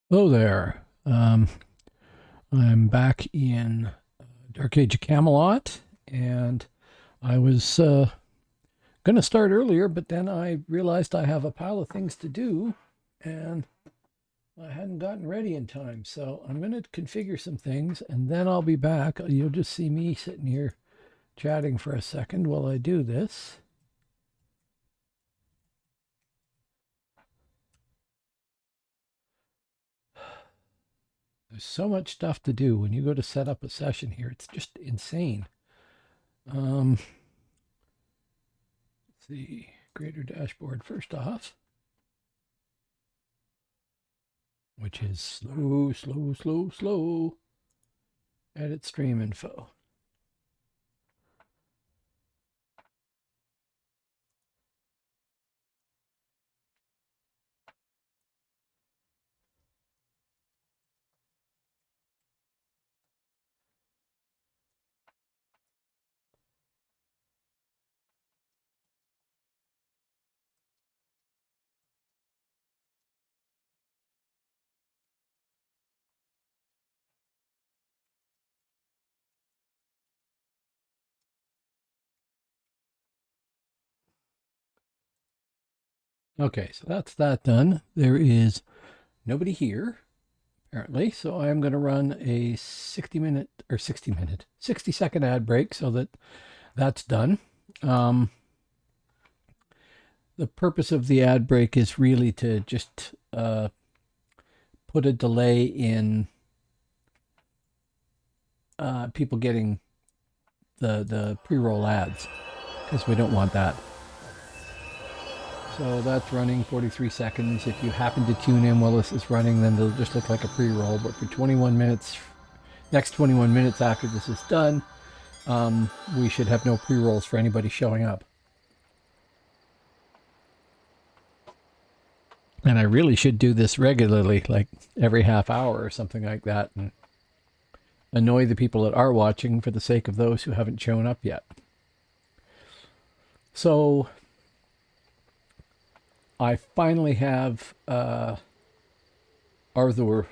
Hello there. I'm back in Dark Age of Camelot, and I was going to start earlier, but then I realized I have a pile of things to do, and I hadn't gotten ready in time. So I'm going to configure some things, and then I'll be back. You'll just see me sitting here chatting for a second while I do this. There's so much stuff to do when you go to set up a session here. It's just insane. Let's see, greater dashboard first off, which is slow, slow, slow, slow. Edit stream info. Okay, so that's that done. There is nobody here, apparently, so I'm going to run a 60-second ad break so that that's done. The purpose of the ad break is really to just put a delay in people getting the pre-roll ads, because we don't want that. So that's running 43 seconds. If you happen to tune in while this is running, then it'll just look like a pre-roll. But for 21 minutes, next 21 minutes after this is done, we should have no pre-rolls for anybody showing up. And I really should do this regularly, like every half hour or something like that, and annoy the people that are watching for the sake of those who haven't shown up yet. So I finally have Arthur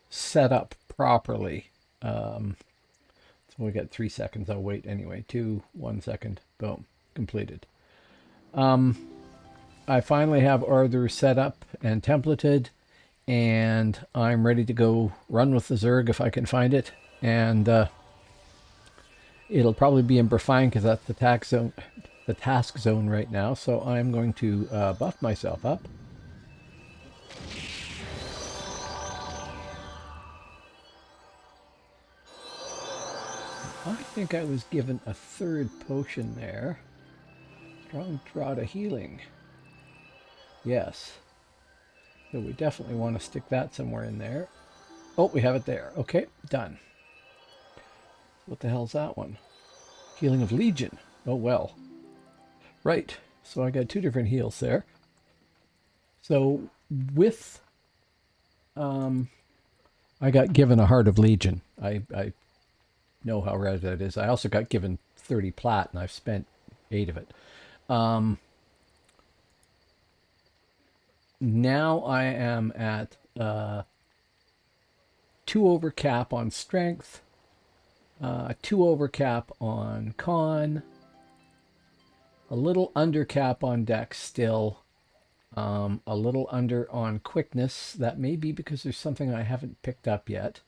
set up properly. So we got 3 seconds. I'll wait anyway. 2, 1 second. Boom. Completed. I finally have Arthur set up and templated, and I'm ready to go run with the Zerg if I can find it. And it'll probably be in Brefine because that's the task zone right now. So I'm going to buff myself up. I think I was given a third potion there. Strong Draught of Healing. Yes. So we definitely want to stick that somewhere in there. Oh, we have it there. Okay, done. What the hell's that one? Healing of Legion. Oh, well. Right. So I got 2 different heals there. So with... I got given a Heart of Legion. I know how rare that is. I also got given 30 plat, and I've spent 8 of it. Now I am at 2 over cap on strength, 2 over cap on con, a little under cap on dex still, a little under on quickness. That may be because there's something I haven't picked up yet.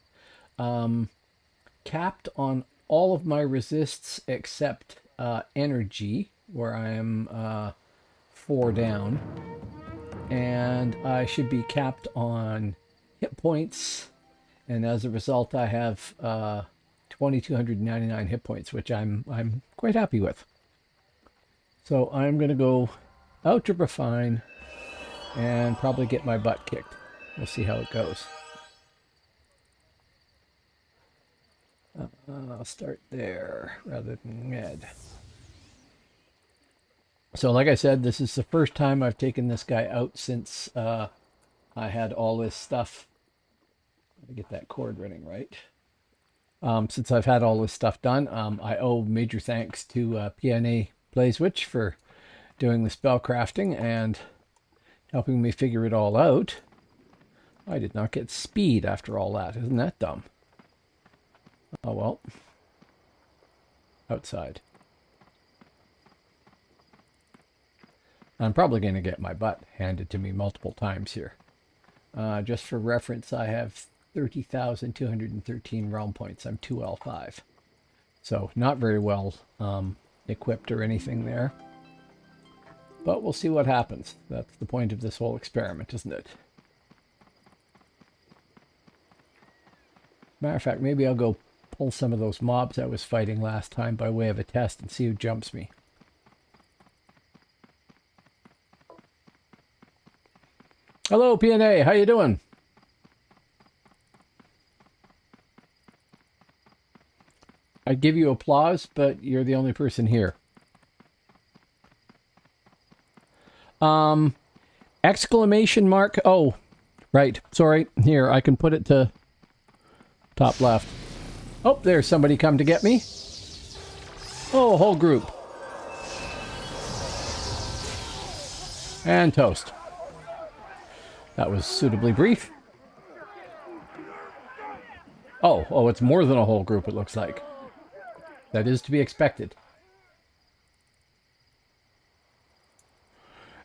Capped on all of my resists except energy, where I am 4 down. And I should be capped on hit points, and as a result I have 2,299 hit points, which I'm quite happy with. So I'm going to go out to Refine and probably get my butt kicked. We'll see how it goes. I'll start there rather than med. So like I said, this is the first time I've taken this guy out since I had all this stuff. Let me get that cord running right. Since I've had all this stuff done, I owe major thanks to PNA Playswitch for doing the spell crafting and helping me figure it all out. I did not get speed after all that. Isn't that dumb? Oh well. Outside. I'm probably going to get my butt handed to me multiple times here. Just for reference, I have 30,213 realm points. I'm 2L5. So not very well equipped or anything there. But we'll see what happens. That's the point of this whole experiment, isn't it? Matter of fact, maybe I'll go pull some of those mobs I was fighting last time by way of a test and see who jumps me. Hello, PNA. How you doing? I'd give you applause, but you're the only person here. Exclamation mark. Oh, right. Sorry. Here, I can put it to top left. Oh, there's somebody come to get me. Oh, a whole group. And toast. That was suitably brief. Oh, it's more than a whole group, it looks like. That is to be expected.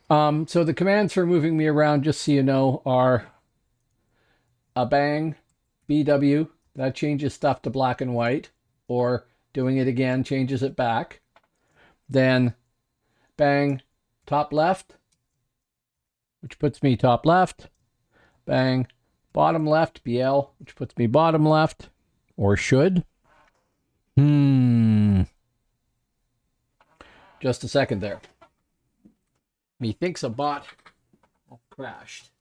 So the commands for moving me around, just so you know, are a bang, BW, that changes stuff to black and white, or doing it again changes it back. Then bang, top left, which puts me top left. Bang, bottom left, BL, which puts me bottom left, or should. Just a second there. Methinks a bot crashed.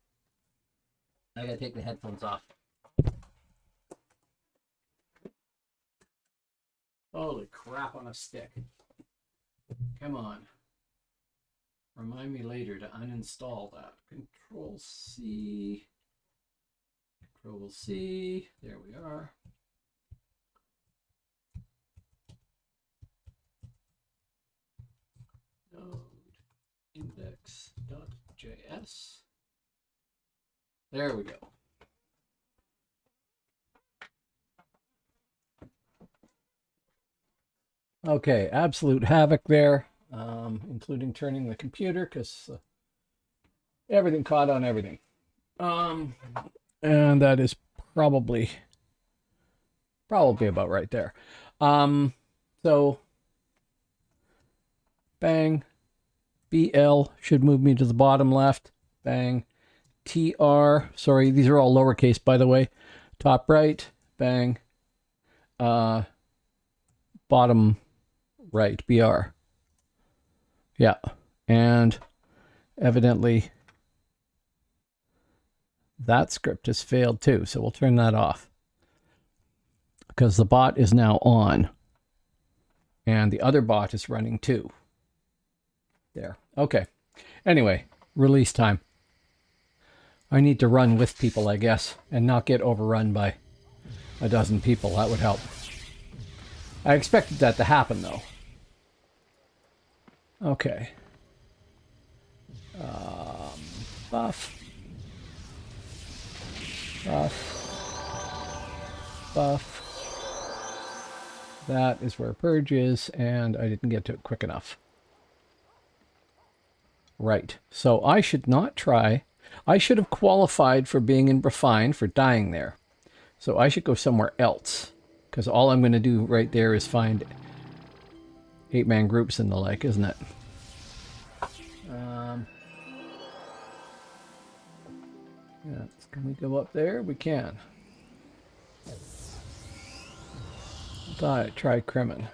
I gotta take the headphones off. Holy crap on a stick. Come on. Remind me later to uninstall that. Control C. Control C. There we are. Node index.js. There we go. Okay, absolute havoc there, including turning the computer because everything caught on everything. And that is probably about right there. So bang, BL should move me to the bottom left. Bang, TR, sorry, these are all lowercase, by the way. Top right, bang, bottom right, BR. Yeah, and evidently that script has failed too, so we'll turn that off because the bot is now on and the other bot is running too. There. Okay. Anyway, release time. I need to run with people, I guess, and not get overrun by a dozen people. That would help. I expected that to happen, though. Okay. Buff. Buff. Buff. That is where Purge is, and I didn't get to it quick enough. Right. So I should not try. I should have qualified for being in Refine for dying there. So I should go somewhere else. Because all I'm going to do right there is find 8-man groups and the like, isn't it? Yeah, can we go up there? We can. Try Kremen.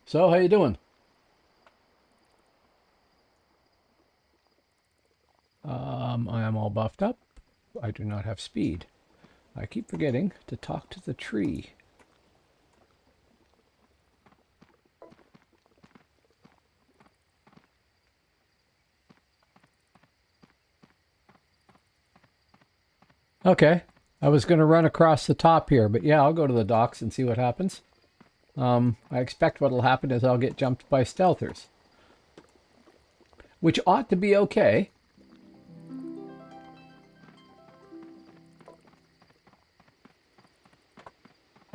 So, how you doing? I am all buffed up. I do not have speed. I keep forgetting to talk to the tree. Okay, I was going to run across the top here, but yeah, I'll go to the docks and see what happens. I expect what will happen is I'll get jumped by stealthers. Which ought to be okay.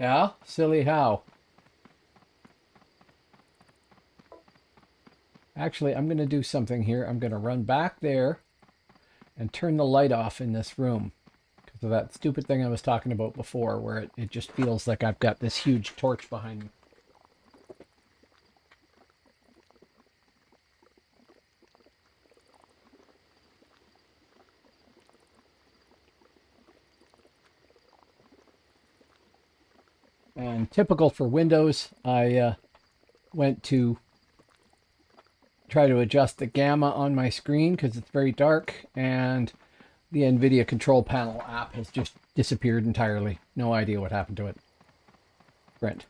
Yeah? Silly how? Actually, I'm going to do something here. I'm going to run back there and turn the light off in this room. Because of that stupid thing I was talking about before, where it just feels like I've got this huge torch behind me. And typical for Windows, I went to try to adjust the gamma on my screen because it's very dark, and the NVIDIA control panel app has just disappeared entirely. No idea what happened to it. Brent.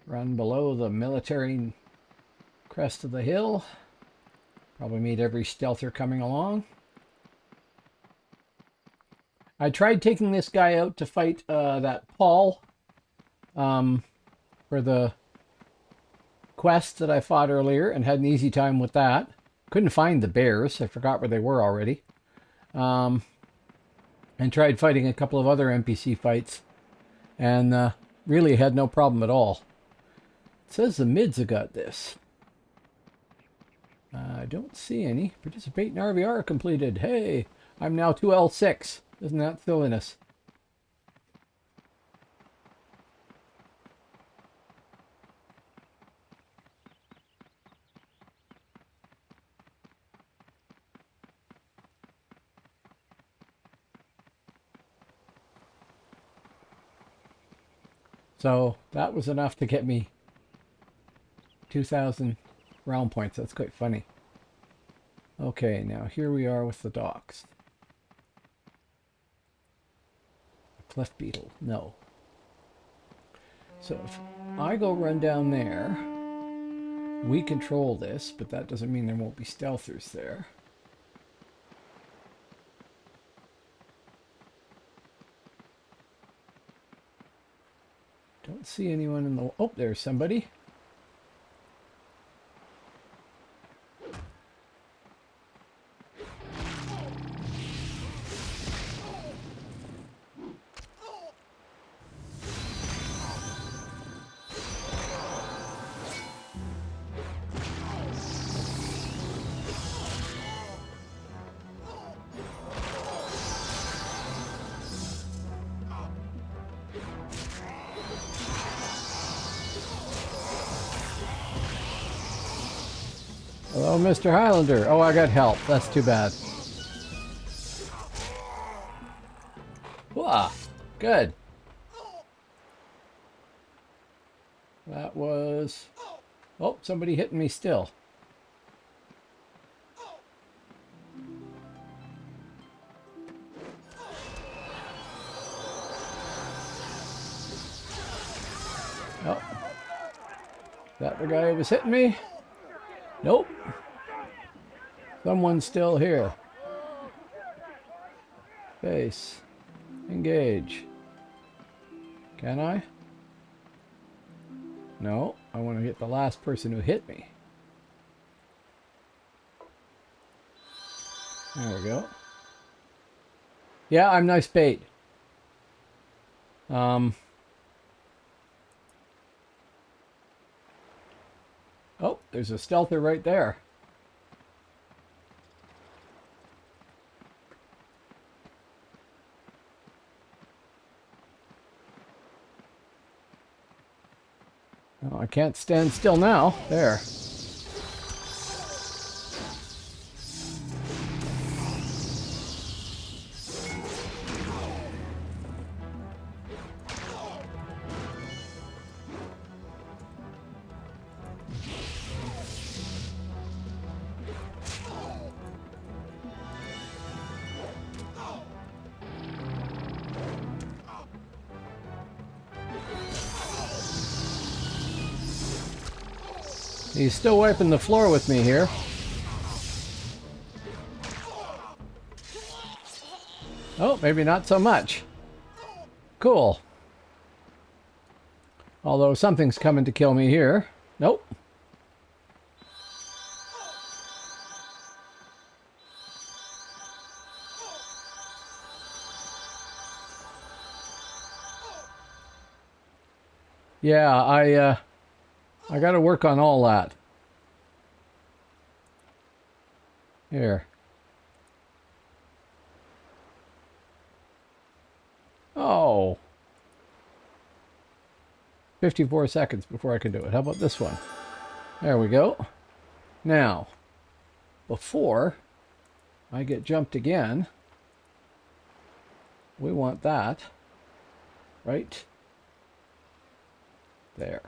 Run below the military crest of the hill. Probably meet every stealther coming along. I tried taking this guy out to fight that Paul for the quest that I fought earlier and had an easy time with that. Couldn't find the bears. I forgot where they were already. And tried fighting a couple of other NPC fights and really had no problem at all. It says the mids have got this. I don't see any. Participate in RVR completed. Hey, I'm now 2L6. Isn't that silliness? So that was enough to get me 2,000 round points. That's quite funny. Okay, now here we are with the docks. A cleft beetle. No. So if I go run down there, we control this, but that doesn't mean there won't be stealthers there. Don't see anyone in the... Oh, there's somebody. Hello, Mr. Highlander. Oh, I got help. That's too bad. Whoa, good. That was... Oh, somebody hitting me still. Oh. Is that the guy who was hitting me? Nope. Someone's still here. Face. Engage. Can I? No. I want to hit the last person who hit me. There we go. Yeah, I'm nice bait. Oh, there's a stealther right there. Oh, I can't stand still now. There. He's still wiping the floor with me here. Oh, maybe not so much. Cool. Although something's coming to kill me here. Nope. Yeah, I got to work on all that. Here. Oh. 54 seconds before I can do it. How about this one? There we go. Now, before I get jumped again, we want that right there.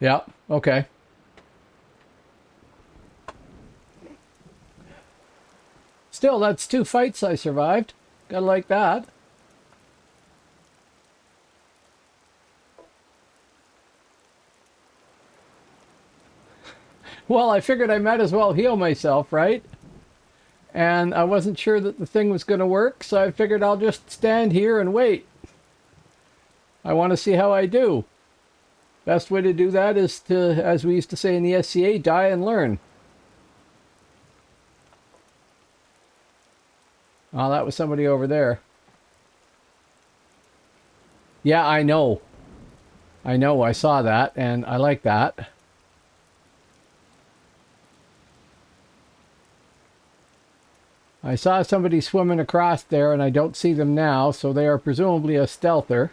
Yeah, okay. Still, that's 2 fights I survived. Gotta like that. Well, I figured I might as well heal myself, right? And I wasn't sure that the thing was going to work, so I figured I'll just stand here and wait. I want to see how I do. Best way to do that is to, as we used to say in the SCA, die and learn. Oh, that was somebody over there. Yeah, I know. I saw that, and I like that. I saw somebody swimming across there, and I don't see them now, so they are presumably a stealther.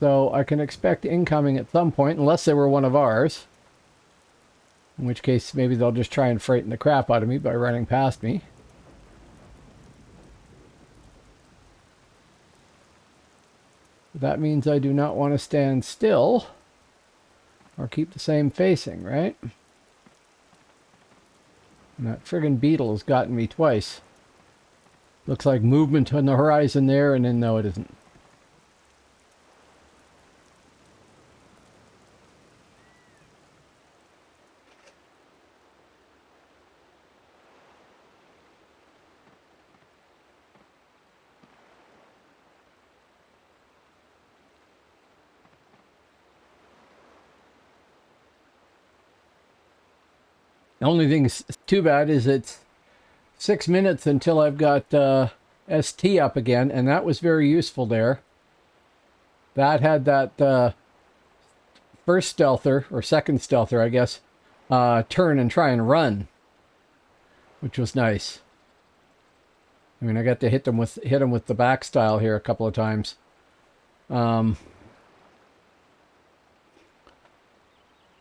So I can expect incoming at some point, unless they were one of ours. In which case, maybe they'll just try and frighten the crap out of me by running past me. That means I do not want to stand still or keep the same facing, right? And that friggin' beetle has gotten me twice. Looks like movement on the horizon there, and then no, it isn't. The only thing too bad is it's 6 minutes until I've got ST up again, and that was very useful there. That had that first stealther, or second stealther, I guess, turn and try and run, which was nice. I mean, I got to hit him with the back style here a couple of times. And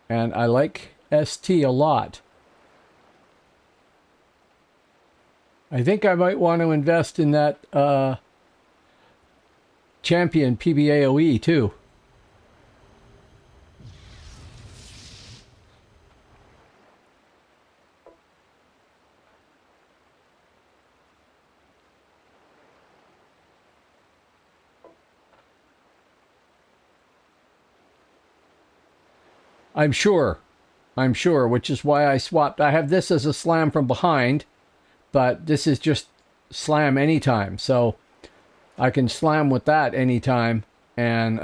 I like ST a lot. I think I might want to invest in that champion PBAOE too. I'm sure, which is why I swapped. I have this as a slam from behind, but this is just slam anytime. So I can slam with that anytime and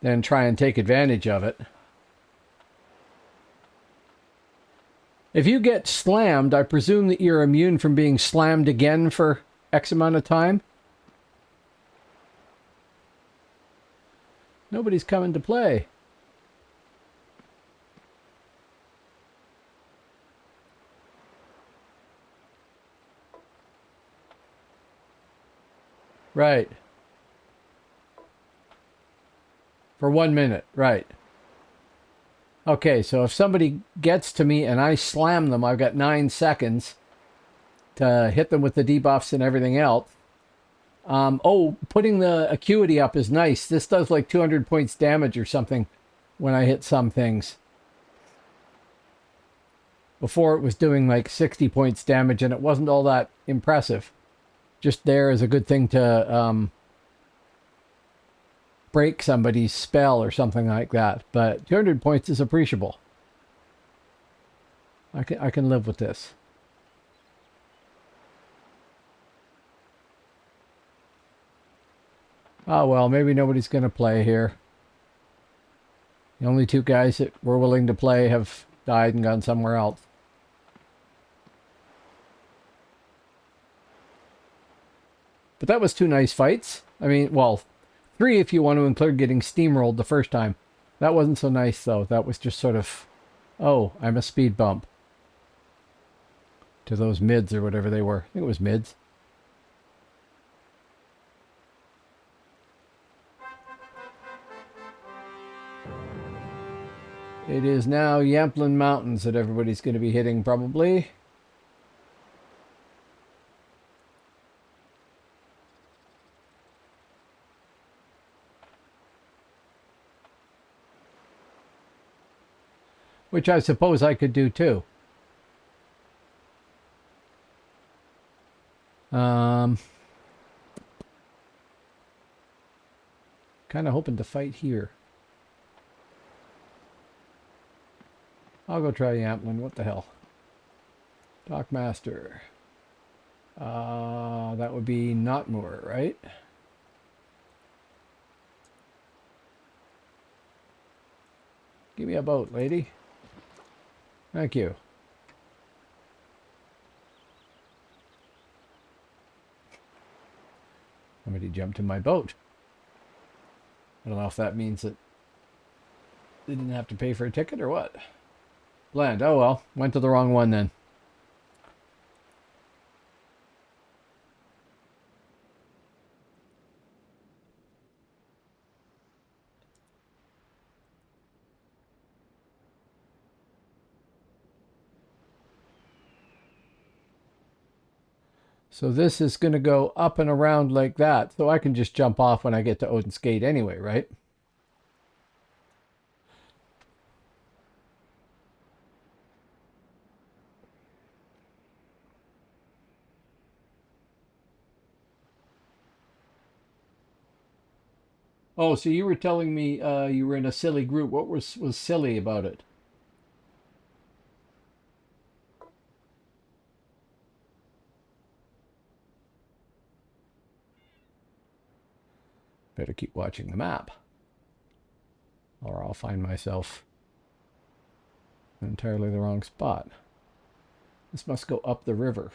then try and take advantage of it. If you get slammed, I presume that you're immune from being slammed again for X amount of time. Nobody's coming to play. Right. For 1 minute, right. Okay, so if somebody gets to me and I slam them, I've got 9 seconds to hit them with the debuffs and everything else. Oh, putting the acuity up is nice. This does like 200 points damage or something when I hit some things. Before it was doing like 60 points damage, and it wasn't all that impressive. Just there is a good thing to break somebody's spell or something like that. But 200 points is appreciable. I can live with this. Oh well, maybe nobody's going to play here. The only two guys that were willing to play have died and gone somewhere else. But that was two nice fights. I mean, well, three if you want to include getting steamrolled the first time. That wasn't so nice, though. That was just sort of, oh, I'm a speed bump to those mids or whatever they were. I think it was mids. It is now Yamplin Mountains that everybody's going to be hitting, probably. Which I suppose I could do too. Kind of hoping to fight here. I'll go try Yamplin. What the hell? Dockmaster. That would be Notmoor, right? Give me a boat, lady. Thank you. Somebody jumped in my boat. I don't know if that means that they didn't have to pay for a ticket or what. Blend. Oh well, went to the wrong one then. So this is going to go up and around like that. So I can just jump off when I get to Odin's Gate anyway, right? Oh, so you were telling me you were in a silly group. What was silly about it? Better keep watching the map, or I'll find myself in entirely the wrong spot. This must go up the river.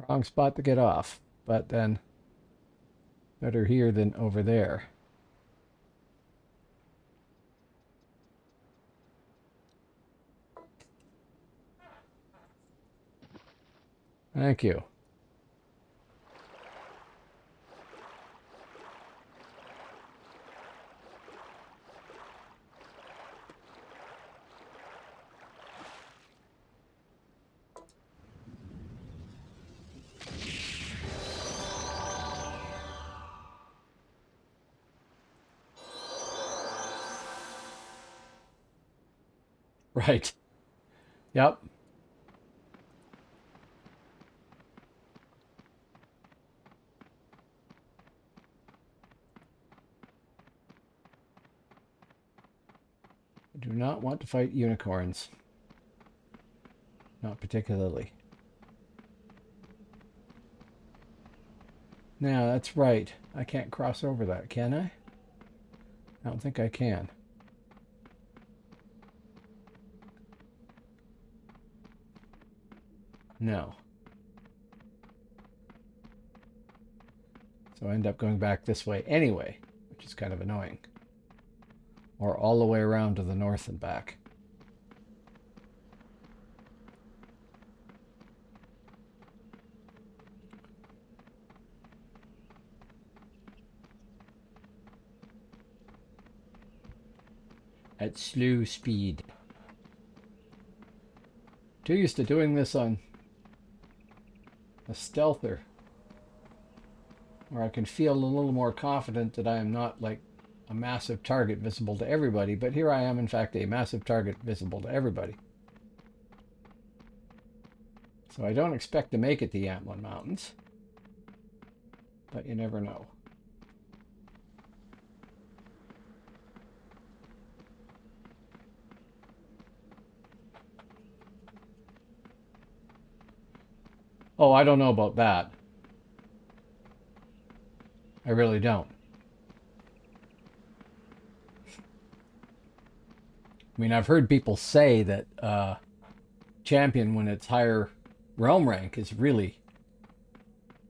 Wrong spot to get off, but then better here than over there. Thank you. Right. Yep. I do not want to fight unicorns. Not particularly. Now, that's right. I can't cross over that, can I? I don't think I can. No. So I end up going back this way anyway, which is kind of annoying. Or all the way around to the north and back. At slow speed. Too used to doing this on a stealther, where I can feel a little more confident that I am not like a massive target visible to everybody, but here I am, in fact, a massive target visible to everybody. So I don't expect to make it to Yamlin Mountains, but you never know. Oh, I don't know about that. I really don't. I mean, I've heard people say that champion, when it's higher realm rank, is really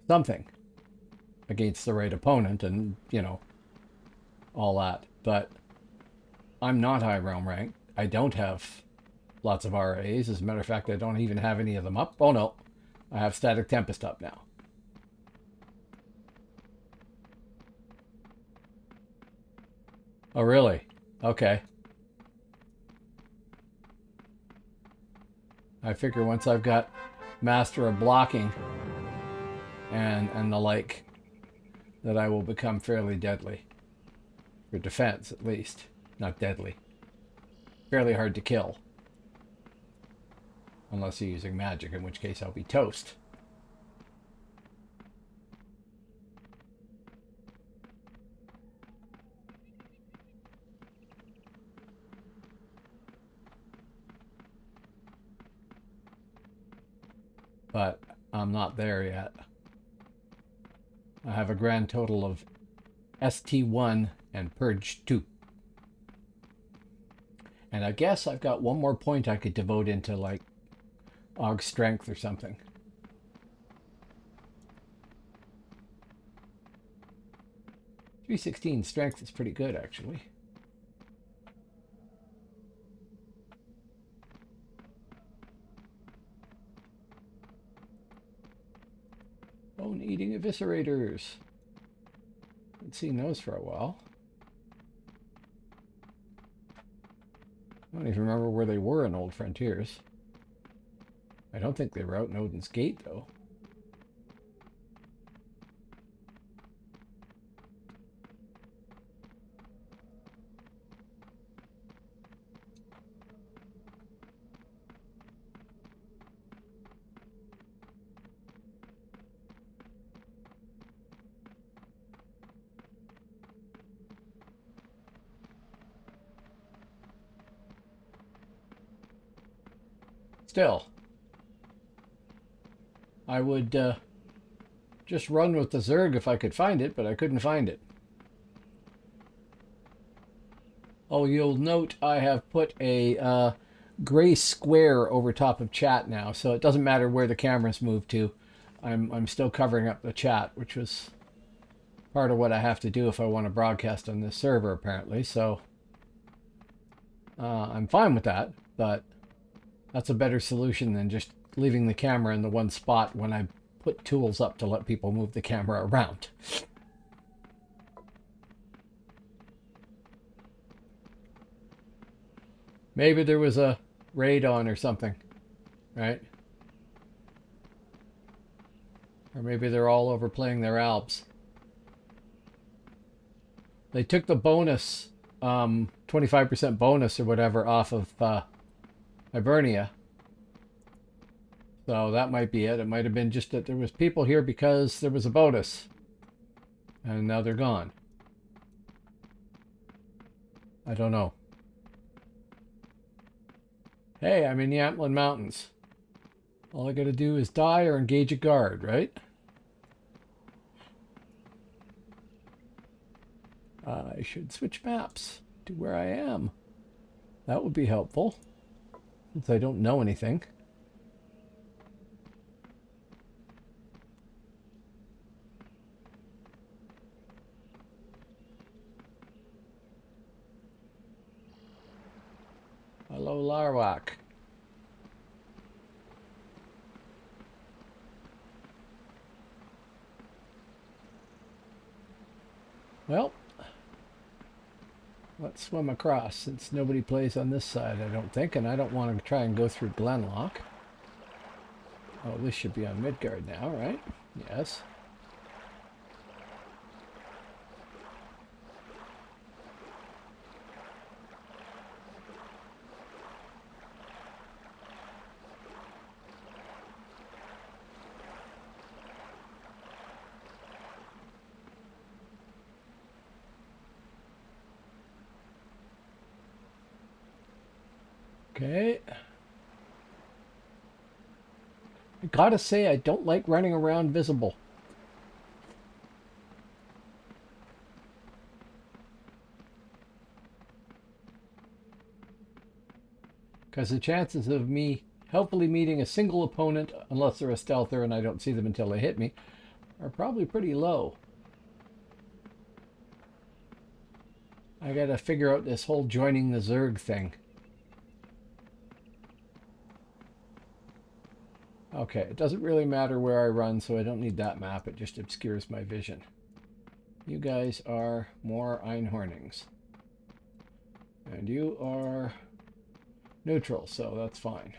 something against the right opponent and, you know, all that. But I'm not high realm rank. I don't have lots of RAs. As a matter of fact, I don't even have any of them up. Oh no, I have Static Tempest up now. Oh really? Okay. I figure once I've got Master of Blocking and the like, that I will become fairly deadly. For defense, at least. Not deadly. Fairly hard to kill. Unless you're using magic, in which case I'll be toast. But I'm not there yet. I have a grand total of ST1 and Purge 2. And I guess I've got one more point I could devote into, like, Og Strength or something. 316 Strength is pretty good, actually. Bone-eating eviscerators. Haven't seen those for a while. I don't even remember where they were in Old Frontiers. I don't think they were out in Odin's Gate, though. Still, I would just run with the Zerg if I could find it, but I couldn't find it. Oh, you'll note I have put a gray square over top of chat now, so it doesn't matter where the cameras move to. I'm still covering up the chat, which was part of what I have to do if I want to broadcast on this server, apparently. So I'm fine with that, but that's a better solution than just leaving the camera in the one spot when I put tools up to let people move the camera around. Maybe there was a raid on or something, right? Or maybe they're all overplaying their alps. They took the bonus, 25% bonus or whatever off of Hibernia. So that might be it. It might have been just that there was people here because there was a bonus. And now they're gone. I don't know. Hey, I'm in Yamlin Mountains. All I gotta do is die or engage a guard, right? I should switch maps to where I am. That would be helpful, since I don't know anything. Hello, Larwak. Well, let's swim across, since nobody plays on this side, I don't think, and I don't want to try and go through Glenlock. Oh, this should be on Midgard now, right? Yes. Okay. I gotta say, I don't like running around visible. Because the chances of me helpfully meeting a single opponent, unless they're a stealther and I don't see them until they hit me, are probably pretty low. I gotta figure out this whole joining the Zerg thing. Okay, it doesn't really matter where I run, so I don't need that map. It just obscures my vision. You guys are more Einhornings. And you are neutral, so that's fine.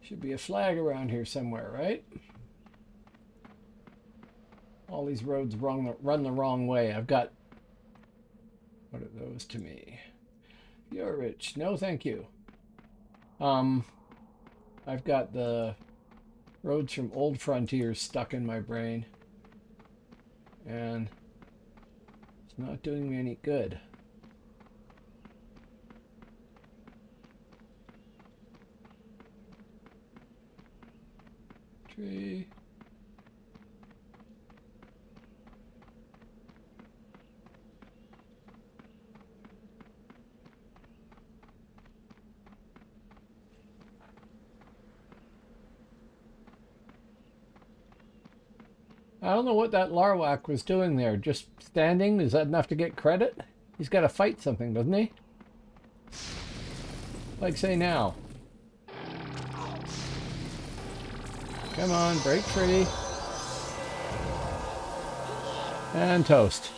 Should be a flag around here somewhere, right? All these roads run the wrong way. I've got... What are those to me? You're rich. No, thank you. I've got the roads from Old Frontier stuck in my brain. And it's not doing me any good. Tree. I don't know what that Larwak was doing there. Just standing? Is that enough to get credit? He's got to fight something, doesn't he? Like, say now. Come on, break free. And toast.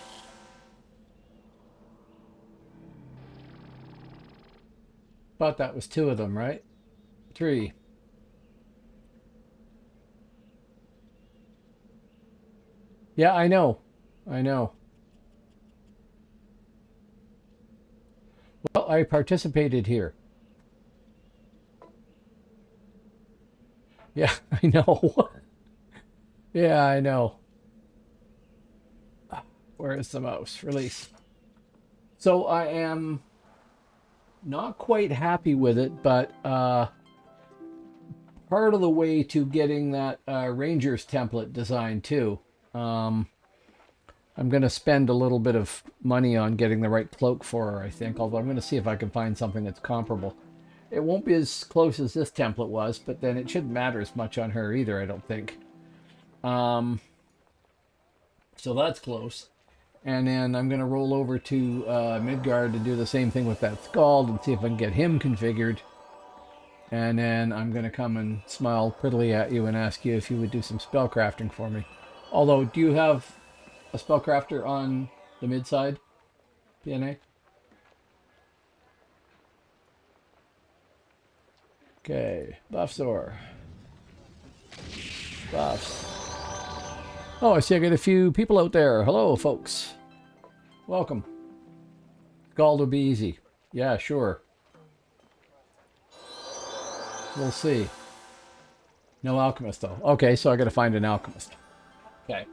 But that was 2 of them, right? 3. Yeah, I know. I know. Well, I participated here. Yeah, I know. Yeah, I know. Where is the mouse? Release. So I am not quite happy with it, but part of the way to getting that Rangers template designed too. I'm going to spend a little bit of money on getting the right cloak for her, I think, although I'm going to see if I can find something that's comparable. It won't be as close as this template was, but then it shouldn't matter as much on her either, I don't think. So that's close. And then I'm going to roll over to Midgard to do the same thing with that Scald and see if I can get him configured. And then I'm going to come and smile prettily at you and ask you if you would do some spellcrafting for me. Although, do you have a spellcrafter on the mid side, PNA? Okay, buffs or buffs. Oh, I see I got a few people out there. Hello, folks. Welcome. Scald will be easy. Yeah, sure. We'll see. No alchemist, though. Okay, so I got to find an alchemist. Okay.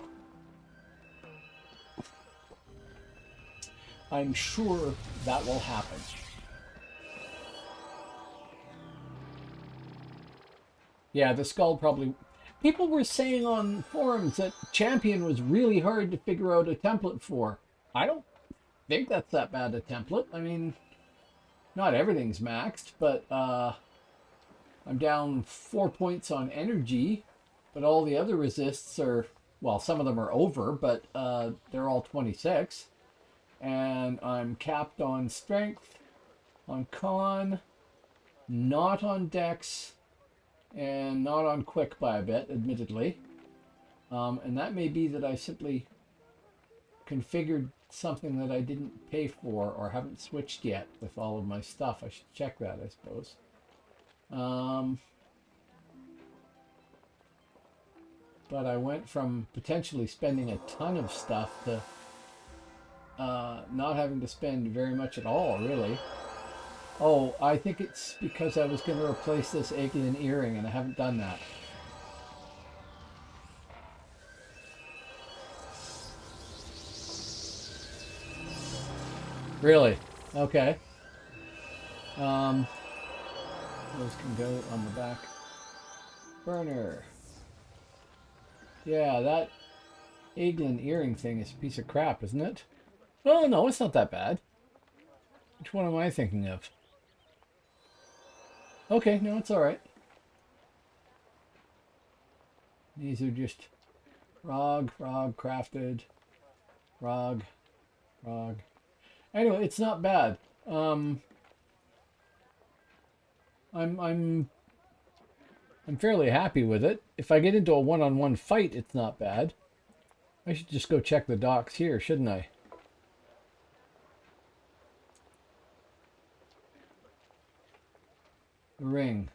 I'm sure that will happen. Yeah, the Skull probably... People were saying on forums that Champion was really hard to figure out a template for. I don't think that's that bad a template. I mean, not everything's maxed, but I'm down 4 points on energy, but all the other resists are, well, some of them are over, but they're all 26. And I'm capped on strength, on con, not on dex, and not on quick by a bit, admittedly. And that may be that I simply configured something that I didn't pay for or haven't switched yet with all of my stuff. I should check that, I suppose. But I went from potentially spending a ton of stuff to not having to spend very much at all, really. Oh, I think it's because I was going to replace this Aegean earring and I haven't done that. Really? Okay. Um, those can go on the back burner. Yeah, that Aegean earring thing is a piece of crap, isn't it? Oh, no, it's not that bad. Which one am I thinking of? Okay, no, it's all right. These are just frog, crafted, frog, frog. Anyway, it's not bad. Um, I'm I'm fairly happy with it. If I get into a one-on-one fight, it's not bad. I should just go check the docks here, shouldn't I? The ring.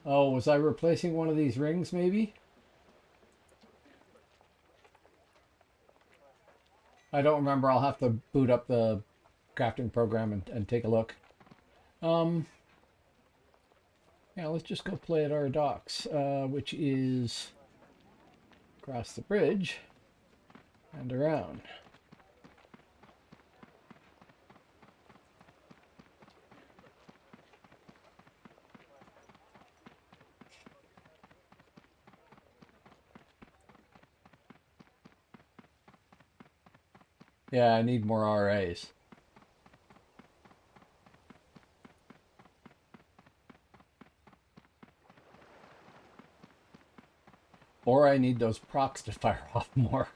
Oh, was I replacing one of these rings, maybe? I don't remember. I'll have to boot up the crafting program and take a look. Um, yeah, let's just go play at our docks, which is across the bridge and around. Yeah, I need more RAs. Or I need those procs to fire off more.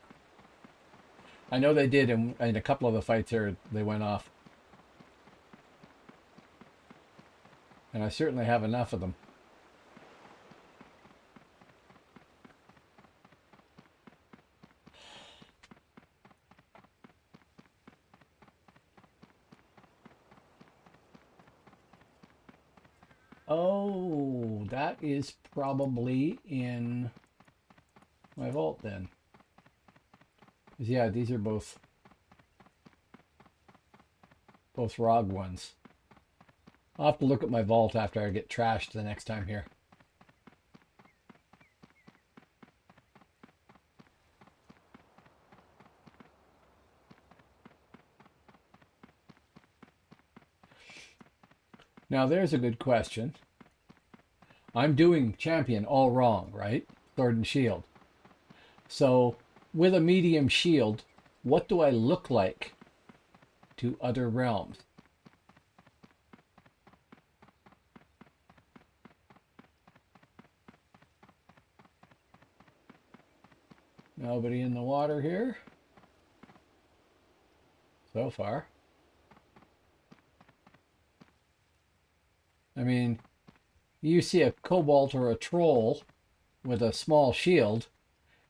I know they did in a couple of the fights here, they went off. And I certainly have enough of them. Oh, that is probably in my vault then. 'Cause yeah, these are both ROG ones. I'll have to look at my vault after I get trashed the next time here. Now there's a good question. I'm doing champion all wrong, right? Sword and shield. So with a medium shield, what do I look like to other realms? Nobody in the water here so far. I mean, you see a kobold or a troll with a small shield,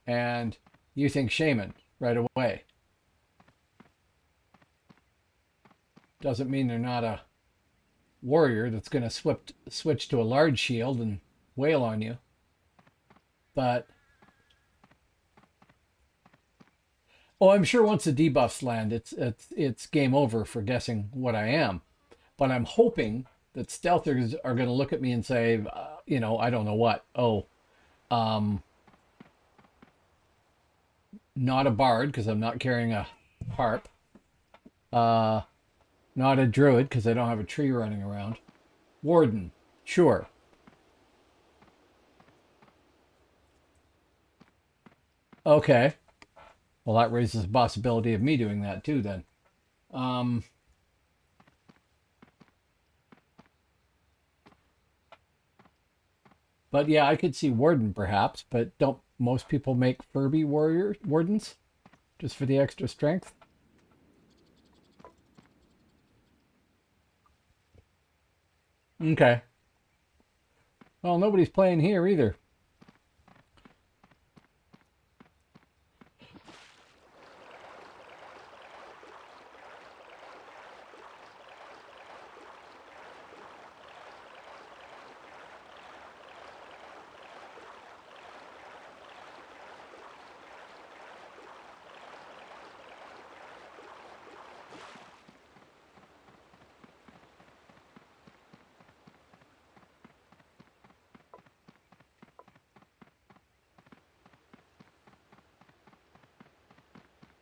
and you think shaman right away. Doesn't mean they're not a warrior that's going to switch to a large shield and wail on you. But oh, I'm sure once the debuffs land, it's game over for guessing what I am. But I'm hoping that stealthers are going to look at me and say, I don't know what. Oh, um, not a bard because I'm not carrying a harp. Uh, Not a druid because I don't have a tree running around. Warden, sure. Okay. Well, that raises the possibility of me doing that too then. Um, but yeah, I could see warden perhaps, but don't most people make Furby wardens just for the extra strength? Okay. Well, nobody's playing here either.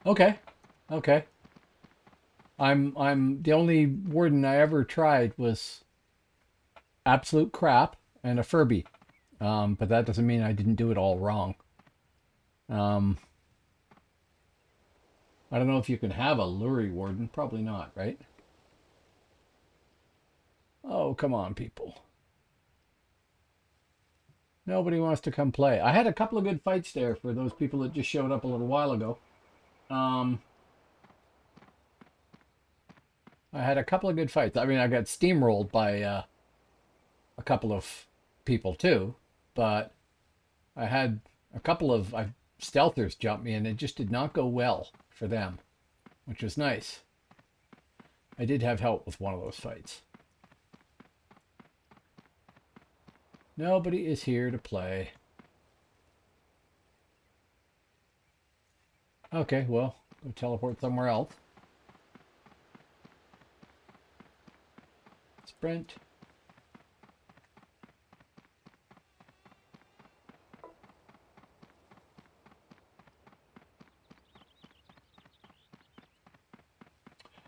Okay. Okay. I'm the only warden I ever tried was absolute crap and a Furby. But that doesn't mean I didn't do it all wrong. Um, I don't know if you can have a Lurie warden. Probably not, right? Oh, come on, people. Nobody wants to come play. I had a couple of good fights there for those people that just showed up a little while ago. Um, I had a couple of good fights. I mean, I got steamrolled by a couple of people too, but I had a couple of stealthers jump me, and it just did not go well for them, which was nice. I did have help with one of those fights. Nobody is here to play. Okay, well, go teleport somewhere else. Sprint.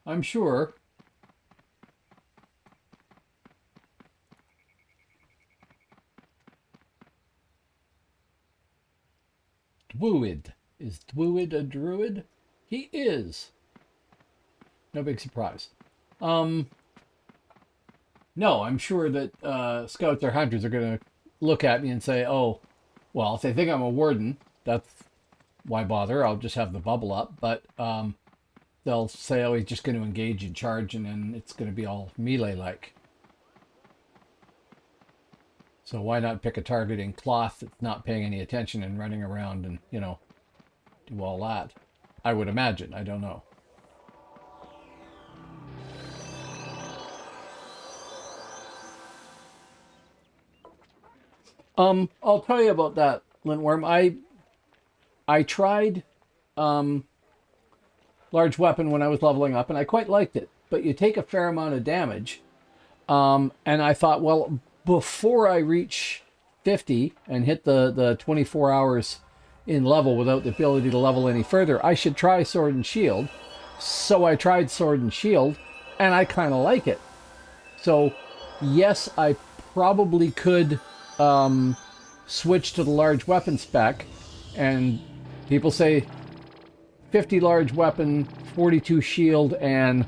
I'm sure Dwuid. Is Dwuid a druid? He is. No big surprise. Um, no, I'm sure that scouts or hunters are going to look at me and say, oh, well, if they think I'm a warden, that's why bother? I'll just have the bubble up. But they'll say, oh, he's just going to engage in charge, and then it's going to be all melee-like. So why not pick a target in cloth that's not paying any attention and running around and, do all that? I would imagine. I don't know. I'll tell you about that, Lintworm. I tried large weapon when I was leveling up, and I quite liked it. But you take a fair amount of damage, and I thought, well, before I reach 50 and hit the 24 hours in level without the ability to level any further, I should try Sword and Shield. So I tried Sword and Shield, and I kind of like it. So, yes, I probably could switch to the large weapon spec, and people say 50 large weapon, 42 shield, and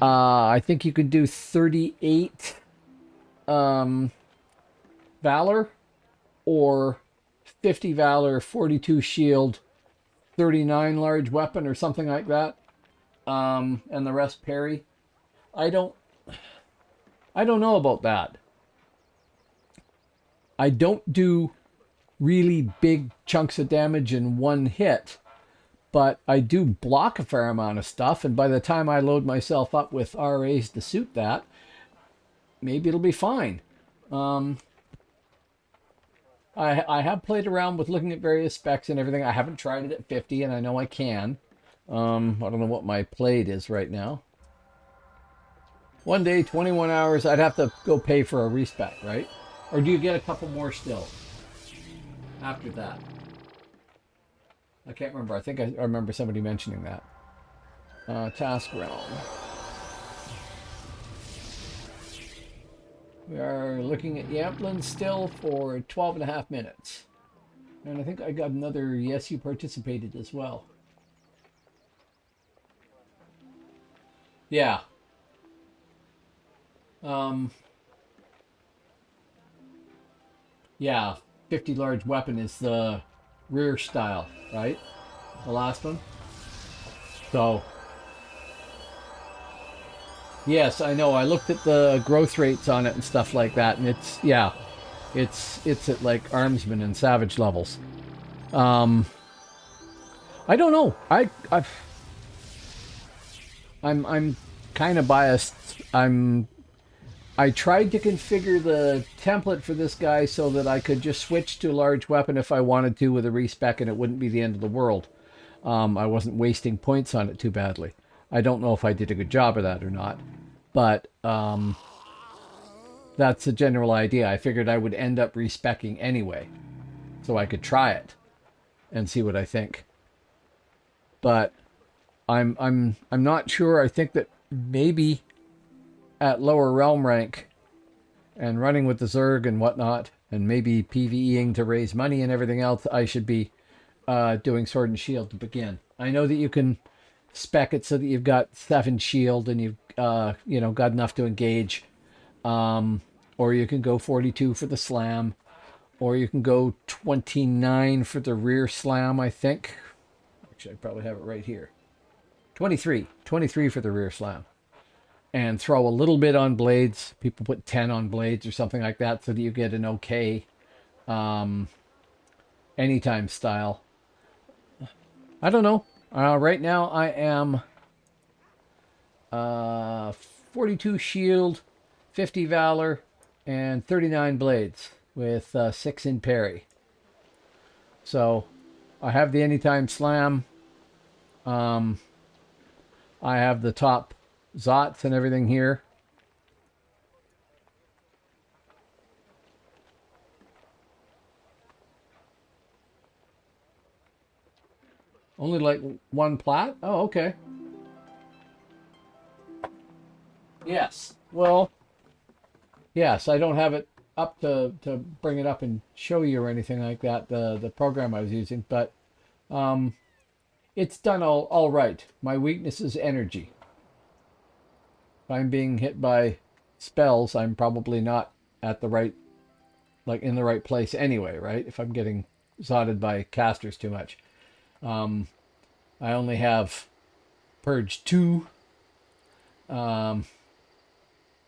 I think you could do 38 valor, or 50 valor, 42 shield, 39 large weapon, or something like that, and the rest parry. I don't know about that. I don't do really big chunks of damage in one hit, but I do block a fair amount of stuff, and by the time I load myself up with RAs to suit that, maybe it'll be fine. I have played around with looking at various specs and everything. I haven't tried it at 50, and I know I can. I don't know what my played is right now. One day, 21 hours, I'd have to go pay for a respec, right? Or do you get a couple more still after that? I can't remember. I think I remember somebody mentioning that. Task realm. We are looking at Yamplin still for 12 and a half minutes. And I think I got another yes, you participated as well. Yeah. Yeah, 50 large weapon is the rear style, right? The last one. So, yes, I know. I looked at the growth rates on it and stuff like that, and it's at like Armsman and Savage levels. Um, I don't know. I'm kind of biased. I tried to configure the template for this guy so that I could just switch to a large weapon if I wanted to with a respec, and it wouldn't be the end of the world. I wasn't wasting points on it too badly. I don't know if I did a good job of that or not, but that's the general idea. I figured I would end up respecking anyway, so I could try it and see what I think. But I'm not sure. I think that maybe at lower realm rank and running with the Zerg and whatnot, and maybe PvEing to raise money and everything else, I should be doing Sword and Shield to begin. I know that you can spec it so that you've got 7 shield and you've got enough to engage, or you can go 42 for the slam, or you can go 29 for the rear slam. I think actually I probably have it right here. 23 for the rear slam, and throw a little bit on blades. People put 10 on blades or something like that so that you get an okay anytime style. I don't know. Right now I am 42 shield, 50 valor, and 39 blades with 6 in parry. So I have the anytime slam. I have the top Zots and everything here. Only like 1 plat? Oh, okay. Yes. Well, yes, I don't have it up to bring it up and show you or anything like that, the program I was using, but it's done all right. My weakness is energy. If I'm being hit by spells, I'm probably not at the right, like in the right place anyway, right? If I'm getting zotted by casters too much. I only have Purge 2,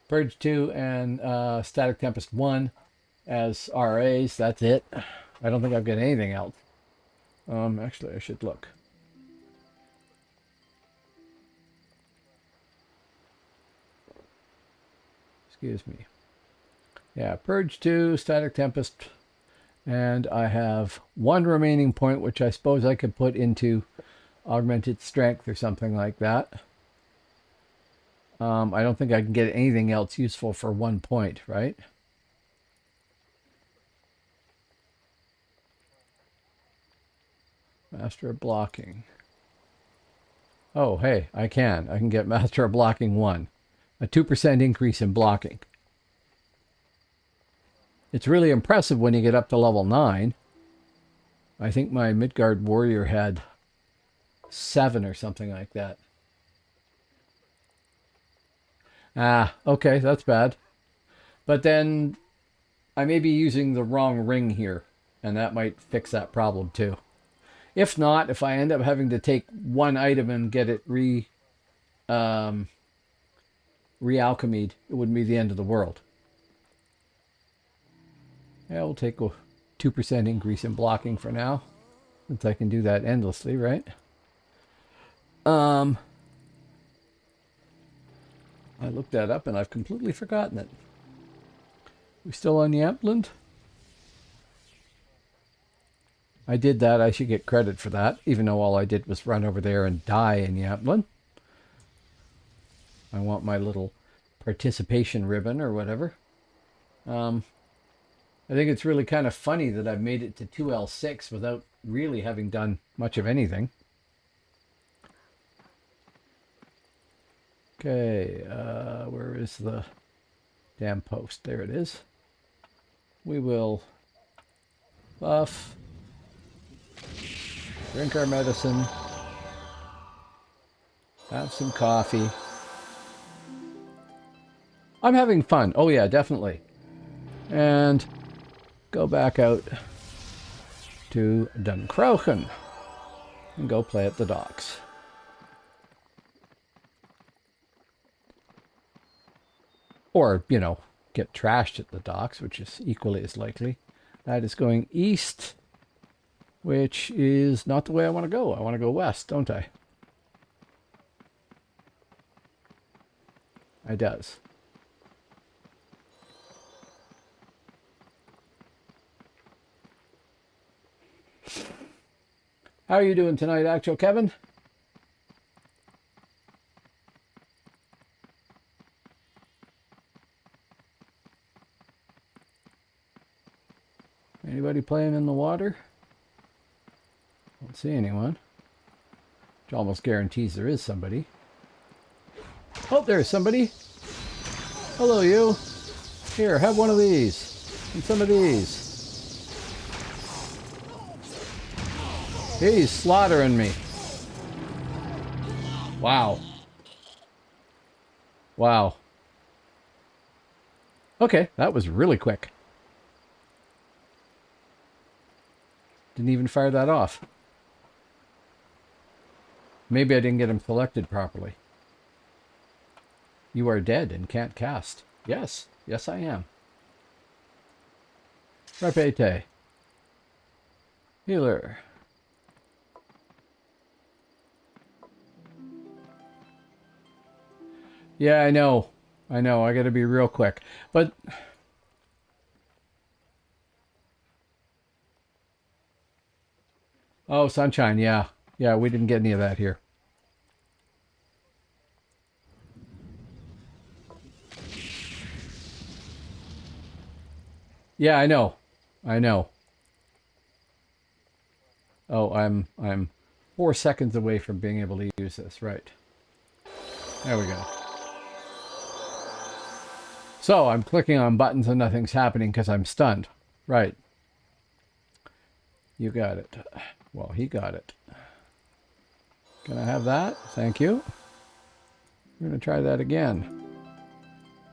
Purge 2 and Static Tempest 1 as RAs. That's it. I don't think I've got anything else. Actually, I should look. Excuse me. Yeah, Purge 2, Static Tempest, and I have 1 remaining point, which I suppose I could put into Augmented Strength or something like that. I don't think I can get anything else useful for 1 point, right? Master of Blocking. Oh, hey, I can get Master of Blocking 1. A 2% increase in blocking. It's really impressive when you get up to level 9. I think my Midgard warrior had 7 or something like that. Ah, okay, that's bad. But then I may be using the wrong ring here, and that might fix that problem too. If not, if I end up having to take 1 item and get it re-alchemied, it wouldn't be the end of the world. Yeah, we'll take a 2% increase in blocking for now, since I can do that endlessly, right? I looked that up and I've completely forgotten it. We still on Yampland? I did that. I should get credit for that, even though all I did was run over there and die in Yampland. I want my little participation ribbon or whatever. I think it's really kind of funny that I've made it to 2L6 without really having done much of anything. Okay, where is the damn post? There it is. We will buff, drink our medicine, have some coffee. I'm having fun. Oh yeah, definitely. And go back out to Dunkrochen and go play at the docks. Or, you know, get trashed at the docks, which is equally as likely. That is going east, which is not the way I want to go. I want to go west, don't I? I does. How are you doing tonight, Actual Kevin? Anybody playing in the water? Don't see anyone. which almost guarantees there is somebody. Oh, there's somebody. Hello, you. Here, have one of these. And some of these. He's slaughtering me. Wow. Wow. Okay, that was really quick. Didn't even fire that off. Maybe I didn't get him selected properly. You are dead and can't cast. Yes. Yes, I am. Repete. Healer. Yeah, I know. I know. I gotta be real quick. But... Oh, sunshine, yeah. Yeah, we didn't get any of that here. Yeah, I know. I know. Oh, I'm 4 seconds away from being able to use this. Right. There we go. So, I'm clicking on buttons and nothing's happening because I'm stunned. Right. You got it. Well, he got it. Can I have that? Thank you. We're going to try that again.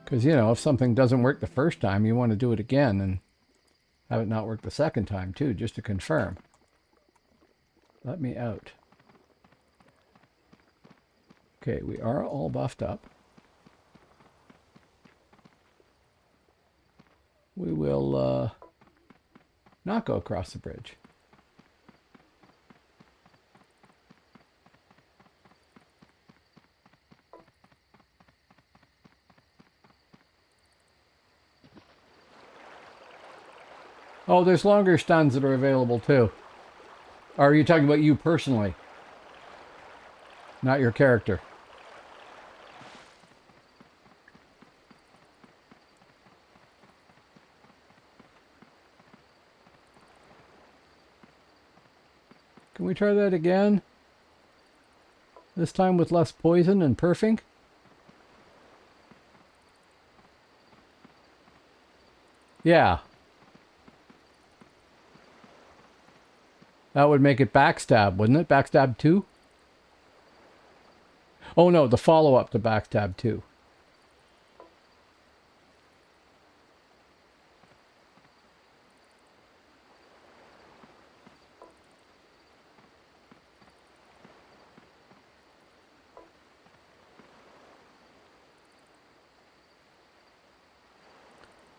Because, you know, if something doesn't work the first time, you want to do it again and have it not work the second time, too, just to confirm. Let me out. Okay, we are all buffed up. We will not go across the bridge. Oh, there's longer stuns that are available too. Or are you talking about you personally? Not your character. Can we try that again? This time with less poison and perfing? Yeah. That would make it backstab, wouldn't it? Backstab 2? Oh no, the follow-up to backstab 2.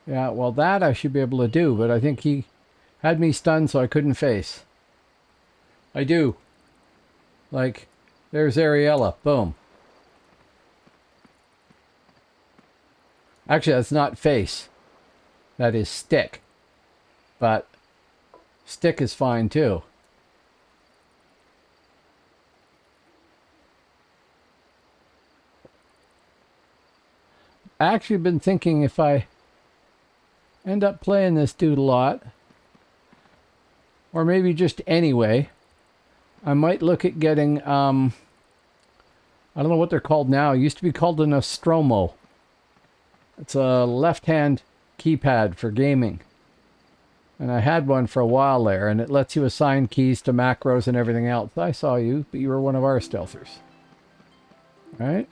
Yeah, well that I should be able to do, but I think he had me stunned so I couldn't face. I do. Like, there's Ariella. Boom. Actually, that's not face. That is stick. But stick is fine too. I actually been thinking if I end up playing this dude a lot, or maybe just anyway, I might look at getting, I don't know what they're called now. It used to be called a Nostromo. It's a left-hand keypad for gaming. And I had one for a while there, and it lets you assign keys to macros and everything else. I saw you, but you were one of our stealthers. Right?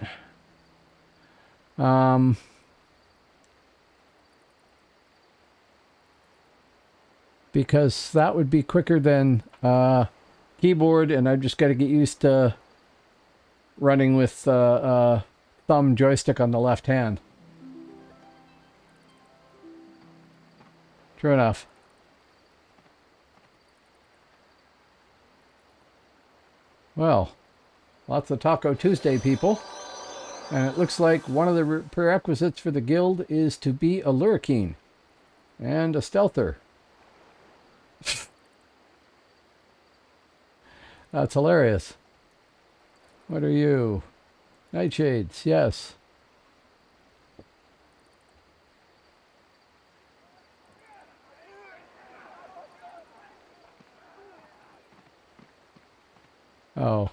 Because that would be quicker than keyboard, and I've just got to get used to running with thumb joystick on the left hand. True enough. Well, lots of Taco Tuesday, people. And it looks like one of the prerequisites for the guild is to be a lurkeen and a stealther. That's hilarious. What are you? Nightshades, yes. Oh.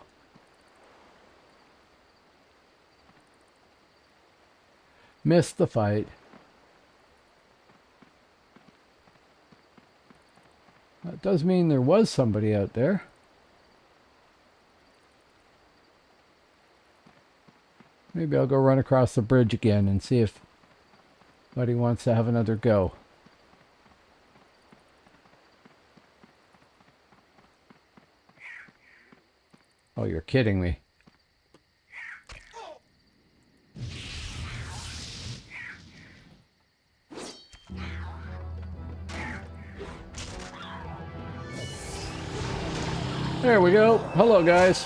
Missed the fight. That does mean there was somebody out there. Maybe I'll go run across the bridge again and see if anybody wants to have another go. Oh, you're kidding me. There we go. Hello, guys.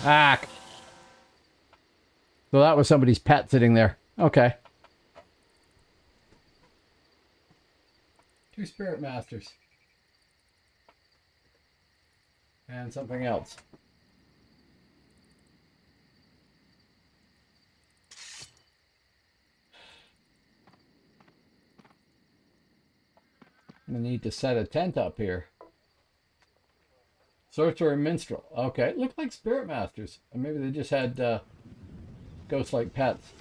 Ah. So that was somebody's pet sitting there. Okay. 2 spirit masters. And something else. I'm gonna need to set a tent up here. Sorcerer and Minstrel. Okay, looked like spirit masters. Or maybe they just had ghost-like pets.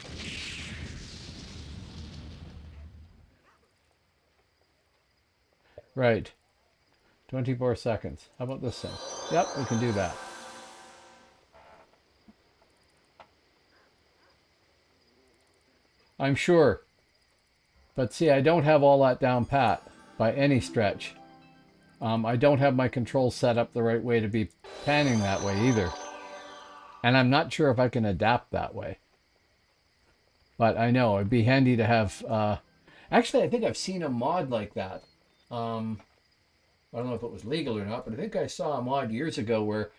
Right. 24 seconds. How about this thing? Yep, we can do that. I'm sure. But see, I don't have all that down pat by any stretch. I don't have my controls set up the right way to be panning that way either. And I'm not sure if I can adapt that way. But I know it'd be handy to have... Actually, I think I've seen a mod like that. I don't know if it was legal or not, but I think I saw a mod years ago where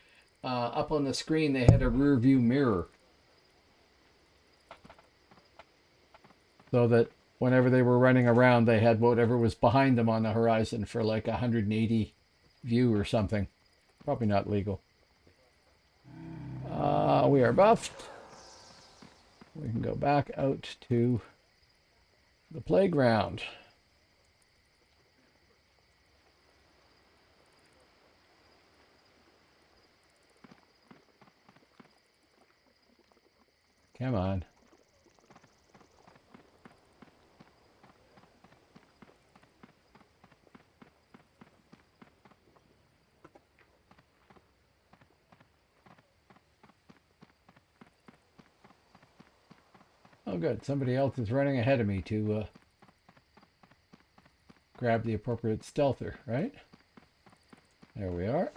up on the screen they had a rear view mirror. So that whenever they were running around, they had whatever was behind them on the horizon for like 180 view or something. Probably not legal. We are buffed. We can go back out to the playground. Come on. Oh, good. Somebody else is running ahead of me to grab the appropriate stealther, right? There we are.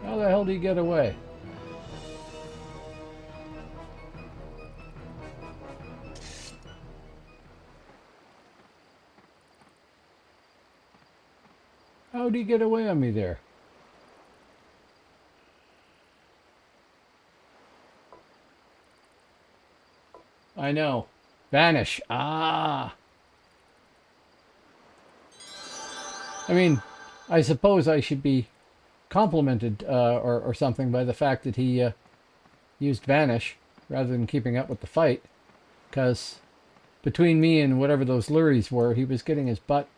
How the hell do you get away? How do you get away on me there? I know. Vanish. Ah. I mean, I suppose I should be complimented or something by the fact that he used Vanish rather than keeping up with the fight. Because between me and whatever those lurries were, he was getting his butt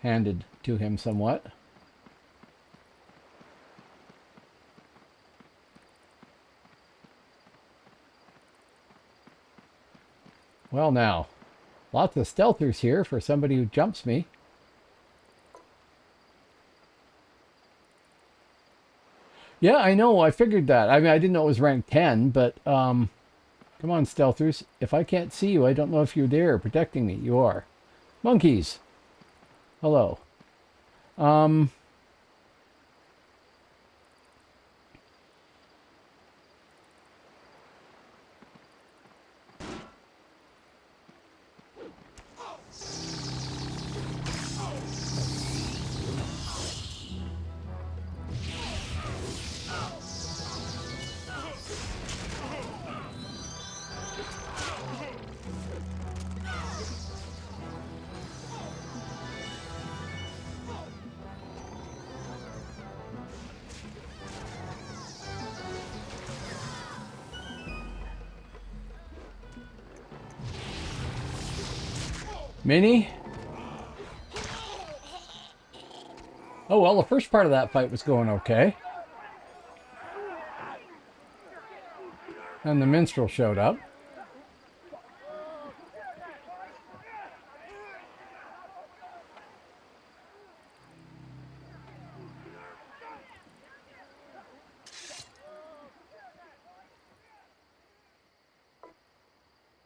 handed to him somewhat. Well now, lots of stealthers here for somebody who jumps me. Yeah, I know. I figured that. I mean, I didn't know it was rank 10, but come on, stealthers. If I can't see you, I don't know if you're there protecting me. You are. Monkeys. Hello. Mini? Oh, well, the first part of that fight was going okay. And the minstrel showed up.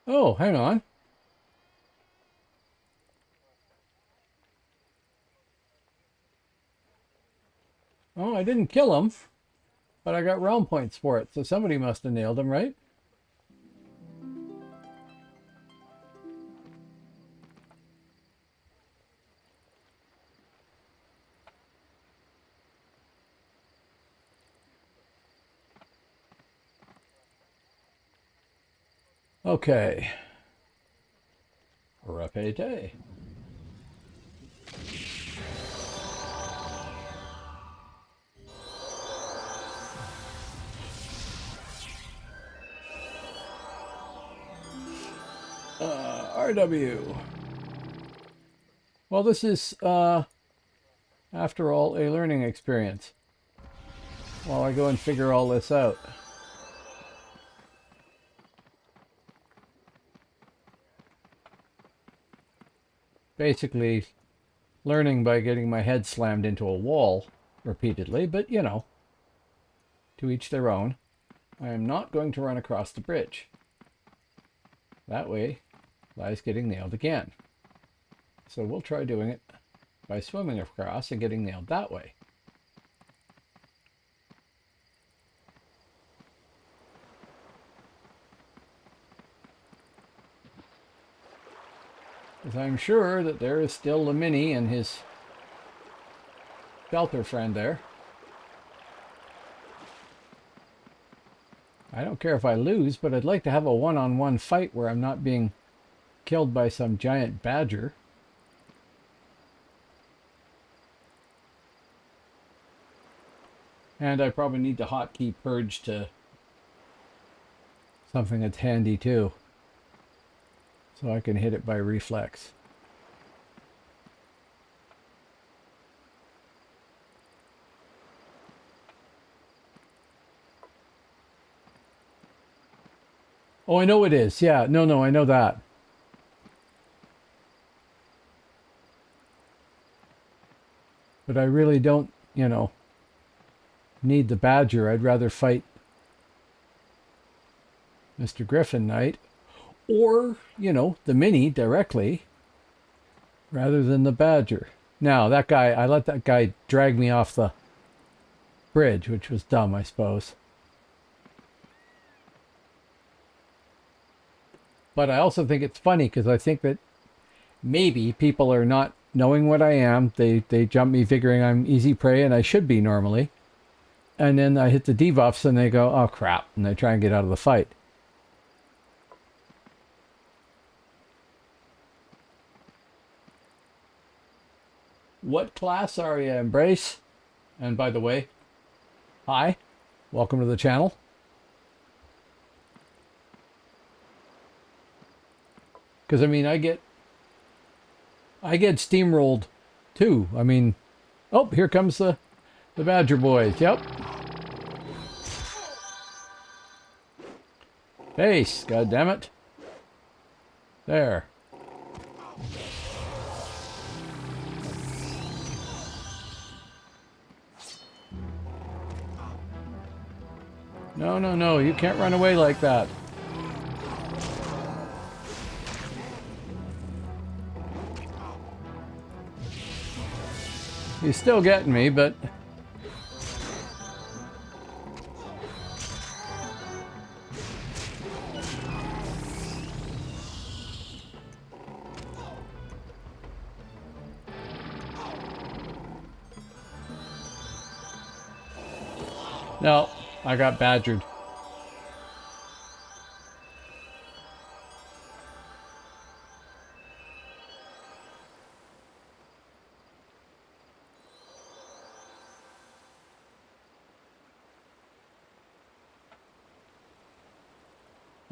Oh, hang on. Oh, I didn't kill him, but I got realm points for it, so somebody must have nailed him, right? Okay. Repete. RW. Well, this is, after all, a learning experience while I go and figure all this out. Basically, learning by getting my head slammed into a wall repeatedly, but you know, to each their own. I am not going to run across the bridge. That way lies getting nailed again. So we'll try doing it by swimming across and getting nailed that way. Because I'm sure that there is still the Mini and his shelter friend there. I don't care if I lose, but I'd like to have a one-on-one fight where I'm not being killed by some giant badger. And I probably need to hotkey purge to something that's handy too, so I can hit it by reflex. Oh, I know it is. Yeah, no, I know that. But I really don't, you know, need the badger. I'd rather fight Mr. Griffin Knight or, you know, the Mini directly rather than the badger. Now, that guy, I let that guy drag me off the bridge, which was dumb, I suppose. But I also think it's funny because I think that maybe people are not knowing what I am. They jump me figuring I'm easy prey, and I should be normally. And then I hit the debuffs and they go, oh crap, and they try and get out of the fight. What class are you, Embrace? And by the way, hi, welcome to the channel. Because I mean, I get steamrolled too. I mean, oh, here comes the Badger boys. Yep. Face, god damn it. There. No, you can't run away like that. He's still getting me, but... No, I got badgered.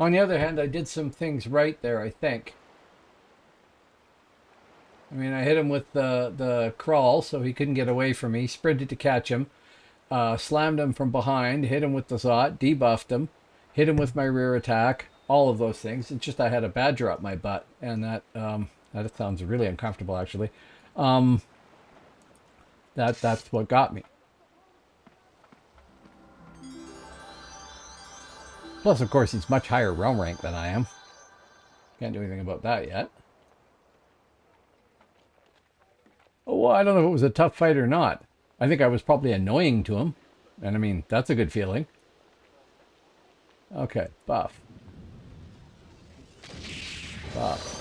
On the other hand, I did some things right there, I think. I mean, I hit him with the crawl so he couldn't get away from me. Sprinted to catch him. Slammed him from behind. Hit him with the Zot. Debuffed him. Hit him with my rear attack. All of those things. It's just I had a badger up my butt, and that sounds really uncomfortable actually. Um, that's what got me. Plus, of course, he's much higher realm rank than I am. Can't do anything about that yet. Oh, well, I don't know if it was a tough fight or not. I think I was probably annoying to him. And I mean, that's a good feeling. Okay, buff. Buff.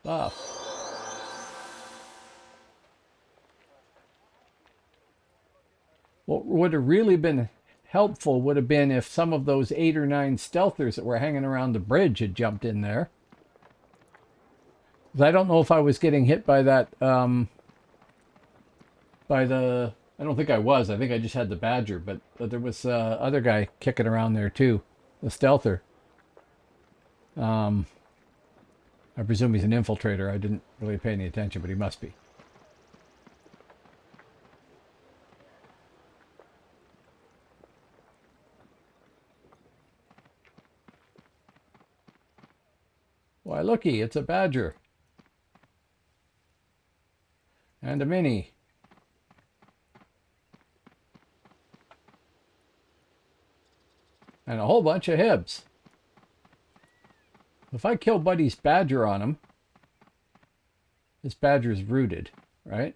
Buff. What would have really been helpful would have been if some of those 8 or 9 stealthers that were hanging around the bridge had jumped in there. 'Cause I don't know if I was getting hit by that, I don't think I was. I think I just had the badger, but there was other guy kicking around there too, the stealther. I presume he's an infiltrator. I didn't really pay any attention, but he must be. Why, looky, it's a badger. And a mini. And a whole bunch of hibs. If I kill Buddy's badger on him, this badger's rooted, right?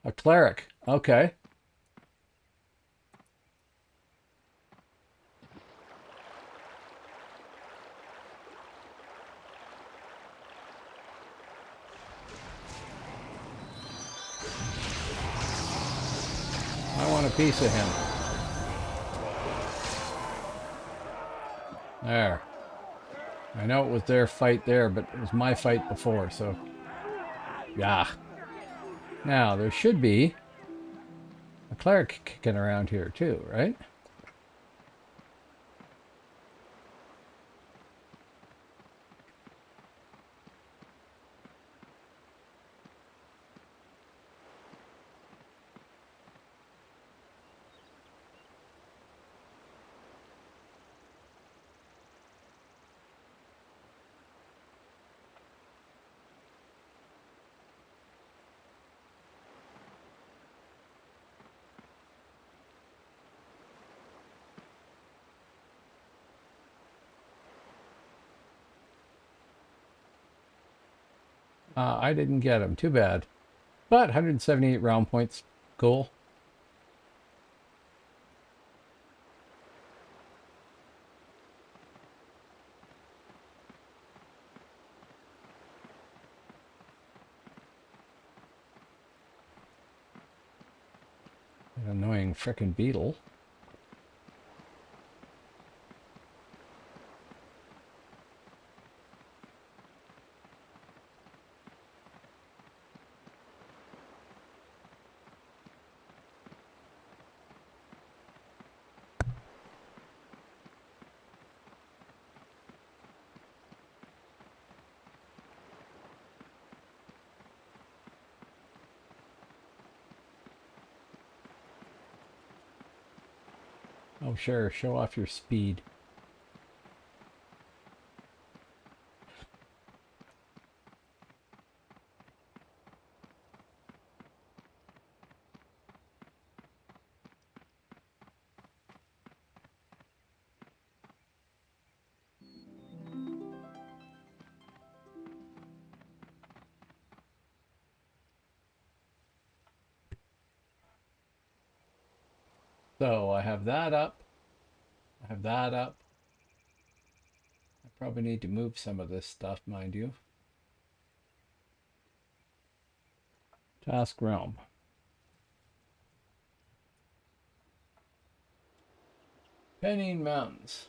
A cleric. Okay. I want a piece of him. There. I know it was their fight there, but it was my fight before, so... Yeah. Now, there should be a cleric kicking around here too, right? I didn't get him. Too bad. But 178 round points. Cool. An annoying frickin' beetle. Oh, sure. Show off your speed. So I have that up. I have that up. I probably need to move some of this stuff, mind you. Task realm. Pennine Mountains.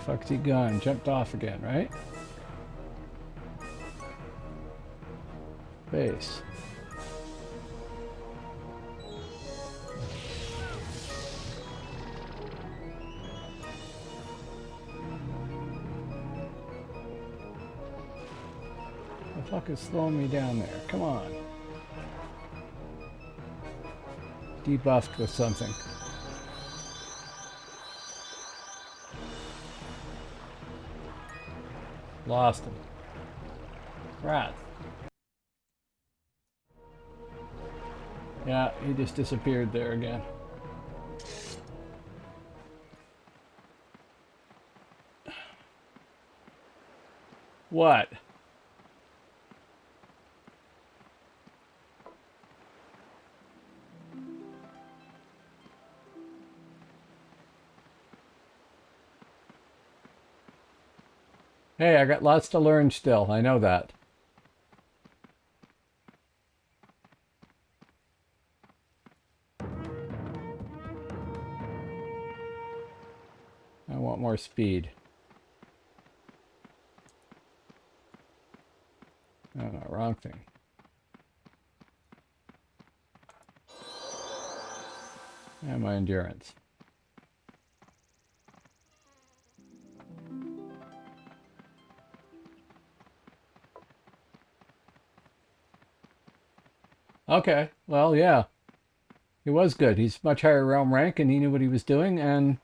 Fuck's he gone? Jumped off again, right? Base. The fuck is slowing me down there? Come on. Debuffed with something. Lost him. Rats. Yeah, he just disappeared there again. What? Hey, I got lots to learn still. I know that. I want more speed. Oh, no, wrong thing. And my endurance. Okay, well, yeah. He was good. He's much higher realm rank and he knew what he was doing, and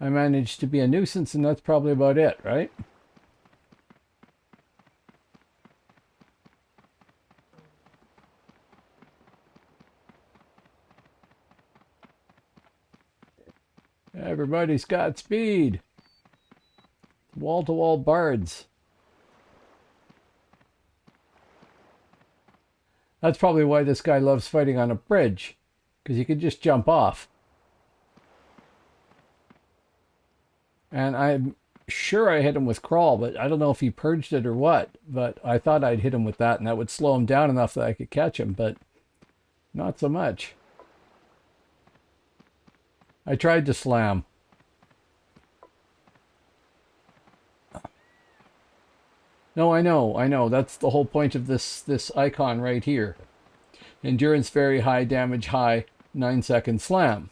I managed to be a nuisance, and that's probably about it, right? Everybody's got speed. Wall-to-wall bards. That's probably why this guy loves fighting on a bridge, because you can just jump off. And I'm sure I hit him with crawl, but I don't know if he purged it or what. But I thought I'd hit him with that, and that would slow him down enough that I could catch him, but not so much. I tried to slam. No, I know. That's the whole point of this icon right here. Endurance very high, damage high, 9-second slam.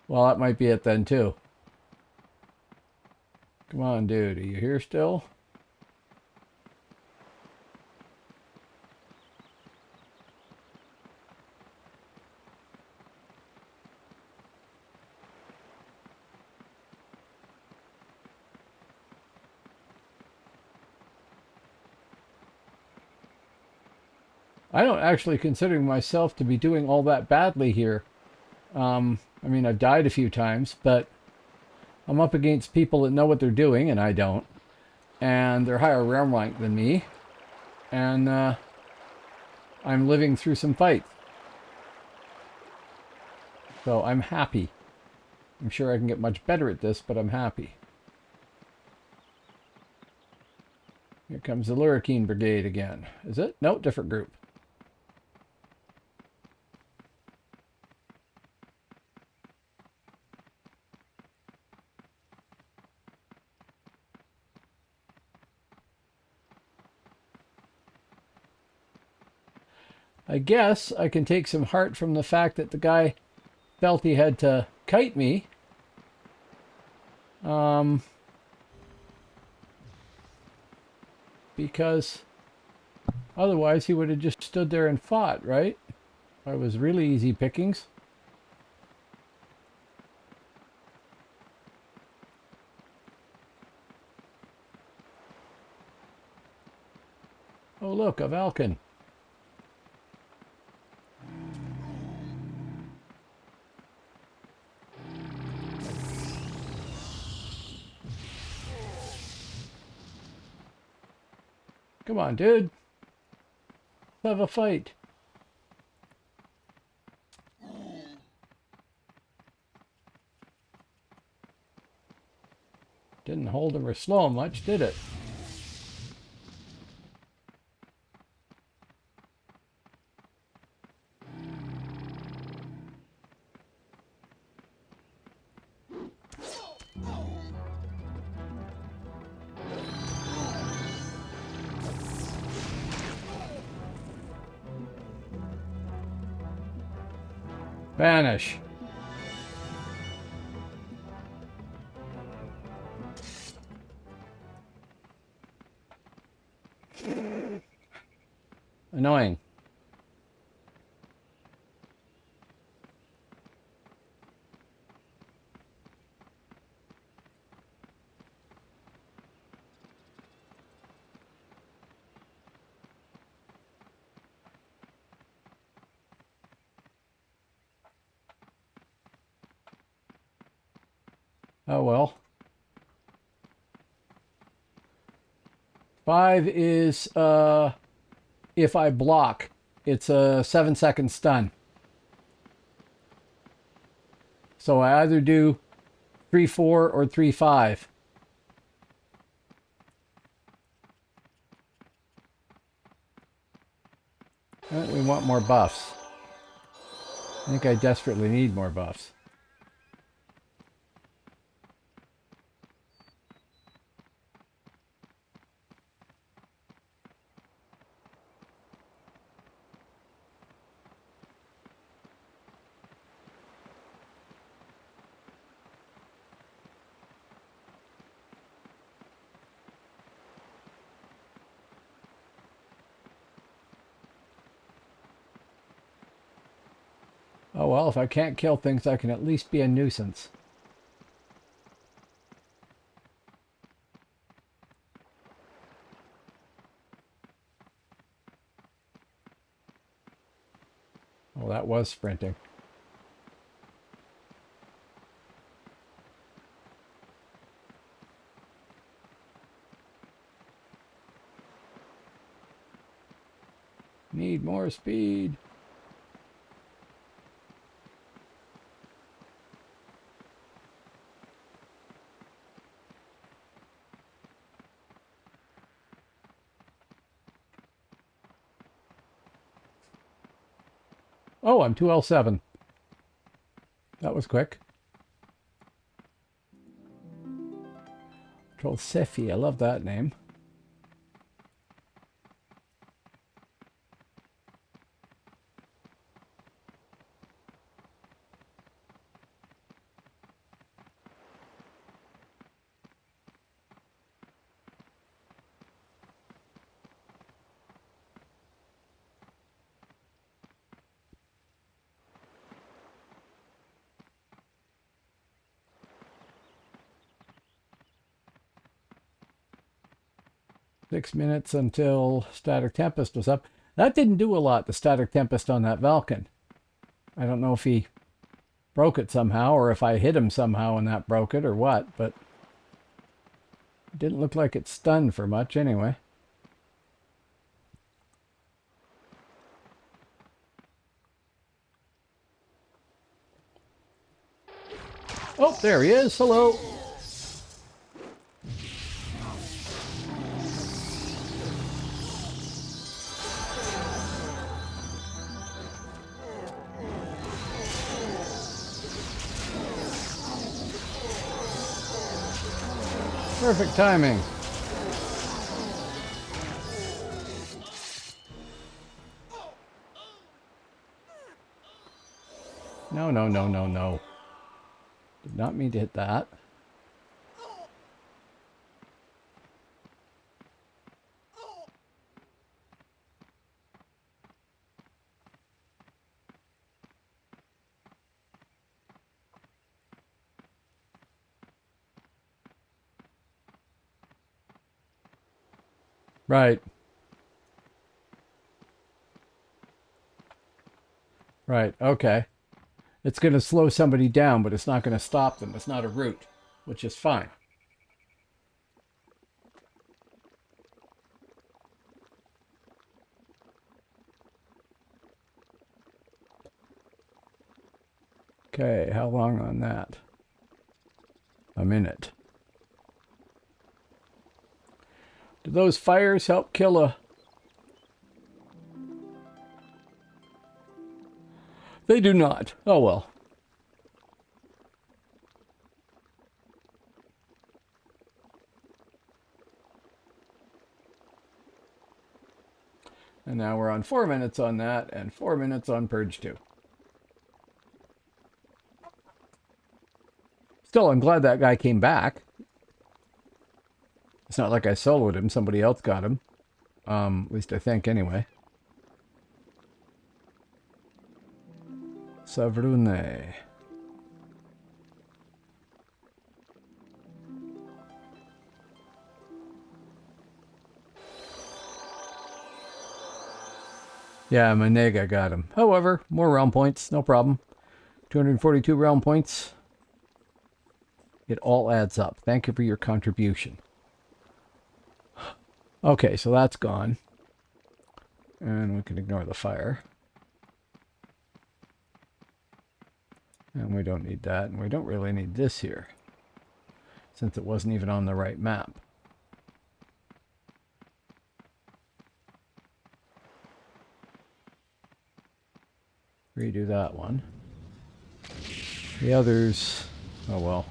Well, that might be it then too. Come on, dude. Are you here still? I don't actually consider myself to be doing all that badly here. I mean, I've died a few times, but I'm up against people that know what they're doing, and I don't. And they're higher realm rank than me. And I'm living through some fights. So I'm happy. I'm sure I can get much better at this, but I'm happy. Here comes the Lurrikine Brigade again. Is it? No, different group. I guess I can take some heart from the fact that the guy felt he had to kite me. Because otherwise he would have just stood there and fought, right? It was really easy pickings. Oh look, a Valken. Come on, dude. Let's have a fight. Didn't hold him or slow him much, did it? Vanish. Annoying. Oh well. 5 is if I block, it's a 7-second stun. So I either do 3-4 or 3-5. We want more buffs. I think I desperately need more buffs. Oh well, if I can't kill things, I can at least be a nuisance. Oh, that was sprinting. Need more speed. Oh, I'm 2L7. That was quick. Troll Sephi, I love that name. Six minutes until Static Tempest was up. That didn't do a lot, the Static Tempest on that Valken. I don't know if he broke it somehow or if I hit him somehow and that broke it or what, but it didn't look like it stunned for much anyway. Oh, there he is. Hello. Perfect timing. No, no, no, no, no. Did not mean to hit that. Right. Right. Okay. It's going to slow somebody down, but it's not going to stop them. It's not a route, which is fine. Okay, how long on that? A minute. Do those fires help kill a... They do not. Oh well. And now we're on 4 minutes on that and 4 minutes on Purge 2. still, I'm glad that guy came back. It's not like I soloed him. Somebody else got him. At least I think, anyway. Savrune. Yeah, my nega got him. However, more realm points, no problem. 242 realm points. It all adds up. Thank you for your contribution. Okay, so that's gone. And we can ignore the fire. And we don't need that. And we don't really need this here, since it wasn't even on the right map. Redo that one. The others, oh well,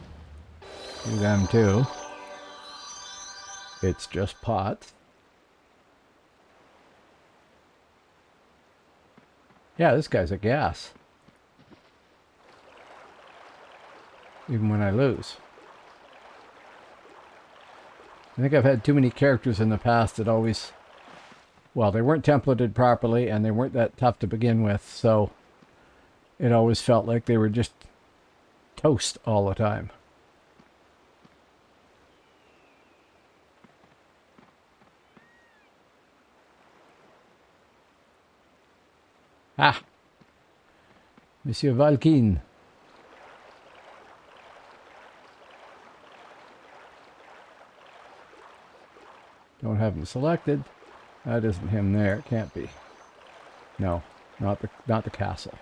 do them too. It's just pots. Yeah, this guy's a gas. Even when I lose. I think I've had too many characters in the past that always, well, they weren't templated properly and they weren't that tough to begin with, so it always felt like they were just toast all the time. Ah! Monsieur Valkin. Don't have him selected. That isn't him there. It can't be. No, not the castle.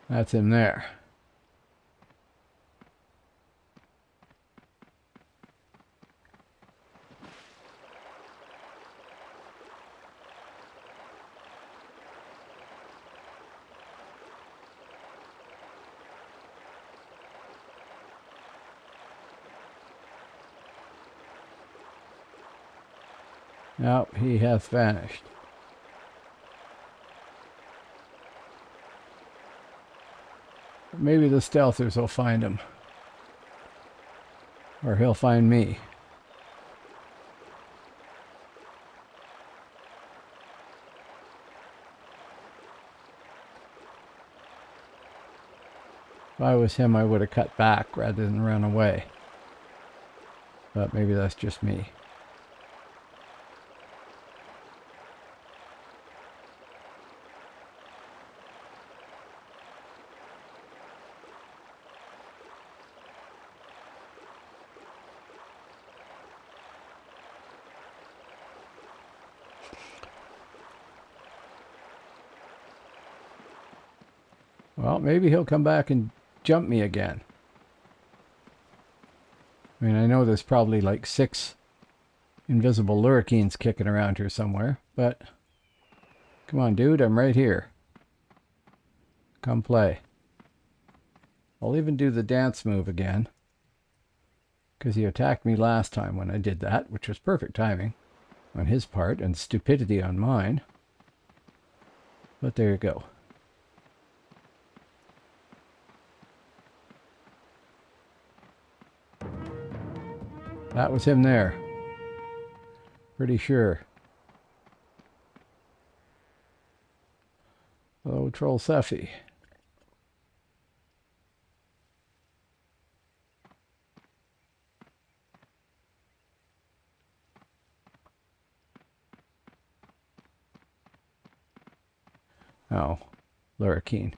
That's him there. Now he hath vanished. Maybe the stealthers will find him. Or he'll find me. If I was him, I would have cut back rather than run away. But maybe that's just me. Well, maybe he'll come back and jump me again. I mean, I know there's probably like 6 invisible lurrikines kicking around here somewhere, but come on, dude, I'm right here. Come play. I'll even do the dance move again, because he attacked me last time when I did that, which was perfect timing on his part and stupidity on mine. But there you go. That was him there. Pretty sure. Hello, Troll Seffi. Oh, Lurrikine.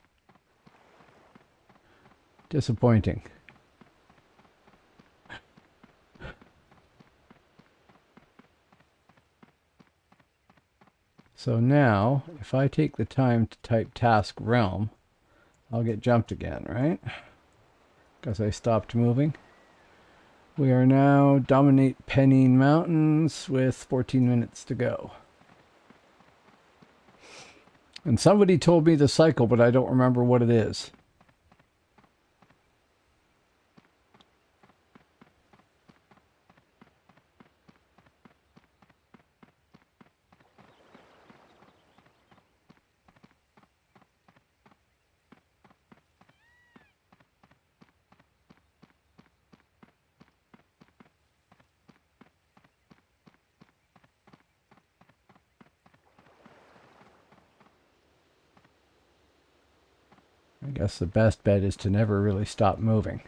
Disappointing. So now, if I take the time to type task realm, I'll get jumped again, right? Because I stopped moving. We are now dominate Pennine Mountains with 14 minutes to go. And somebody told me the cycle, but I don't remember what it is. I guess the best bet is to never really stop moving.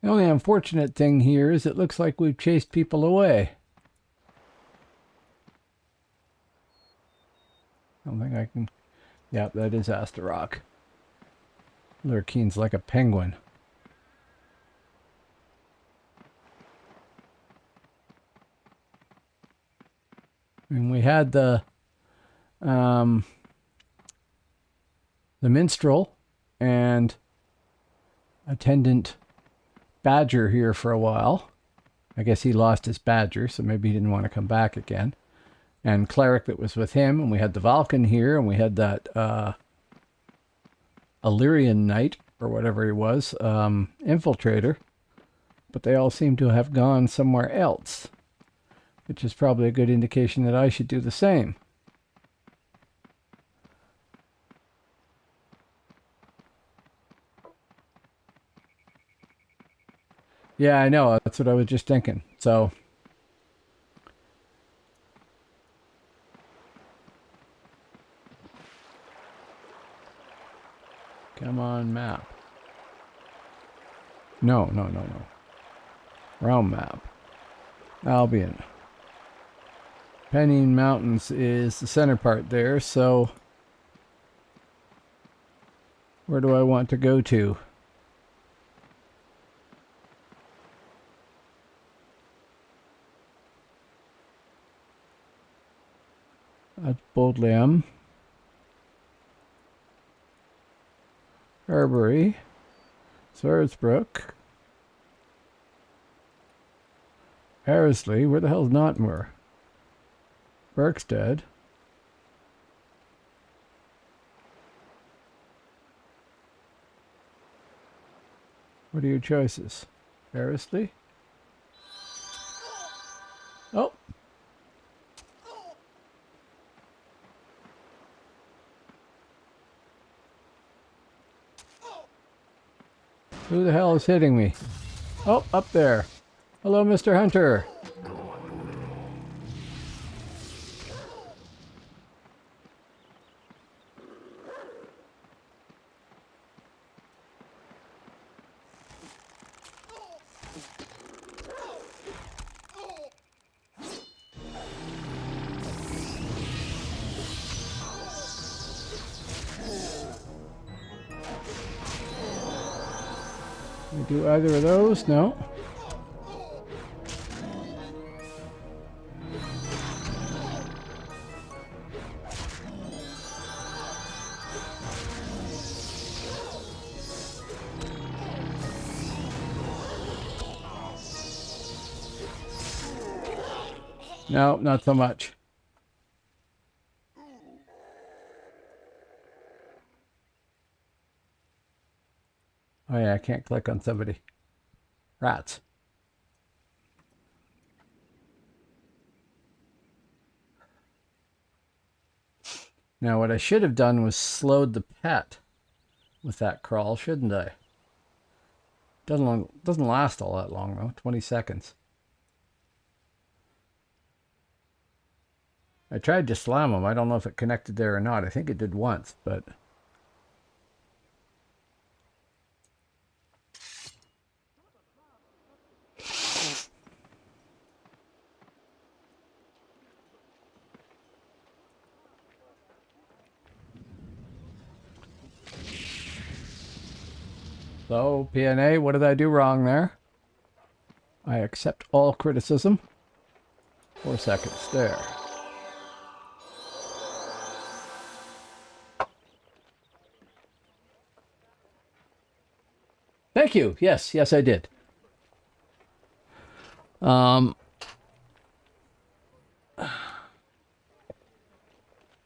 The only unfortunate thing here is it looks like we've chased people away. I don't think I can... Yep, that is Astarock. Lurkeen's like a penguin. And we had the minstrel and attendant badger here for a while. I guess he lost his badger, so maybe he didn't want to come back again. And cleric that was with him, and we had the Vulcan here, and we had that Illyrian knight, or whatever he was, infiltrator. But they all seem to have gone somewhere else, which is probably a good indication that I should do the same. Yeah, I know. That's what I was just thinking. So, come on, map. No. Realm map. Albion. Pennine Mountains is the center part there, so where do I want to go to? That's Boldliam. Harbury. Swordsbrook. Harrisley. Where the hell's Notmore? Berkstead. What are your choices? Harrisley? Oh! Who the hell is hitting me? Oh, up there. Hello, Mr. Hunter. Can we do either of those? No. No, not so much. Oh yeah, I can't click on somebody. Rats. Now what I should have done was slowed the pet with that crawl, shouldn't I? Doesn't last all that long though, 20 seconds. I tried to slam him. I don't know if it connected there or not. I think it did once, but So, PNA, what did I do wrong there? I accept all criticism. 4 seconds there. Thank you. Yes, yes, I did.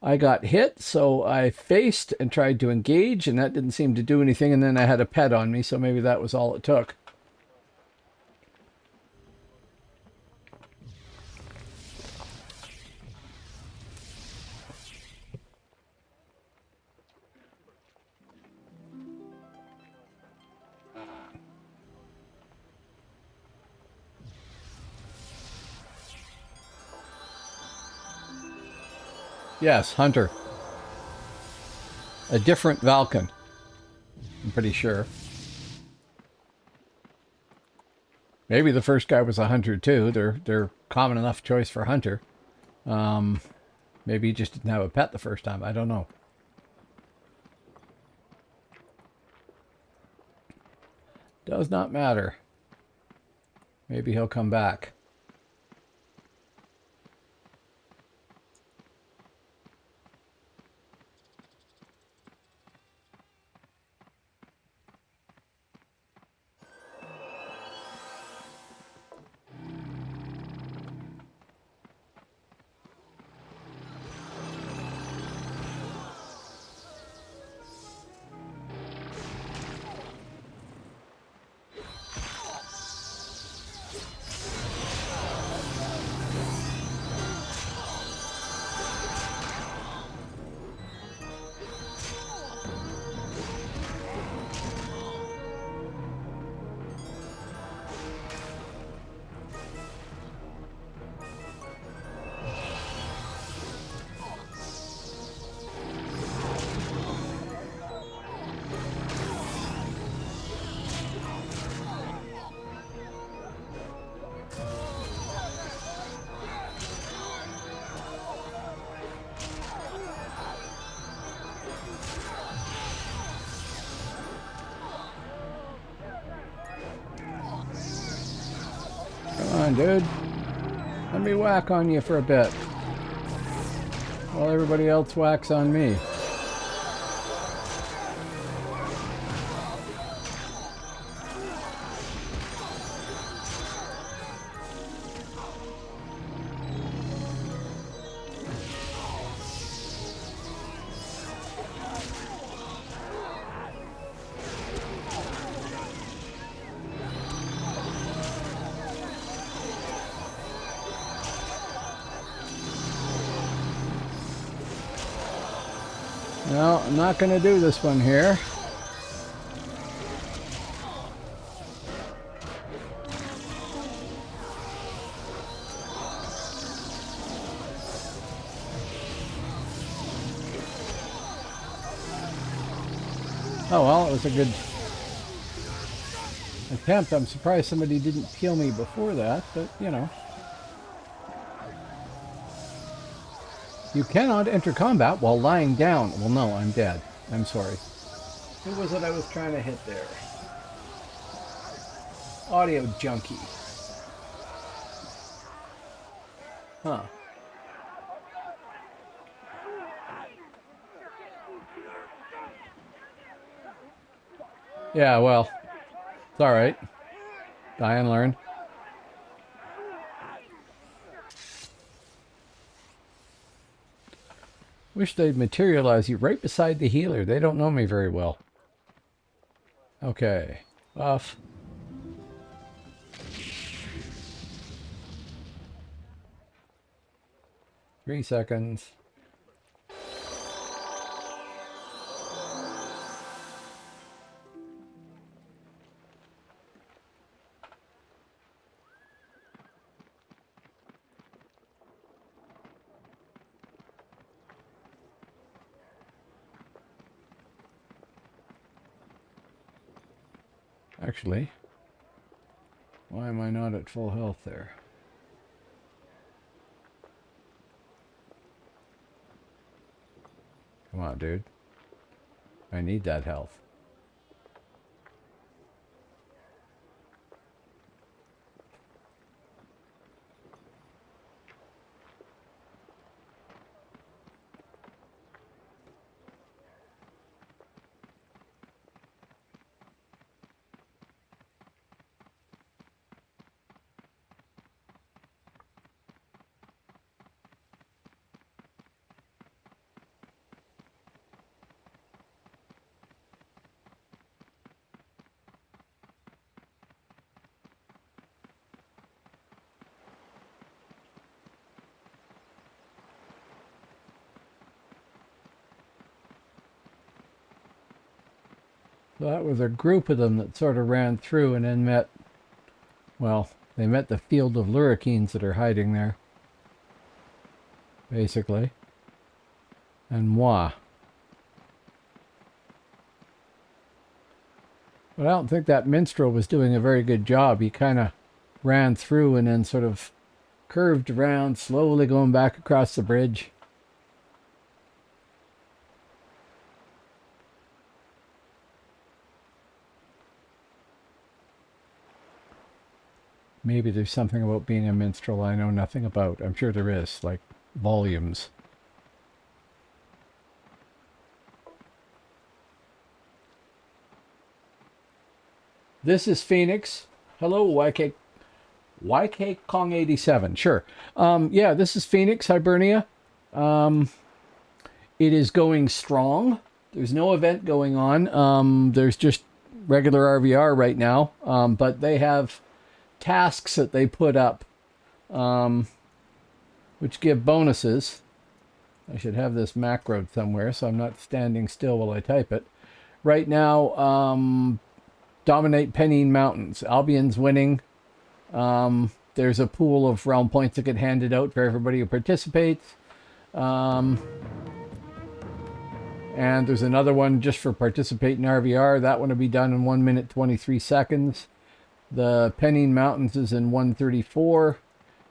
I got hit, so I faced and tried to engage, and that didn't seem to do anything, and then I had a pet on me, so maybe that was all it took. Yes, Hunter. A different Valken, I'm pretty sure. Maybe the first guy was a Hunter too. They're common enough choice for Hunter. Maybe he just didn't have a pet the first time. I don't know. Does not matter. Maybe he'll come back. Come on, dude. Let me whack on you for a bit. While everybody else whacks on me. No, I'm not going to do this one here. Oh well, it was a good attempt. I'm surprised somebody didn't peel me before that, but you know. You cannot enter combat while lying down. Well, no, I'm dead. I'm sorry. Who was it I was trying to hit there? Audio junkie. Huh. Yeah, well, it's alright. Die and learn. Wish they'd materialize you right beside the healer. They don't know me very well. Okay. Off. Three seconds. Actually, why am I not at full health there? Come on, dude. I need that health. So that was a group of them that sort of ran through and then met, well, they met the field of lurrikeens that are hiding there, basically. And moi. But I don't think that minstrel was doing a very good job. He kind of ran through and then sort of curved around, slowly going back across the bridge. Maybe there's something about being a minstrel I know nothing about. I'm sure there is, like volumes. This is Phoenix. Hello, YK Kong 87. Sure. Yeah, this is Phoenix, Hibernia. It is going strong. There's no event going on. There's just regular RVR right now. But they have tasks that they put up, which give bonuses. I should have this macroed somewhere so I'm not standing still while I type it. Right now, dominate Pennine Mountains. Albion's winning. There's a pool of realm points that get handed out for everybody who participates. And there's another one just for participate in RVR. That one will be done in 1 minute 23 seconds. The Pennine Mountains is in 1:34.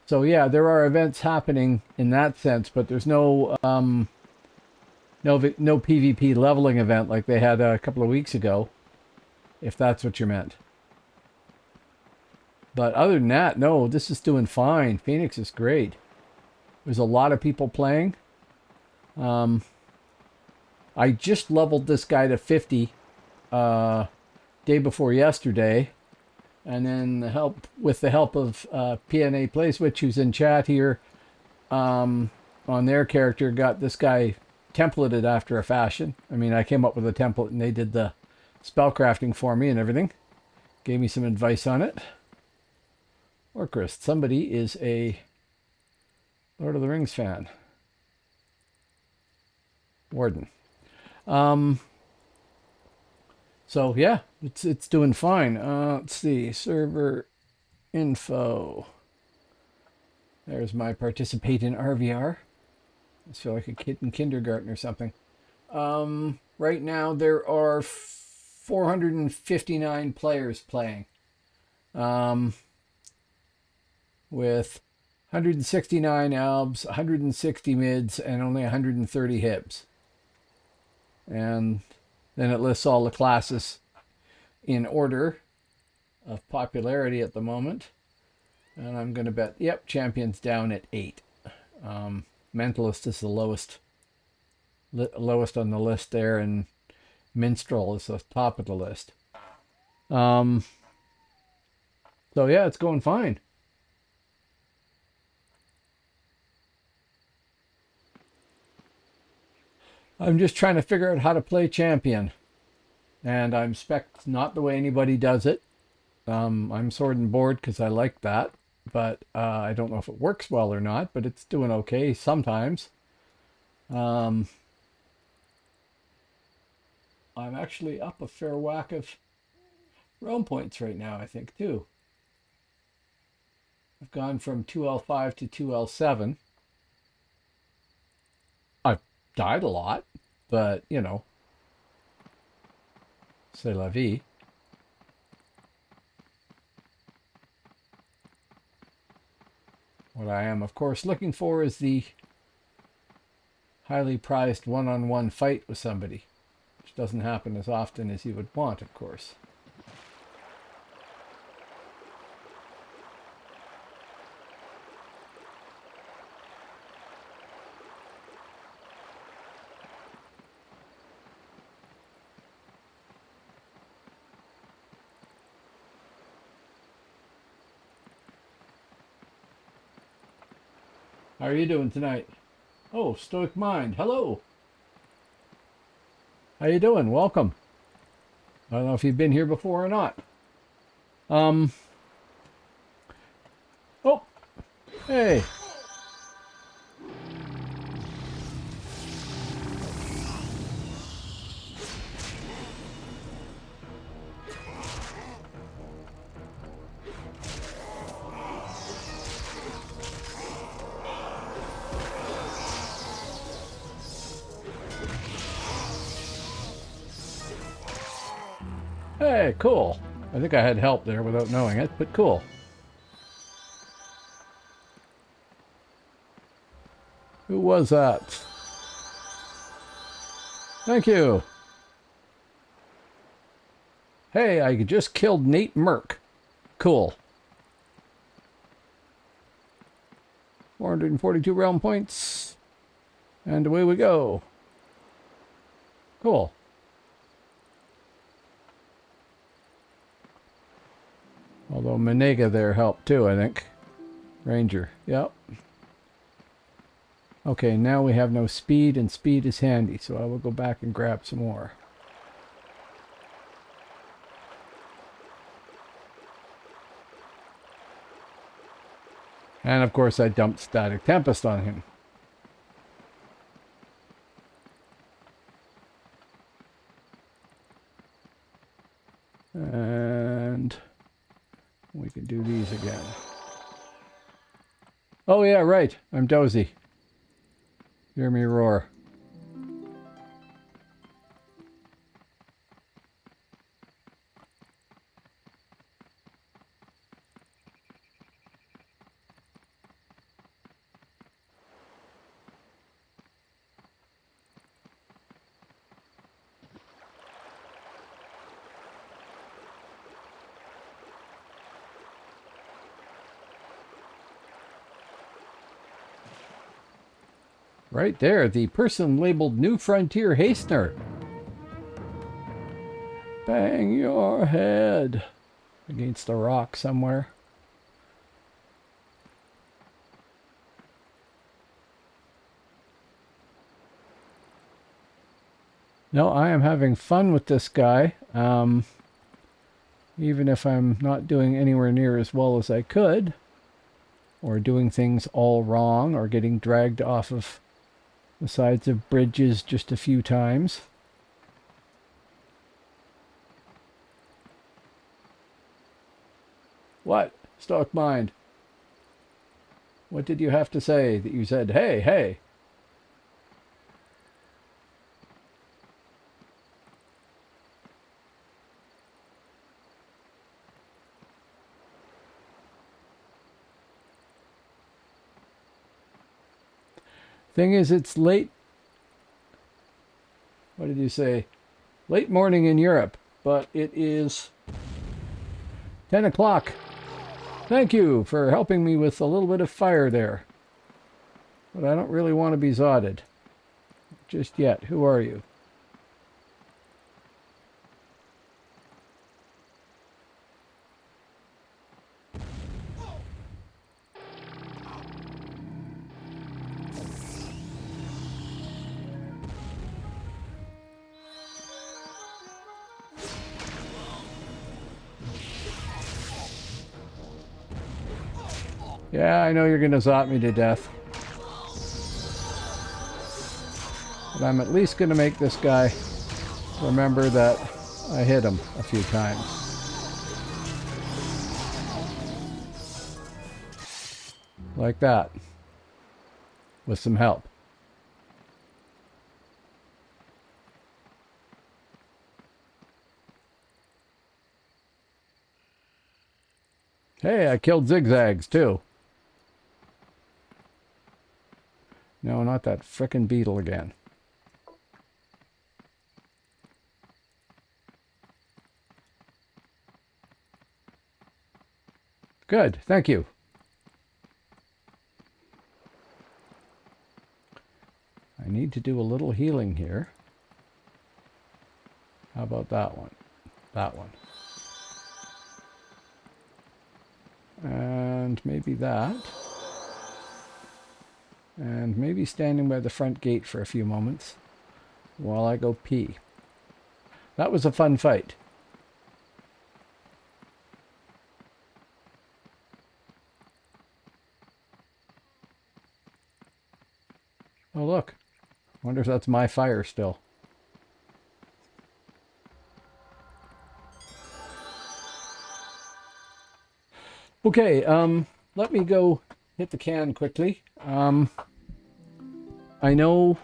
So yeah, there are events happening in that sense, but there's no PvP leveling event like they had a couple of weeks ago, if that's what you meant. But other than that, no, this is doing fine. Phoenix is great. There's a lot of people playing. I just leveled this guy to 50 day before yesterday. And then with the help of PNA PlaySwitch, who's in chat here, on their character, got this guy templated after a fashion. I mean, I came up with a template and they did the spellcrafting for me and everything. Gave me some advice on it. Orcrist, somebody is a Lord of the Rings fan. Warden. So yeah, it's doing fine. Let's see, server info. There's my participate in RVR. I feel like a kid in kindergarten or something. Right now there are 459 players playing. With 169 albs, 160 mids, and only 130 hibs. And then it lists all the classes in order of popularity at the moment. And I'm going to bet, yep, Champion's down at 8. Mentalist is the lowest on the list there, and Minstrel is the top of the list. So yeah, it's going fine. I'm just trying to figure out how to play Champion. And I'm spec'd not the way anybody does it. I'm sword and board because I like that. But I don't know if it works well or not, but it's doing okay sometimes. I'm actually up a fair whack of realm points right now, I think, too. I've gone from 2L5 to 2L7. I've died a lot, but, you know, c'est la vie. What I am, of course, looking for is the highly prized one-on-one fight with somebody, which doesn't happen as often as you would want, of course. How are you doing tonight? Oh, Stoic Mind. Hello. How you doing? Welcome. I don't know if you've been here before or not. Oh. Hey. Hey, cool. I think I had help there without knowing it, but cool. Who was that? Thank you. Hey, I just killed Nate Merck. Cool. 442 realm points. And away we go. Cool. Although Menega there helped too, I think. Ranger, yep. Okay, now we have no speed, and speed is handy, so I will go back and grab some more. And of course I dumped Static Tempest on him. And we can do these again. Oh yeah, right. I'm dozy. Hear me roar. Right there, the person labeled New Frontier Hastener. Bang your head against a rock somewhere. No, I am having fun with this guy. Even if I'm not doing anywhere near as well as I could, or doing things all wrong, or getting dragged off of the sides of bridges just a few times. What? Stoic Mind. What did you have to say that you said, hey, hey? Thing is, it's late. What did you say? Late morning in Europe, but it is 10 o'clock. Thank you for helping me with a little bit of fire there. But I don't really want to be zodded just yet. Who are you? Yeah, I know you're going to zot me to death. But I'm at least going to make this guy remember that I hit him a few times. Like that. With some help. Hey, I killed zigzags too. No, not that frickin' beetle again. Good, thank you. I need to do a little healing here. How about that one? That one. And maybe that. And maybe standing by the front gate for a few moments while I go pee. That was a fun fight. Oh look, wonder if that's my fire still. Okay, let me go hit the can quickly. I know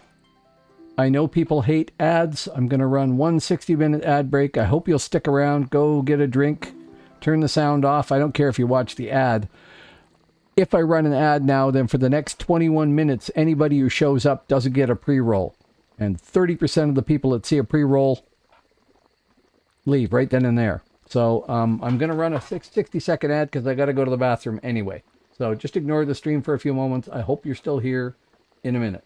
I know people hate ads. I'm going to run one 60-minute ad break. I hope you'll stick around. Go get a drink. Turn the sound off. I don't care if you watch the ad. If I run an ad now, then for the next 21 minutes, anybody who shows up doesn't get a pre-roll. And 30% of the people that see a pre-roll leave right then and there. So I'm going to run a 60-second ad because I got to go to the bathroom anyway. So just ignore the stream for a few moments. I hope you're still here in a minute.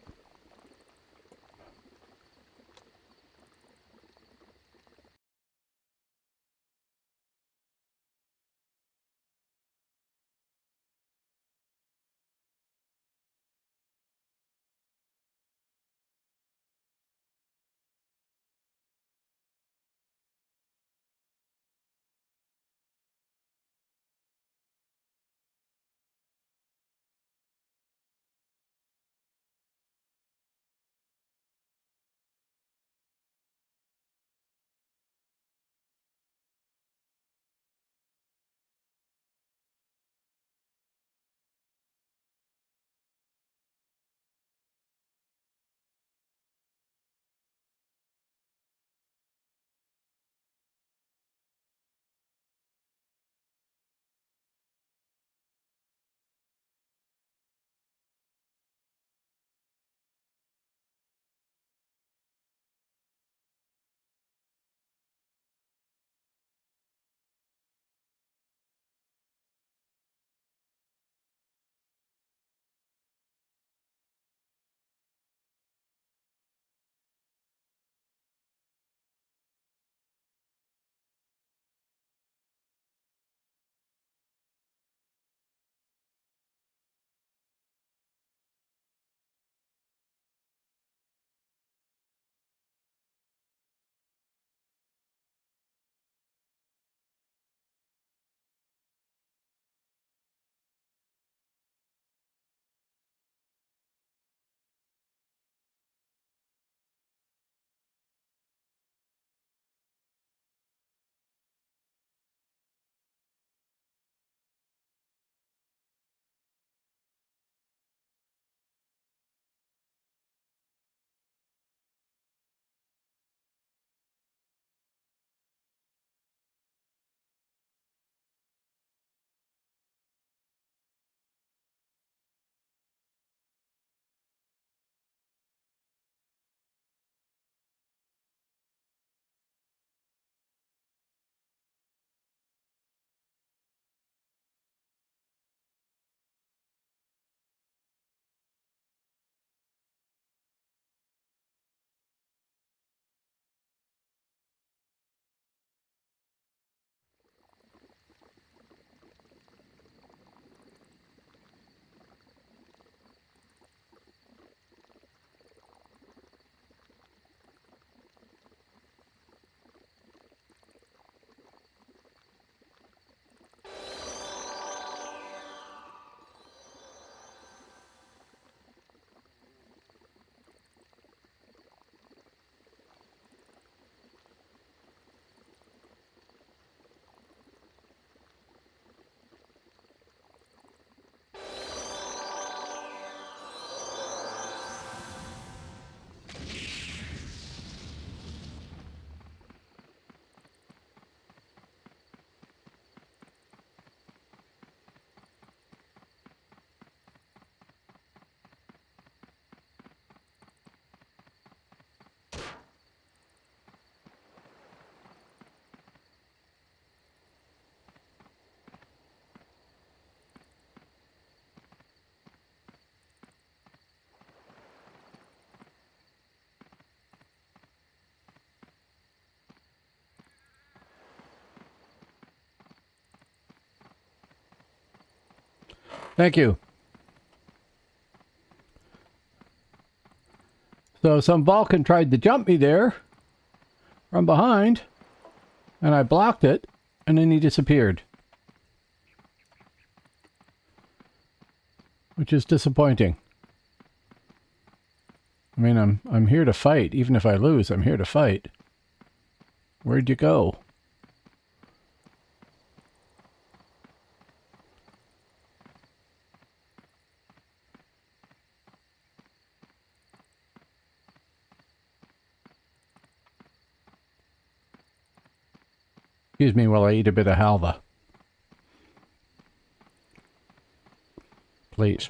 Thank you. So some Vulcan tried to jump me there from behind, and I blocked it, and then he disappeared. Which is disappointing. I mean, I'm here to fight. Even if I lose, I'm here to fight. Where'd you go? Excuse me while I eat a bit of halva. Please.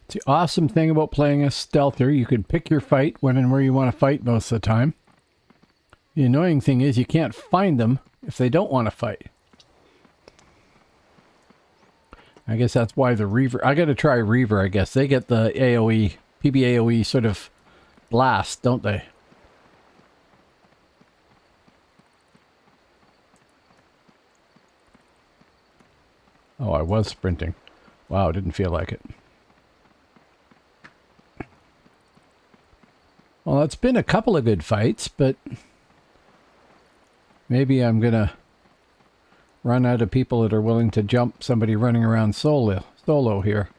The awesome thing about playing a stealther, you can pick your fight when and where you want to fight most of the time. The annoying thing is you can't find them if they don't want to fight. I guess that's why the Reaver... I gotta try Reaver, I guess. They get the AoE, PBAoE sort of blast, don't they? Oh, I was sprinting. Wow, didn't feel like it. Well, it's been a couple of good fights, but maybe I'm gonna run out of people that are willing to jump somebody running around solo here.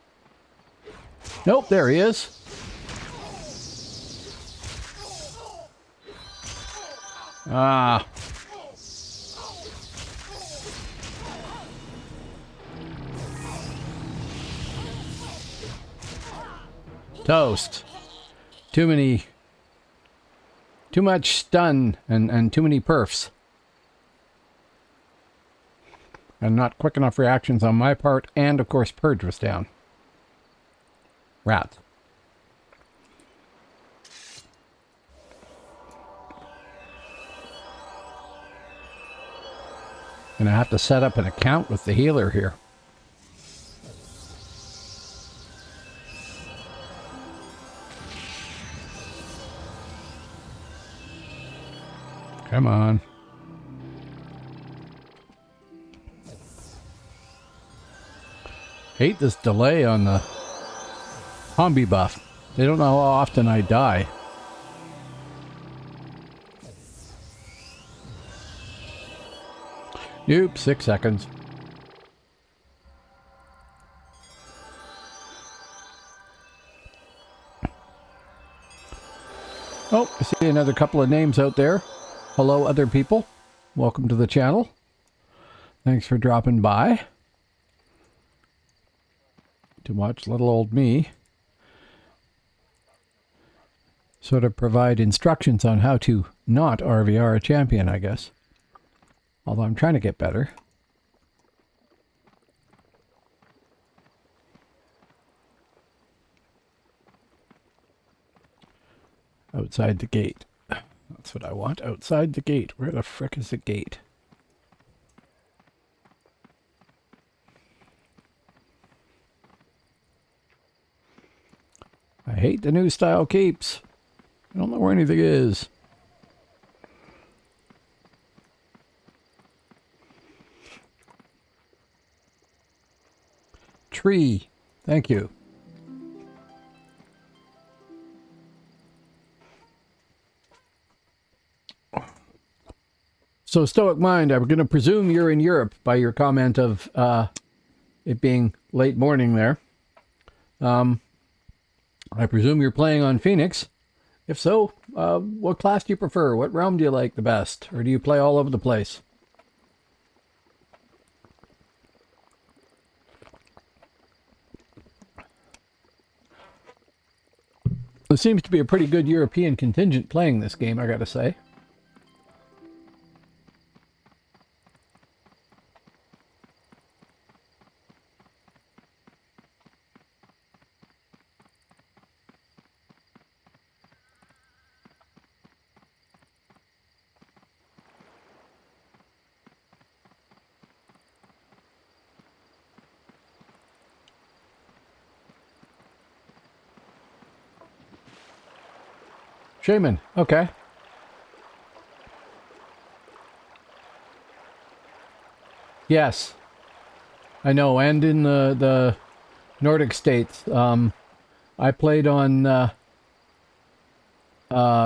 Nope, there he is. Ah. Toast. Too much stun and too many perfs. And not quick enough reactions on my part, and of course Purge was down. Rats. And I have to set up an account with the healer here. Come on. Hate this delay on the zombie buff. They don't know how often I die. Nope, 6 seconds. Oh, I see another couple of names out there. Hello, other people. Welcome to the channel. Thanks for dropping by to watch little old me sort of provide instructions on how to not RVR a champion, I guess. Although I'm trying to get better. Outside the gate. That's what I want. Outside the gate. Where the frick is the gate? I hate the new style keeps. I don't know where anything is. Tree. Thank you. So, Stoic Mind, I'm going to presume you're in Europe by your comment of it being late morning there. I presume you're playing on Phoenix. If so, what class do you prefer? What realm do you like the best? Or do you play all over the place? There seems to be a pretty good European contingent playing this game, I gotta say. Shaman, okay. Yes. I know, and in the Nordic states. I played on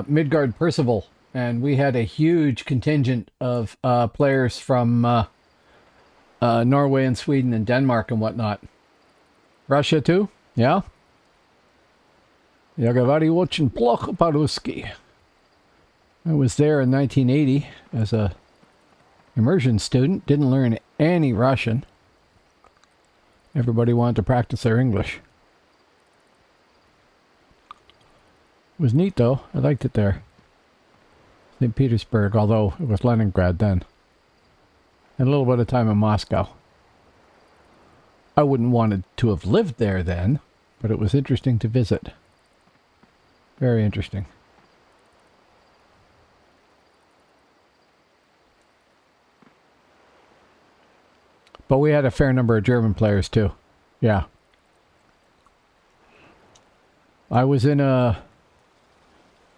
Midgard Percival, and we had a huge contingent of players from Norway and Sweden and Denmark and whatnot. Russia too? Yeah? Jagavadi Wochin Ploch Paruski. I was there in 1980 as a Immersion student, didn't learn any Russian. Everybody wanted to practice their English. It was neat though, I liked it there. St. Petersburg, although it was Leningrad then. And a little bit of time in Moscow. I wouldn't wanted to have lived there then, but it was interesting to visit. Very interesting. But we had a fair number of German players too. Yeah. I was in a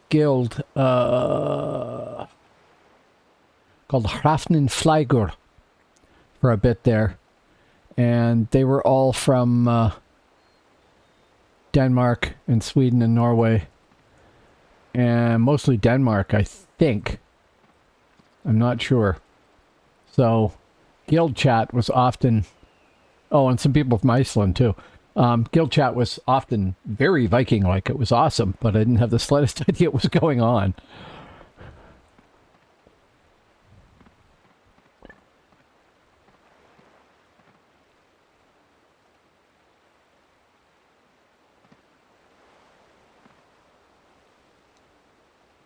guild called Hafenflieger for a bit there. And they were all from Denmark and Sweden and Norway. And mostly Denmark, I think. I'm not sure. So guild chat was often... Oh, and some people from Iceland too. Guild chat was often very Viking-like. It was awesome, but I didn't have the slightest idea what was going on.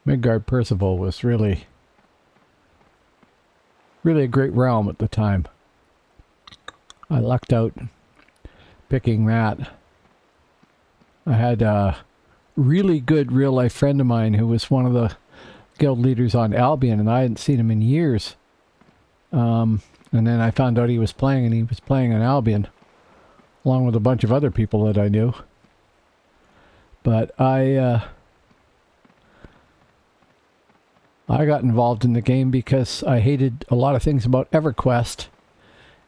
Midgard Percival was really a great realm at the time. I lucked out picking that. I had a really good real-life friend of mine who was one of the guild leaders on Albion, and I hadn't seen him in years. And then I found out he was playing, and he was playing on Albion, along with a bunch of other people that I knew. But I got involved in the game because I hated a lot of things about EverQuest.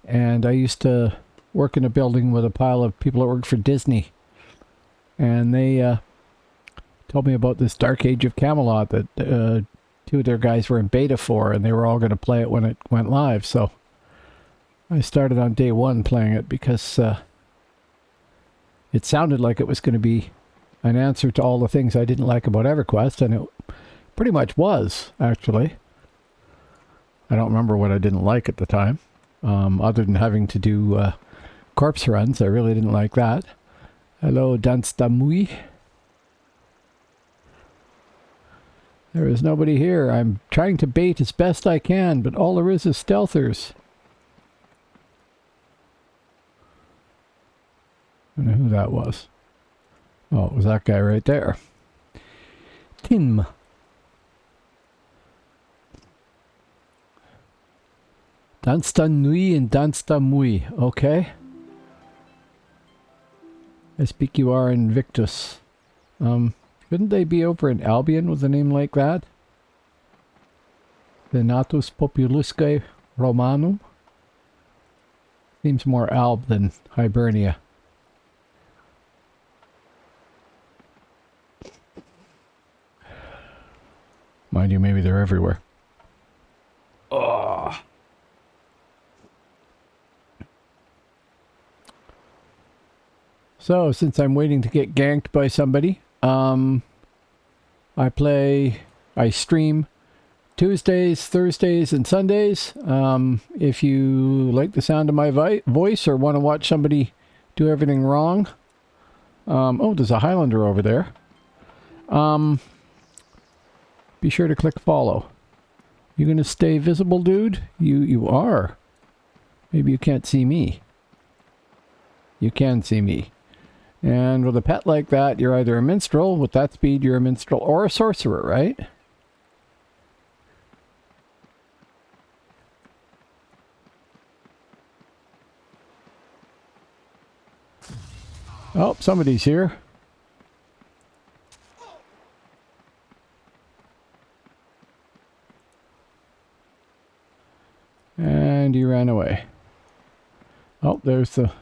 And I used to work in a building with a pile of people that worked for Disney. And they told me about this Dark Age of Camelot that two of their guys were in beta for, and they were all going to play it when it went live. So I started on day one playing it because it sounded like it was going to be an answer to all the things I didn't like about EverQuest, and it pretty much was, actually. I don't remember what I didn't like at the time, other than having to do corpse runs. I really didn't like that. Hello, Danstamui. There is nobody here. I'm trying to bait as best I can, but all there is stealthers. I don't know who that was. Oh, it was that guy right there. Tim. Dansta Nui and Dansta Mui. Okay. I speak you are Invictus. Couldn't they be over in Albion with a name like that? Venatus Populusque Romanum? Seems more Alb than Hibernia. Mind you, maybe they're everywhere. Oh. So, since I'm waiting to get ganked by somebody, I stream Tuesdays, Thursdays, and Sundays. If you like the sound of my voice or want to watch somebody do everything wrong. Oh, there's a Highlander over there. Be sure to click follow. You gonna stay visible, dude? You are. Maybe you can't see me. You can see me. And with a pet like that, you're either a minstrel. With that speed, you're a minstrel or a sorcerer, right? Oh, somebody's here. And he ran away. Oh, there's the...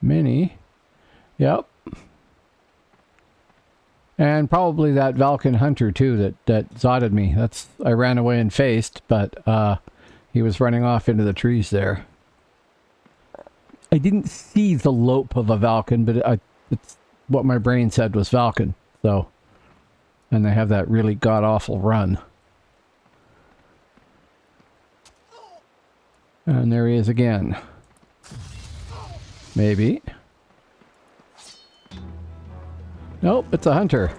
Mini. Yep. And probably that Valken Hunter too that zotted me. I ran away and faced, but he was running off into the trees there. I didn't see the lope of a Valken, but it's what my brain said was Valken. So And they have that really god-awful run. And there he is again. Maybe. Nope, it's a hunter.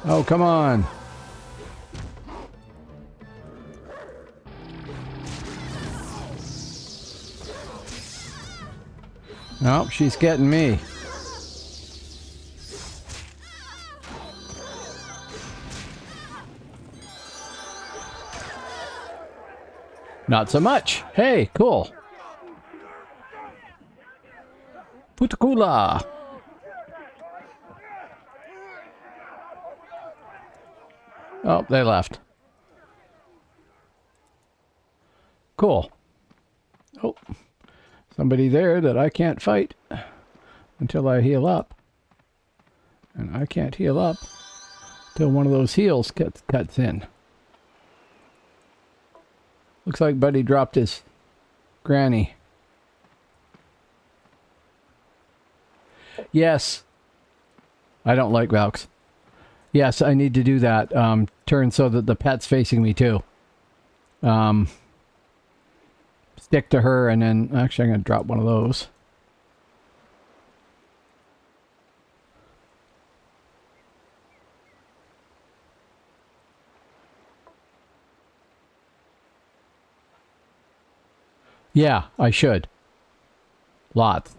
Oh, come on. Nope, she's getting me. Not so much. Hey, cool. Putakula. Oh, they left. Cool. Oh, somebody there that I can't fight until I heal up. And I can't heal up till one of those heals cuts in. Looks like Buddy dropped his granny. Yes. I don't like Valks. Yes, I need to do that. Turn so that the pet's facing me too. Stick to her and then... Actually, I'm going to drop one of those. Yeah, I should. Lots.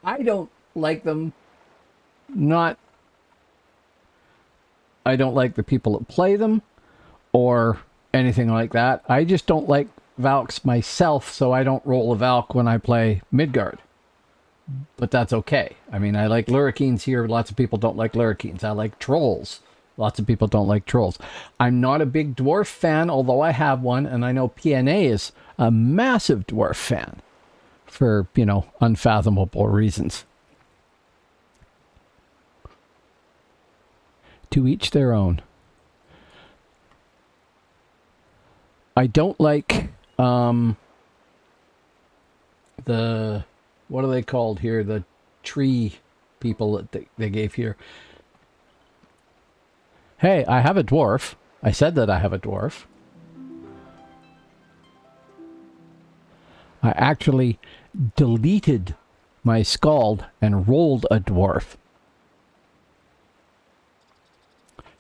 I don't like them. I don't like the people that play them or anything like that. I just don't like Valks myself, so I don't roll a Valk when I play Midgard. But that's okay. I mean, I like Lurrikeens here. Lots of people don't like Lurrikeens. I like Trolls. Lots of people don't like Trolls. I'm not a big dwarf fan, although I have one, and I know PNA is a massive dwarf fan for, you know, unfathomable reasons. To each their own. I don't like the... What are they called here? The tree people that they gave here. Hey, I have a dwarf. I said that I have a dwarf. I actually deleted my Scald and rolled a dwarf.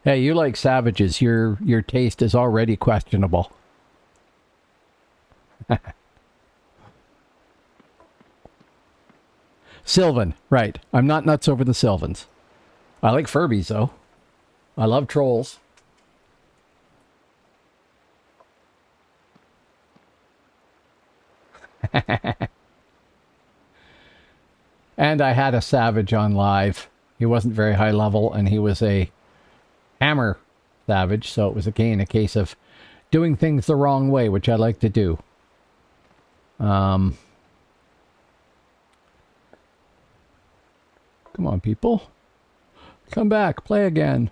Hey, you like savages. Your taste is already questionable. Sylvan, right. I'm not nuts over the Sylvans. I like Furbies, though. I love Trolls. And I had a Savage on live. He wasn't very high level, and he was a Hammer Savage, so it was again a case of doing things the wrong way, which I like to do. Come on, people. Come back. Play again.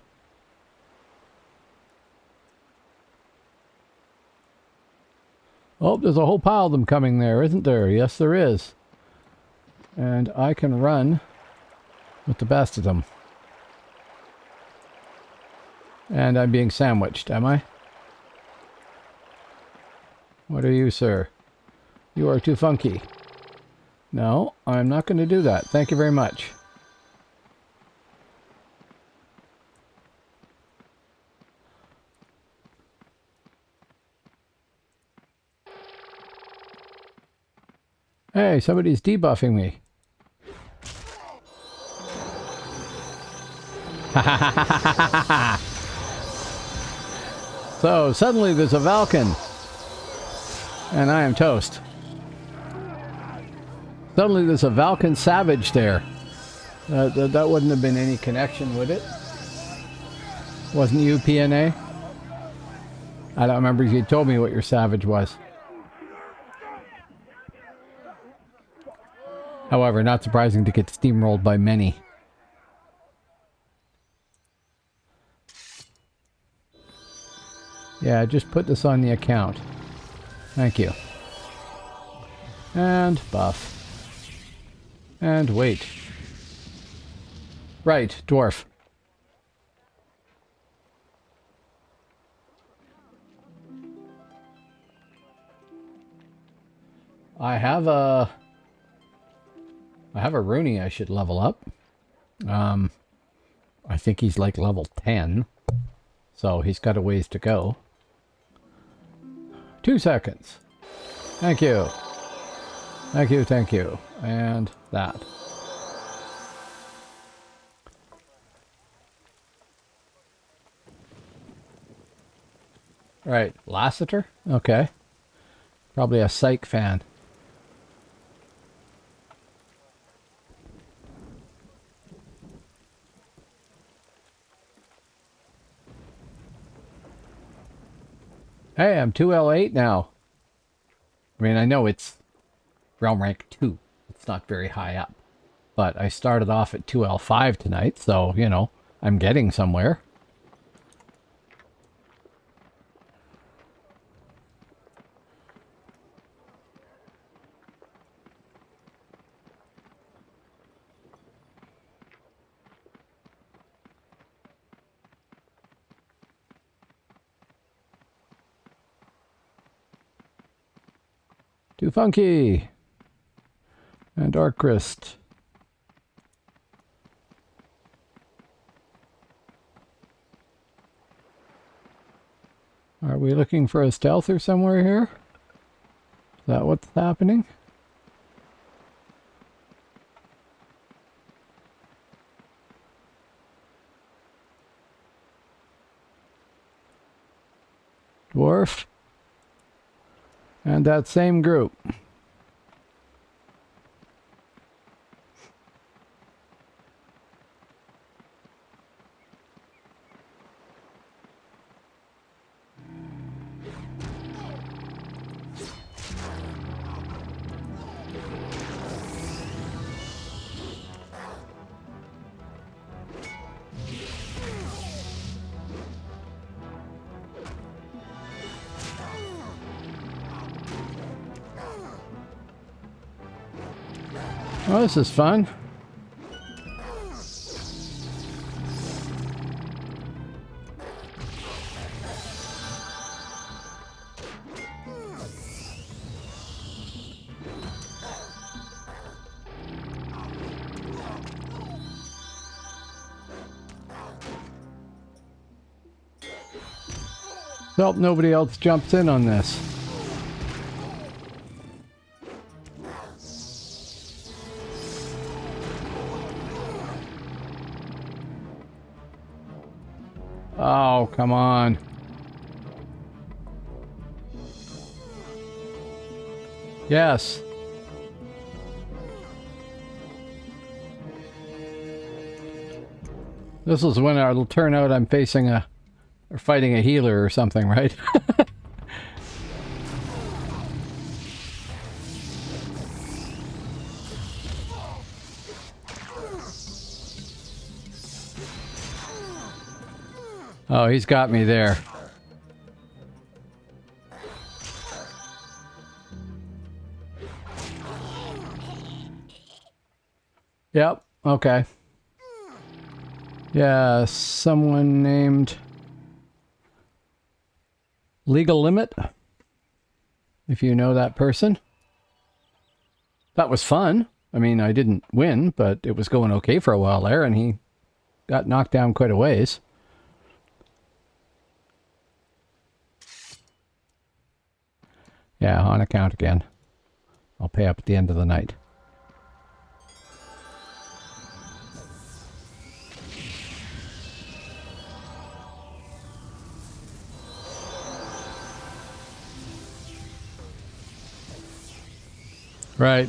Oh, there's a whole pile of them coming there, isn't there? Yes, there is. And I can run with the best of them. And I'm being sandwiched, am I? What are you, sir? You are too funky. No, I'm not going to do that. Thank you very much. Hey, somebody's debuffing me. So, suddenly there's a Valken. And I am toast. Suddenly there's a Valken Savage there. That wouldn't have been any connection, would it? Wasn't you PNA? I don't remember if you told me what your savage was. However, not surprising to get steamrolled by many. Yeah, just put this on the account. Thank you. And buff. And wait. Right, dwarf. I have a Rooney I should level up. I think he's like level 10. So he's got a ways to go. 2 seconds. Thank you. Thank you, thank you. And that. Right, Lassiter? Okay. Probably a Psych fan. Hey, I'm 2L8 now. I mean, I know it's realm rank 2. It's not very high up. But I started off at 2L5 tonight, so, you know, I'm getting somewhere. Too funky. And Dark Crest. Are we looking for a stealther somewhere here? Is that what's happening? Dwarf. And that same group. Oh, this is fun. Hope nobody else jumps in on this. Oh, come on. Yes. This is when it'll turn out I'm facing or fighting a healer or something, right? Oh, he's got me there. Yep, okay. Yeah, someone named Legal Limit, if you know that person. That was fun. I mean, I didn't win, but it was going okay for a while there, and he got knocked down quite a ways. Yeah, on account again. I'll pay up at the end of the night. Right.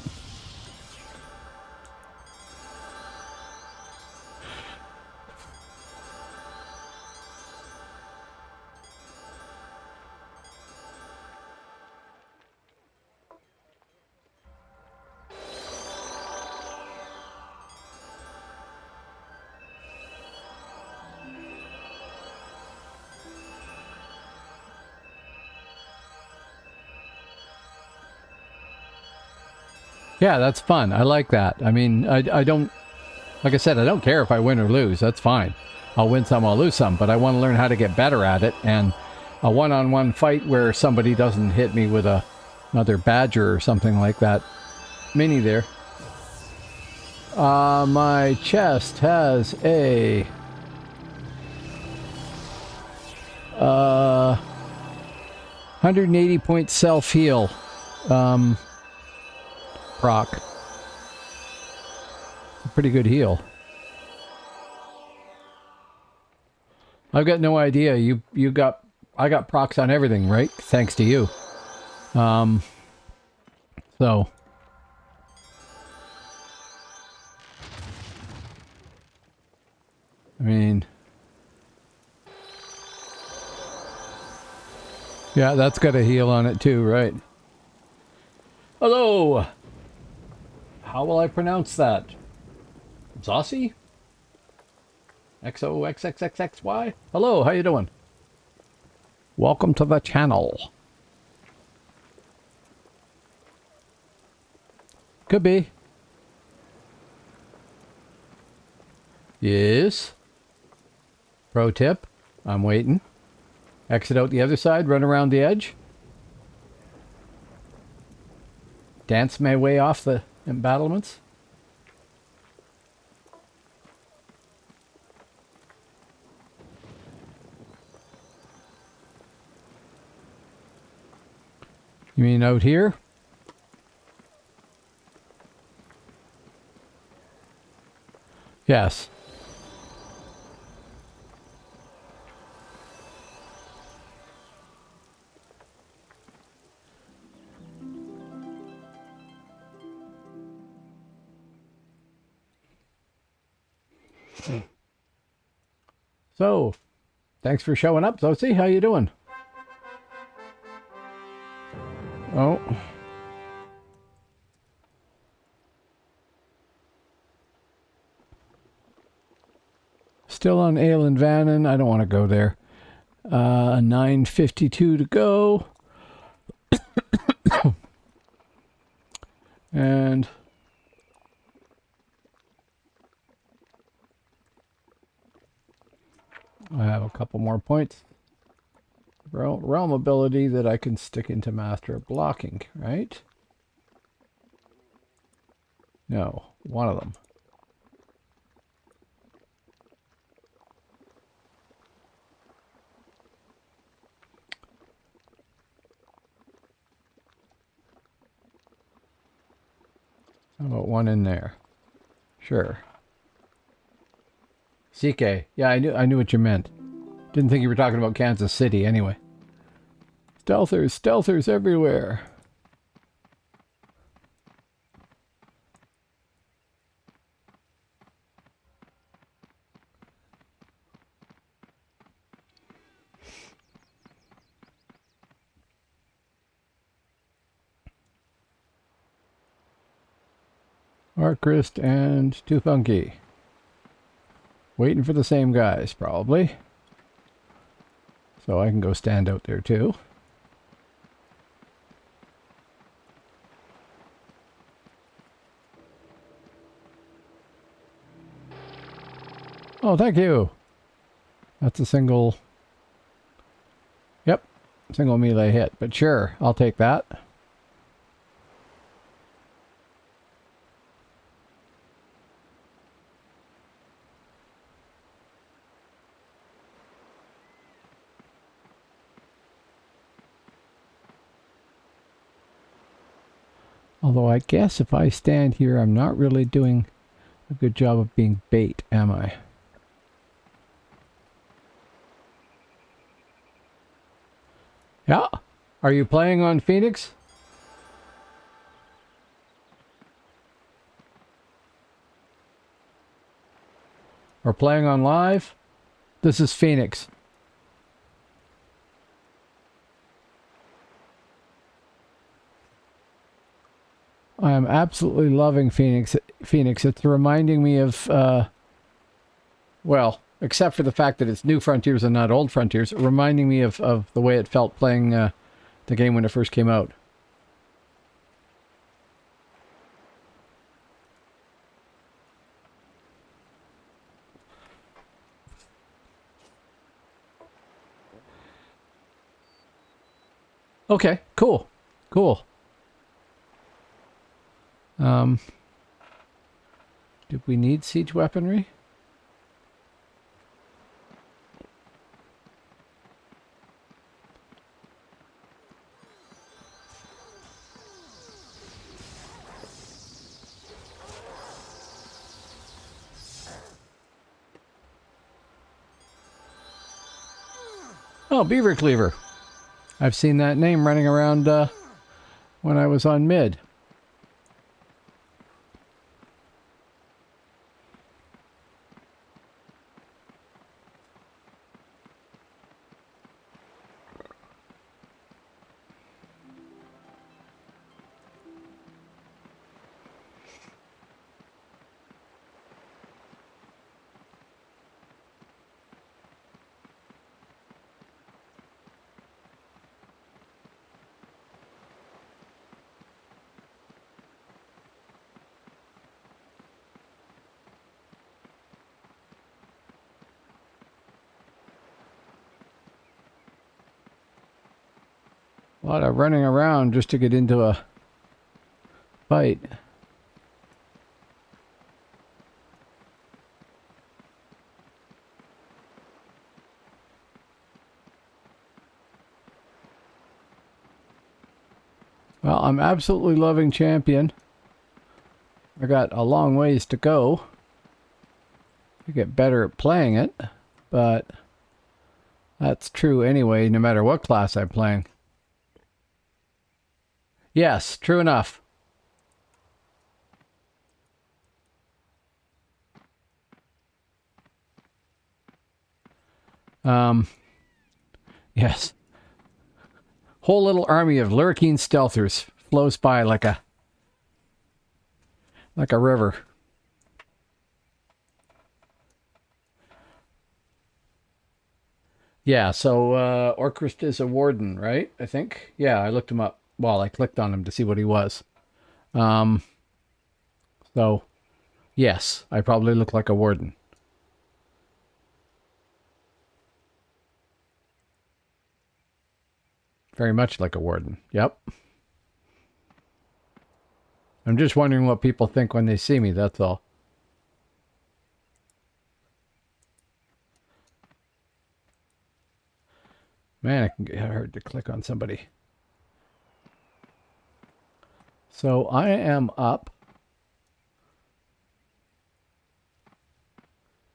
Yeah, that's fun. I like that. I mean, I don't, like I said, I don't care if I win or lose. That's fine. I'll win some, I'll lose some, but I want to learn how to get better at it. And a one-on-one fight where somebody doesn't hit me with another badger or something like that. Mini there. My chest has a 180 point self-heal proc. A pretty good heal. I've got no idea. I got procs on everything, right? Thanks to you. So I mean, yeah, that's got a heal on it too, right? Hello! How will I pronounce that? Zossi? XOXXXXY? Hello, how you doing? Welcome to the channel. Could be. Yes. Pro tip. I'm waiting. Exit out the other side, run around the edge. Dance my way off the embattlements. You mean out here? Yes. So, thanks for showing up, Zosie. How you doing? Oh. Still on Alan Vannon. I don't want to go there. 9:52 to go. And I have a couple more points. Realm ability that I can stick into Master Blocking, right? No, one of them. How about one in there? Sure. CK. Yeah, I knew what you meant. Didn't think you were talking about Kansas City anyway. Stealthers everywhere. Arcrist and Too Funky. Waiting for the same guys, probably. So I can go stand out there too. Oh, thank you. That's a single... Yep, single melee hit. But sure, I'll take that. Although I guess if I stand here, I'm not really doing a good job of being bait, am I? Yeah. Are you playing on Phoenix? Or playing on live? This is Phoenix. I am absolutely loving Phoenix. It's reminding me of, well, except for the fact that it's New Frontiers and not Old Frontiers, reminding me of the way it felt playing the game when it first came out. Okay, cool. Cool. Did we need siege weaponry? Oh, Beaver Cleaver. I've seen that name running around when I was on mid. A lot of running around just to get into a fight. Well, I'm absolutely loving Champion. I got a long ways to go to get better at playing it, but that's true anyway, no matter what class I'm playing. Yes, true enough. Yes. Whole little army of lurking stealthers flows by like a river. Yeah, so Orcrist is a warden, right? I think. Yeah, I looked him up. Well, I clicked on him to see what he was. So, yes, I probably look like a warden. Very much like a warden. Yep. I'm just wondering what people think when they see me, that's all. Man, it can get hard to click on somebody. So I am up.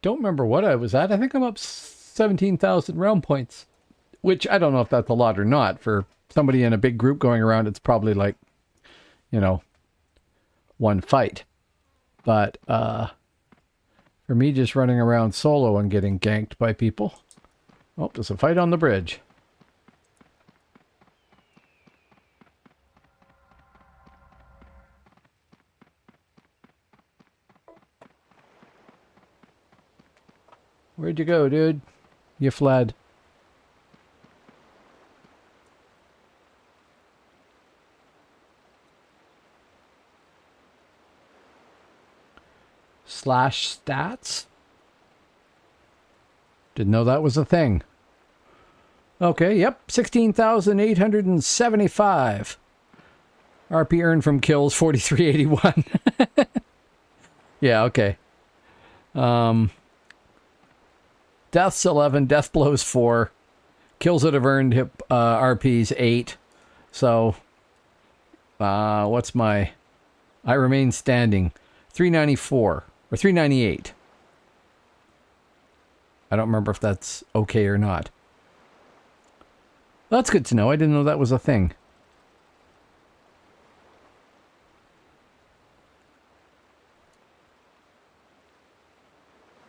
Don't remember what I was at. I think I'm up 17,000 realm points, which I don't know if that's a lot or not. For somebody in a big group going around, it's probably like, you know, one fight. But for me just running around solo and getting ganked by people. Oh, there's a fight on the bridge. Where'd you go, dude? You fled. Slash stats? Didn't know that was a thing. Okay, yep, 16,875. RP earned from kills, 4381. Yeah, okay. Deaths 11, death blows 4. Kills that have earned RPs 8. So, what's my... I remain standing. 394. Or 398. I don't remember if that's okay or not. That's good to know. I didn't know that was a thing.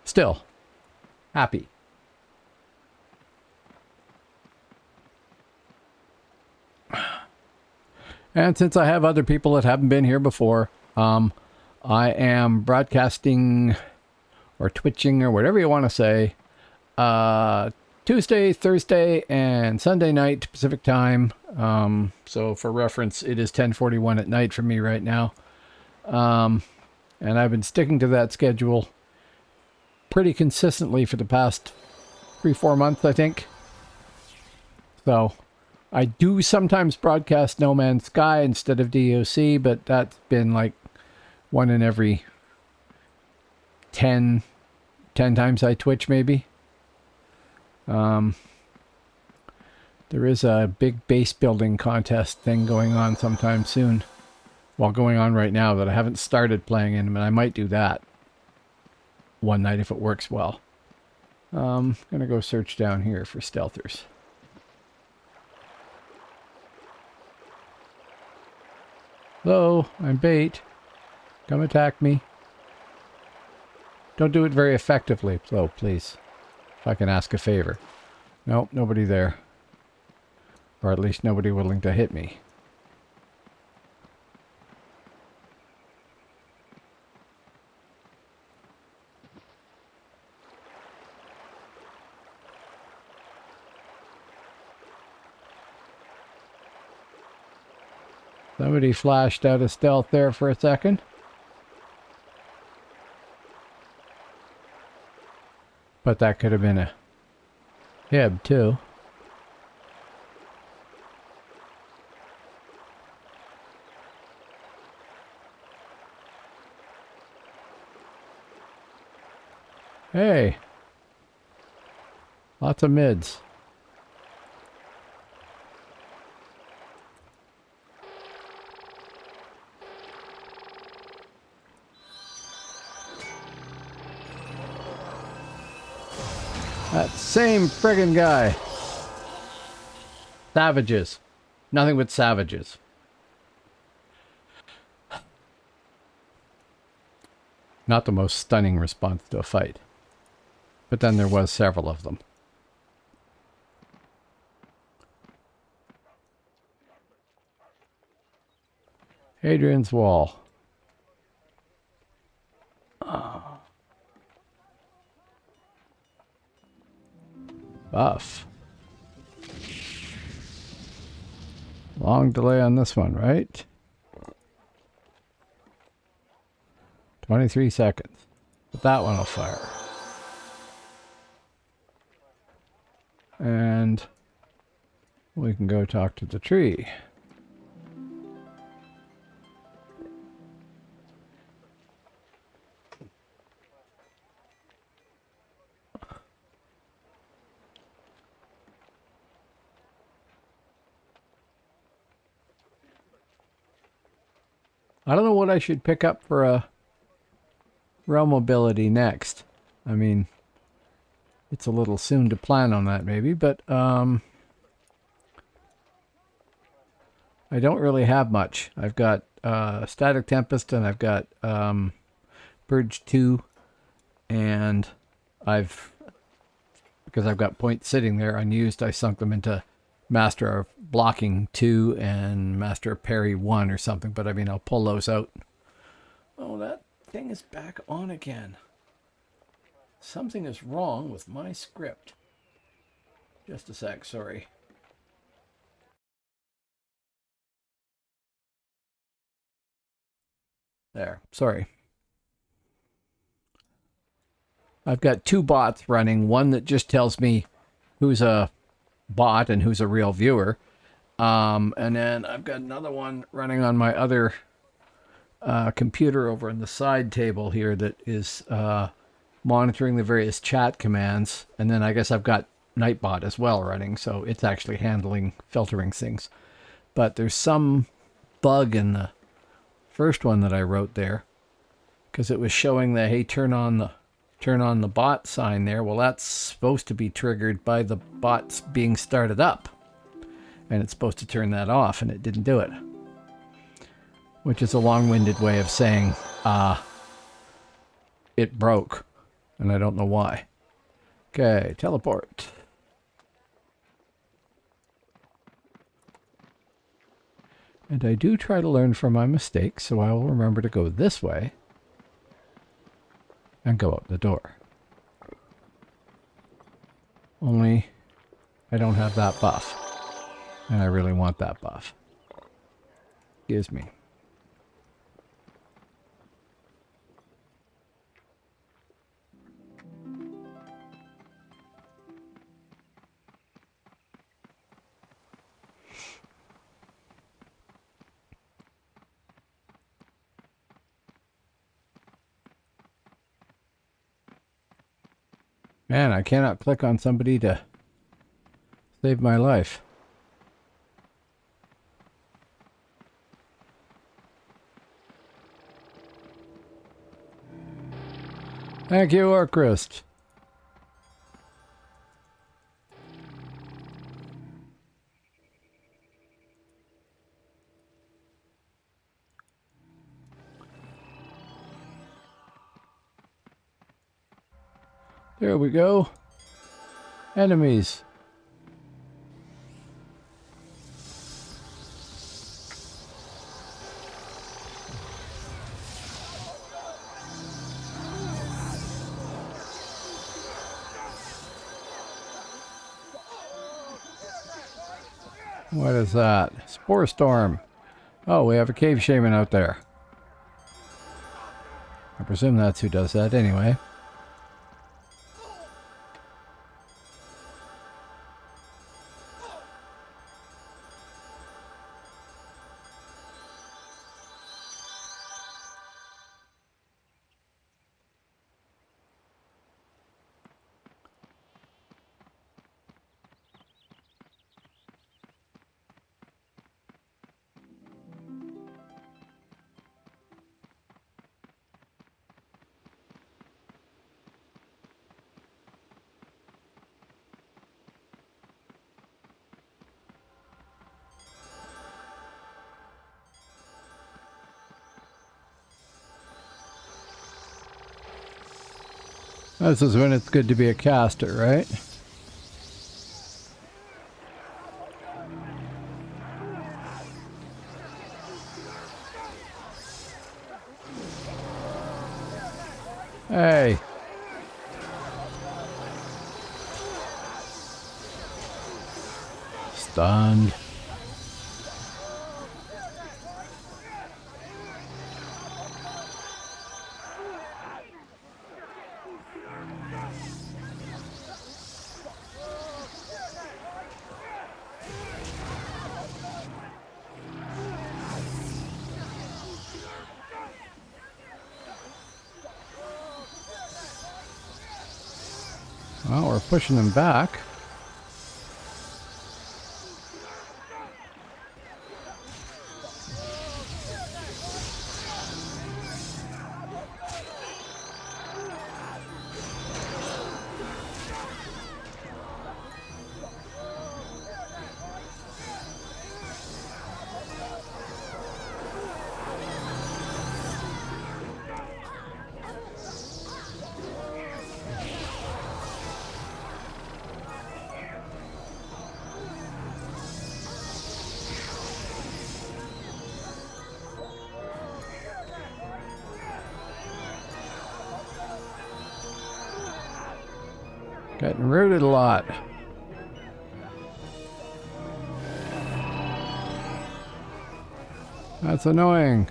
Still. Happy. And since I have other people that haven't been here before, I am broadcasting or twitching or whatever you want to say, Tuesday, Thursday, and Sunday night Pacific time. So for reference, it is 10:41 at night for me right now. And I've been sticking to that schedule pretty consistently for the past 3-4 months, I think. So I do sometimes broadcast No Man's Sky instead of DAOC, but that's been like one in every 10 times I Twitch, maybe. There is a big base building contest thing going on sometime soon. Well, going on right now that I haven't started playing in, but I might do that one night if it works well. Gonna go search down here for stealthers. Hello, I'm bait. Come attack me. Don't do it very effectively, though, please. If I can ask a favor. Nope, nobody there. Or at least nobody willing to hit me. Somebody flashed out of stealth there for a second. But that could have been a Hib, too. Hey. Lots of mids. That same friggin' guy. Savages. Nothing but savages. Not the most stunning response to a fight. But then there was several of them. Hadrian's Wall. Oh. Buff. Long delay on this one, right? 23 seconds. But that one will fire. And we can go talk to the tree. I don't know what I should pick up for a realm mobility next. I mean, it's a little soon to plan on that maybe, but I don't really have much. I've got Static Tempest and I've got Purge 2, and because I've got points sitting there unused, I sunk them into Master of Blocking 2 and Master of Parry 1 or something, but I mean, I'll pull those out. Oh, that thing is back on again. Something is wrong with my script. Just a sec, sorry. There, sorry. I've got two bots running, one that just tells me who's a bot and who's a real viewer. And then I've got another one running on my other computer over on the side table here that is monitoring the various chat commands. And then I guess I've got Nightbot as well running, so it's actually handling filtering things. But there's some bug in the first one that I wrote there, because it was showing that, hey, turn on the bot sign there. Well, that's supposed to be triggered by the bots being started up, and it's supposed to turn that off, and it didn't do it, which is a long-winded way of saying it broke, and I don't know why. Okay, teleport. And I do try to learn from my mistakes, so I will remember to go this way and go out the door. Only I don't have that buff, and I really want that buff. Excuse me. Man, I cannot click on somebody to save my life. Thank you, Orcrist. There we go. Enemies. What is that? Spore storm. Oh, we have a cave shaman out there. I presume that's who does that anyway. This is when it's good to be a caster, right? Hey. Stunned. Well, we're pushing them back. Getting rooted a lot. That's annoying.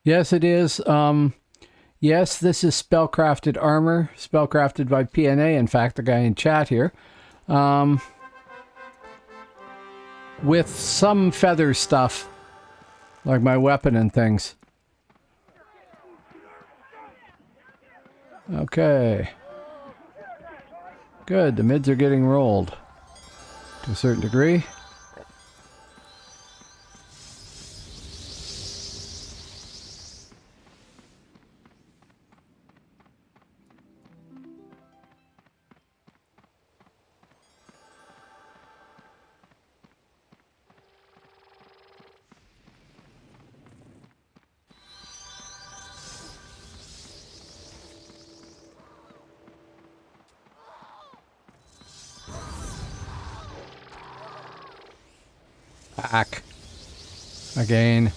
Yes, it is. Yes, this is spellcrafted armor, spellcrafted by PNA, in fact, the guy in chat here. With some feather stuff, like my weapon and things. Okay. Good, the mids are getting rolled to a certain degree. Back. Again.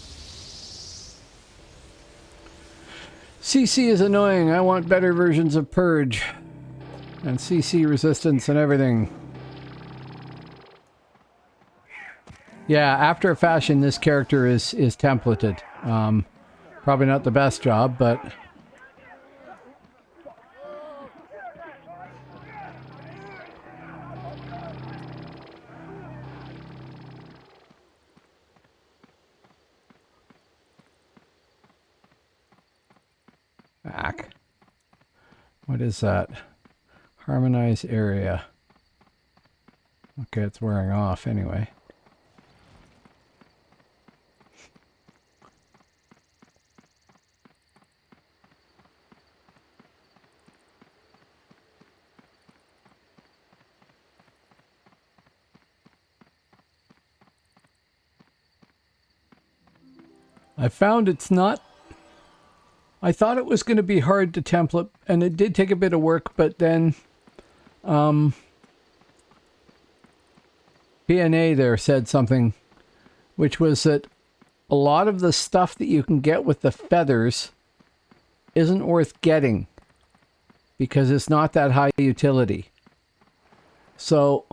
CC is annoying. I want better versions of Purge. And CC resistance and everything. Yeah, after a fashion, this character is templated. Probably not the best job, but... Ack. What is that? Harmonize area. Okay, it's wearing off anyway. I found it's not... I thought it was going to be hard to template, and it did take a bit of work, but then PNA there said something, which was that a lot of the stuff that you can get with the feathers isn't worth getting because it's not that high utility. So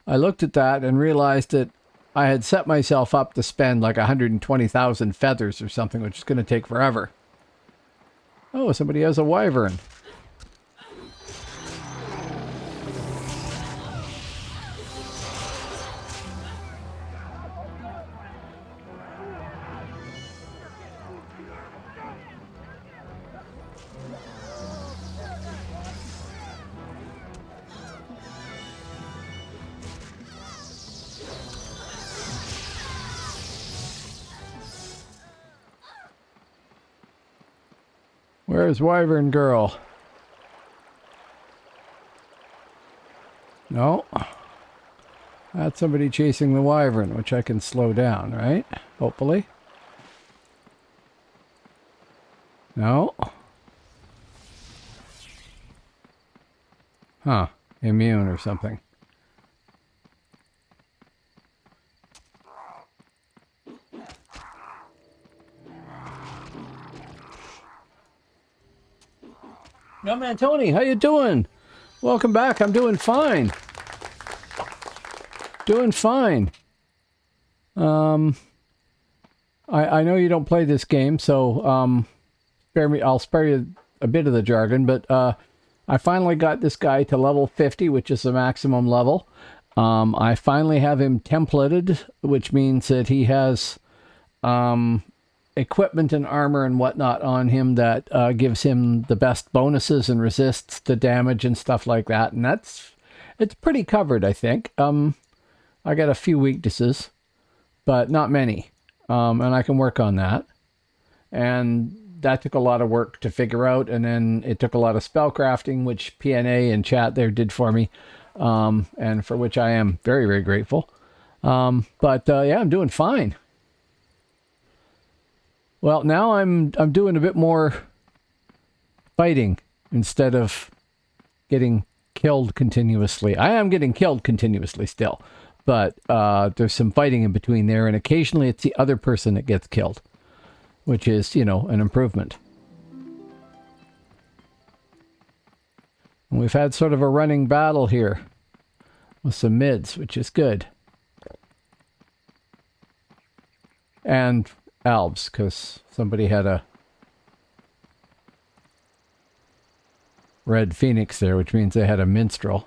I looked at that and realized that I had set myself up to spend like 120,000 feathers or something, which is going to take forever. Oh, somebody has a wyvern. Where's Wyvern Girl? No. That's somebody chasing the wyvern, which I can slow down, right? Hopefully. No. Huh. Immune or something. Young man Tony, how you doing? Welcome back. I'm doing fine. Doing fine. I know you don't play this game, so spare me. I'll spare you a bit of the jargon, but I finally got this guy to level 50, which is the maximum level. I finally have him templated, which means that he has equipment and armor and whatnot on him that gives him the best bonuses and resists the damage and stuff like that. And it's pretty covered, I think. I got a few weaknesses, but not many. And I can work on that. And that took a lot of work to figure out. And then it took a lot of spell crafting, which PNA and chat there did for me. And for which I am very, very grateful. But yeah, I'm doing fine. Well, now I'm doing a bit more fighting instead of getting killed continuously. I am getting killed continuously still, but there's some fighting in between there, and occasionally it's the other person that gets killed, which is, you know, an improvement. And we've had sort of a running battle here with some mids, which is good. And Albs, because somebody had a red phoenix there, which means they had a minstrel.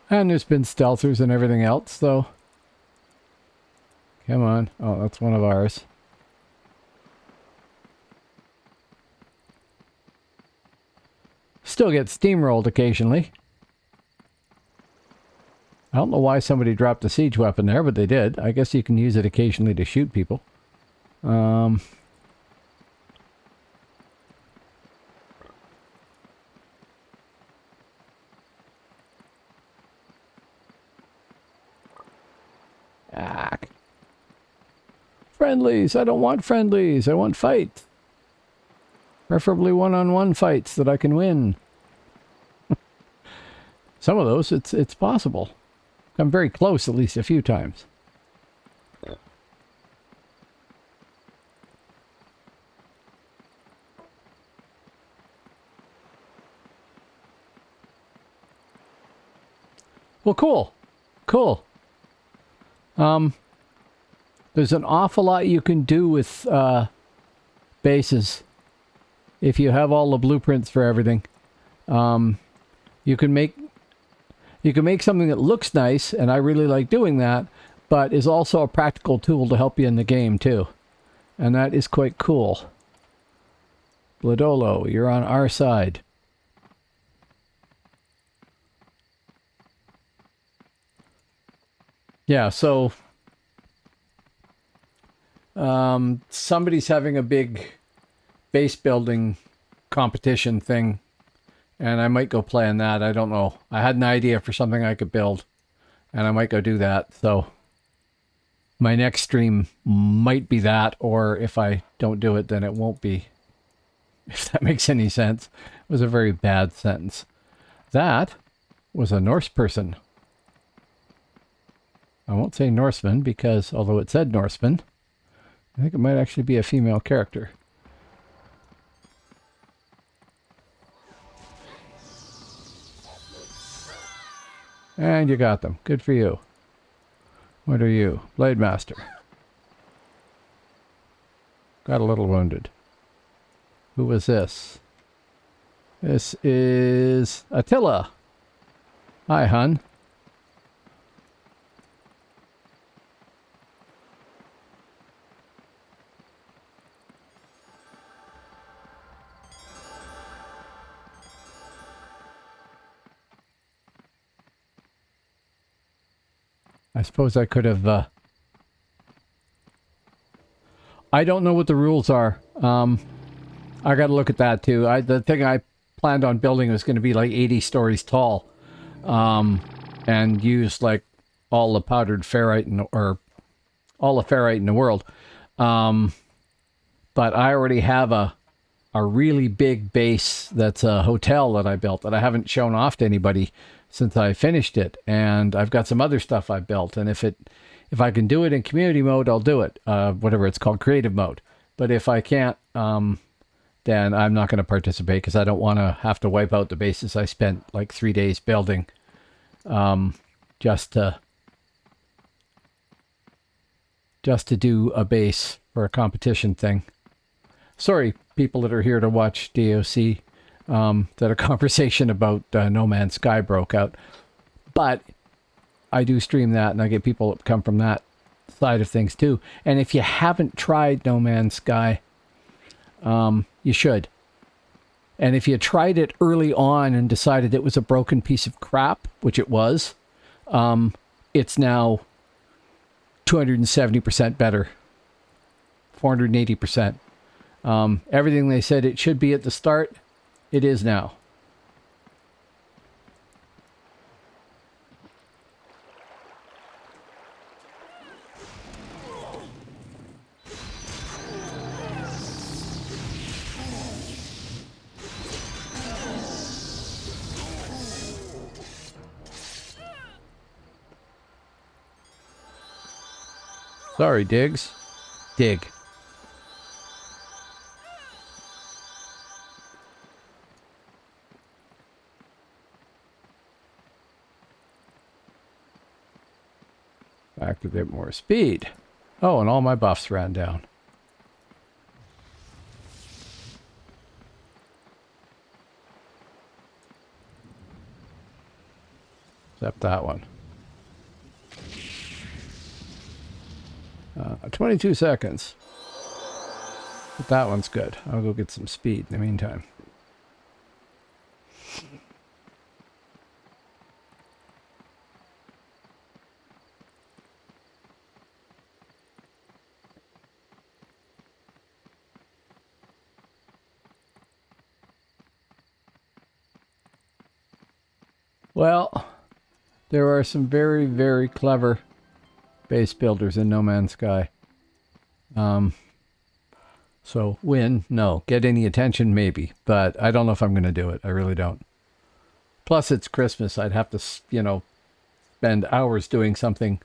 And there's been stealthers and everything else, so... Come on. Oh, that's one of ours. Still get steamrolled occasionally. I don't know why somebody dropped a siege weapon there, but they did. I guess you can use it occasionally to shoot people. Friendlies! I don't want friendlies! I want fights! Preferably one-on-one fights that I can win. Some of those, it's possible. I'm very close at least a few times. Well, cool. Cool. There's an awful lot you can do with bases if you have all the blueprints for everything. You can make something that looks nice, and I really like doing that, but is also a practical tool to help you in the game too. And that is quite cool. Bladolo, you're on our side. Yeah, so somebody's having a big base building competition thing, and I might go play on that. I don't know. I had an idea for something I could build, and I might go do that. So my next stream might be that, or if I don't do it, then it won't be. If that makes any sense. It was a very bad sentence. That was a Norse person. I won't say Norseman because, although it said Norseman, I think it might actually be a female character. And you got them. Good for you. What are you? Blade Master. Got a little wounded. Who was this? This is Attila. Hi, hun. I suppose I could have... I don't know what the rules are. I got to look at that too. The thing I planned on building was going to be like 80 stories tall, and use like all the powdered ferrite or all the ferrite in the world. But I already have a really big base that's a hotel that I built that I haven't shown off to anybody since I finished it, and I've got some other stuff I built. And if I can do it in community mode, I'll do it. Whatever it's called, creative mode. But if I can't, then I'm not going to participate because I don't want to have to wipe out the bases I spent like 3 days building, just to do a base for a competition thing. Sorry, people that are here to watch DAOC, that a conversation about No Man's Sky broke out. But I do stream that, and I get people that come from that side of things too. And if you haven't tried No Man's Sky, you should. And if you tried it early on and decided it was a broken piece of crap, which it was, it's now 270% better. 480%. Everything they said it should be at the start, it is now. Sorry, Diggs. Dig. Activate more speed. Oh, and all my buffs ran down. Except that one. 22 seconds. But that one's good. I'll go get some speed in the meantime. Well, there are some very, very clever base builders in No Man's Sky. So win? No. Get any attention? Maybe. But I don't know if I'm going to do it. I really don't. Plus, it's Christmas. I'd have to, spend hours doing something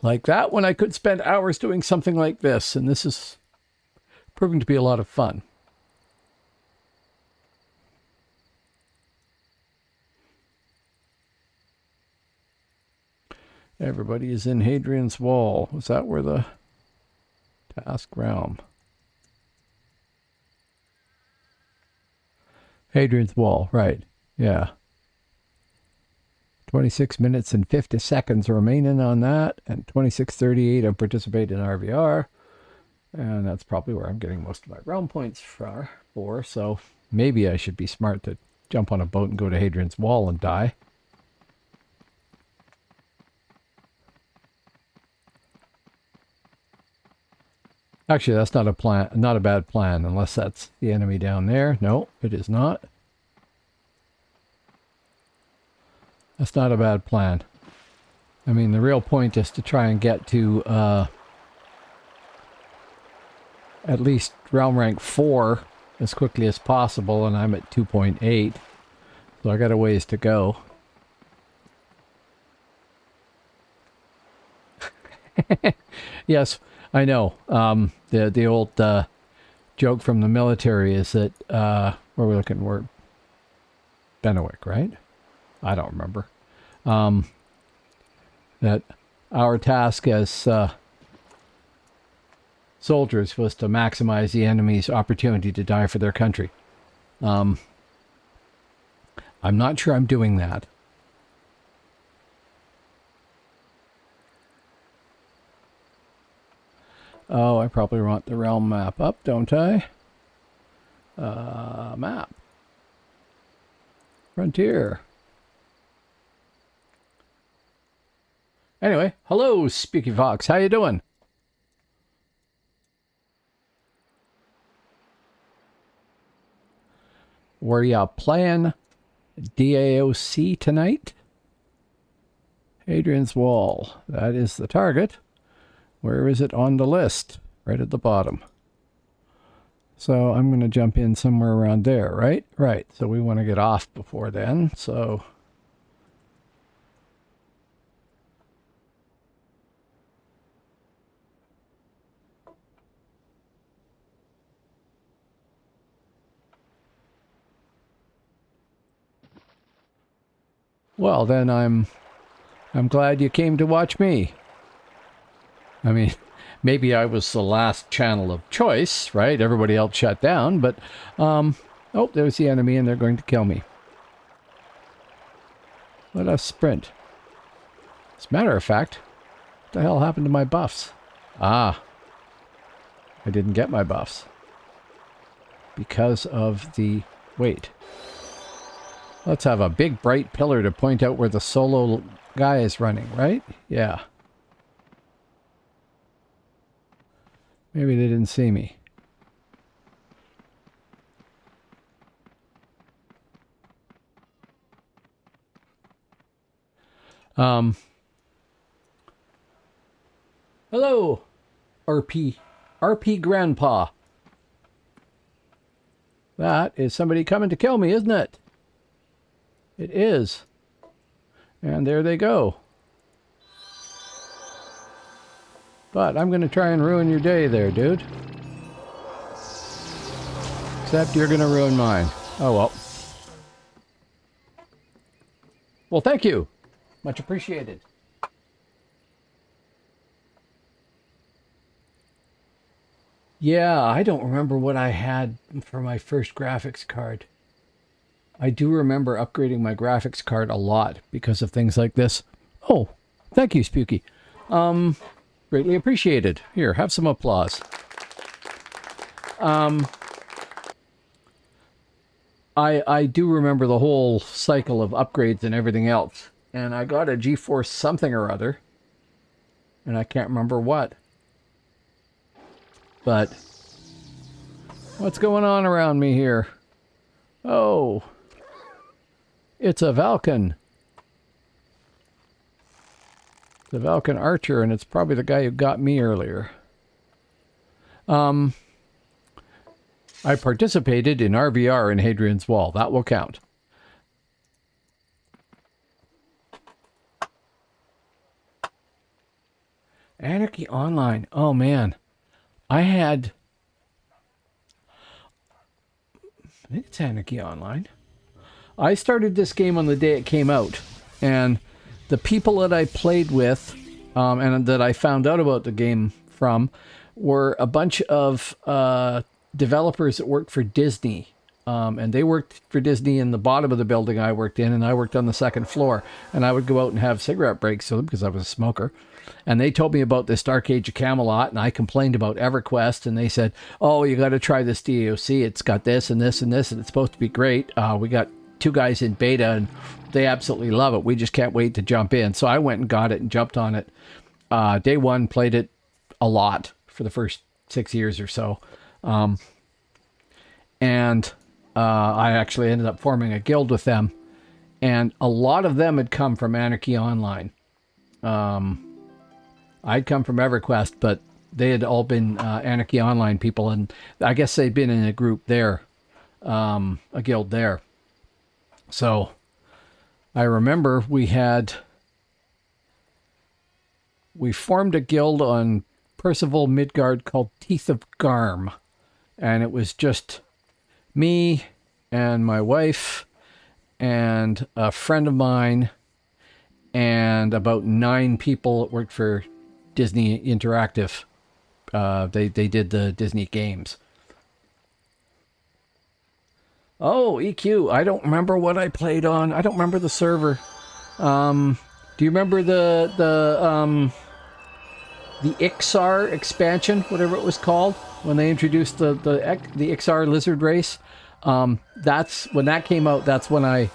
like that when I could spend hours doing something like this. And this is proving to be a lot of fun. Everybody is in Hadrian's Wall. Was that where the task realm? Hadrian's Wall, right. Yeah. 26 minutes and 50 seconds remaining on that. And 26:38, I'm participating in RVR. And that's probably where I'm getting most of my realm points for. So maybe I should be smart to jump on a boat and go to Hadrian's Wall and die. Actually, that's not a bad plan, unless that's the enemy down there. No, it is not. That's not a bad plan. I mean, the real point is to try and get to at least realm rank 4 as quickly as possible, and I'm at 2.8, so I got a ways to go. Yes, I know. The old joke from the military is that where are we looking? We're Bennewick, right? I don't remember. That our task as soldiers was to maximize the enemy's opportunity to die for their country. I'm not sure I'm doing that. Oh, I probably want the realm map up, don't I? Map. Frontier. Anyway, hello, Spooky Fox. How you doing? Were ya playing DAOC tonight? Hadrian's Wall. That is the target. Where is it on the list? Right at the bottom. So I'm going to jump in somewhere around there, right? Right. So we want to get off before then. So well, then I'm glad you came to watch me. I mean, maybe I was the last channel of choice, right? Everybody else shut down, but oh, there's the enemy and they're going to kill me. Let us sprint. As a matter of fact, what the hell happened to my buffs? Ah, I didn't get my buffs because of the wait. Let's have a big bright pillar to point out where the solo guy is running, right? Yeah. Maybe they didn't see me. Hello, RP Grandpa. That is somebody coming to kill me, isn't it? It is. And there they go. But I'm going to try and ruin your day there, dude. Except you're going to ruin mine. Oh, well. Well, thank you. Much appreciated. Yeah, I don't remember what I had for my first graphics card. I do remember upgrading my graphics card a lot because of things like this. Oh, thank you, Spooky. Greatly appreciated. Here, have some applause. I do remember the whole cycle of upgrades and everything else. And I got a GeForce something or other. And I can't remember what. But what's going on around me here? Oh, it's a Valken. The Valken Archer, and it's probably the guy who got me earlier. I participated in RVR in Hadrian's Wall. That will count. Anarchy Online. Oh, man. I think it's Anarchy Online. I started this game on the day it came out. And the people that I played with and that I found out about the game from were a bunch of developers that worked for Disney. and they worked for Disney in the bottom of the building I worked in, and I worked on the second floor. And I would go out and have cigarette breaks with them because I was a smoker. And they told me about this Dark Age of Camelot, and I complained about EverQuest, and they said, oh, you got to try this DAOC. It's got this and this and this, and it's supposed to be great. We got 2 guys in beta, and they absolutely love it. We just can't wait to jump in. So I went and got it and jumped on it. Day one, played it a lot for the first 6 years or so. And I actually ended up forming a guild with them. And a lot of them had come from Anarchy Online. I'd come from EverQuest, but they had all been Anarchy Online people. And I guess they'd been in a group there, a guild there. So I remember we formed a guild on Percival Midgard called Teeth of Garm. And it was just me and my wife and a friend of mine and about 9 people that worked for Disney Interactive. They did the Disney games. Oh, EQ. I don't remember what I played on. I don't remember the server. Do you remember the Ixar expansion, whatever it was called, when they introduced the Ixar lizard race? That's when that came out. That's when I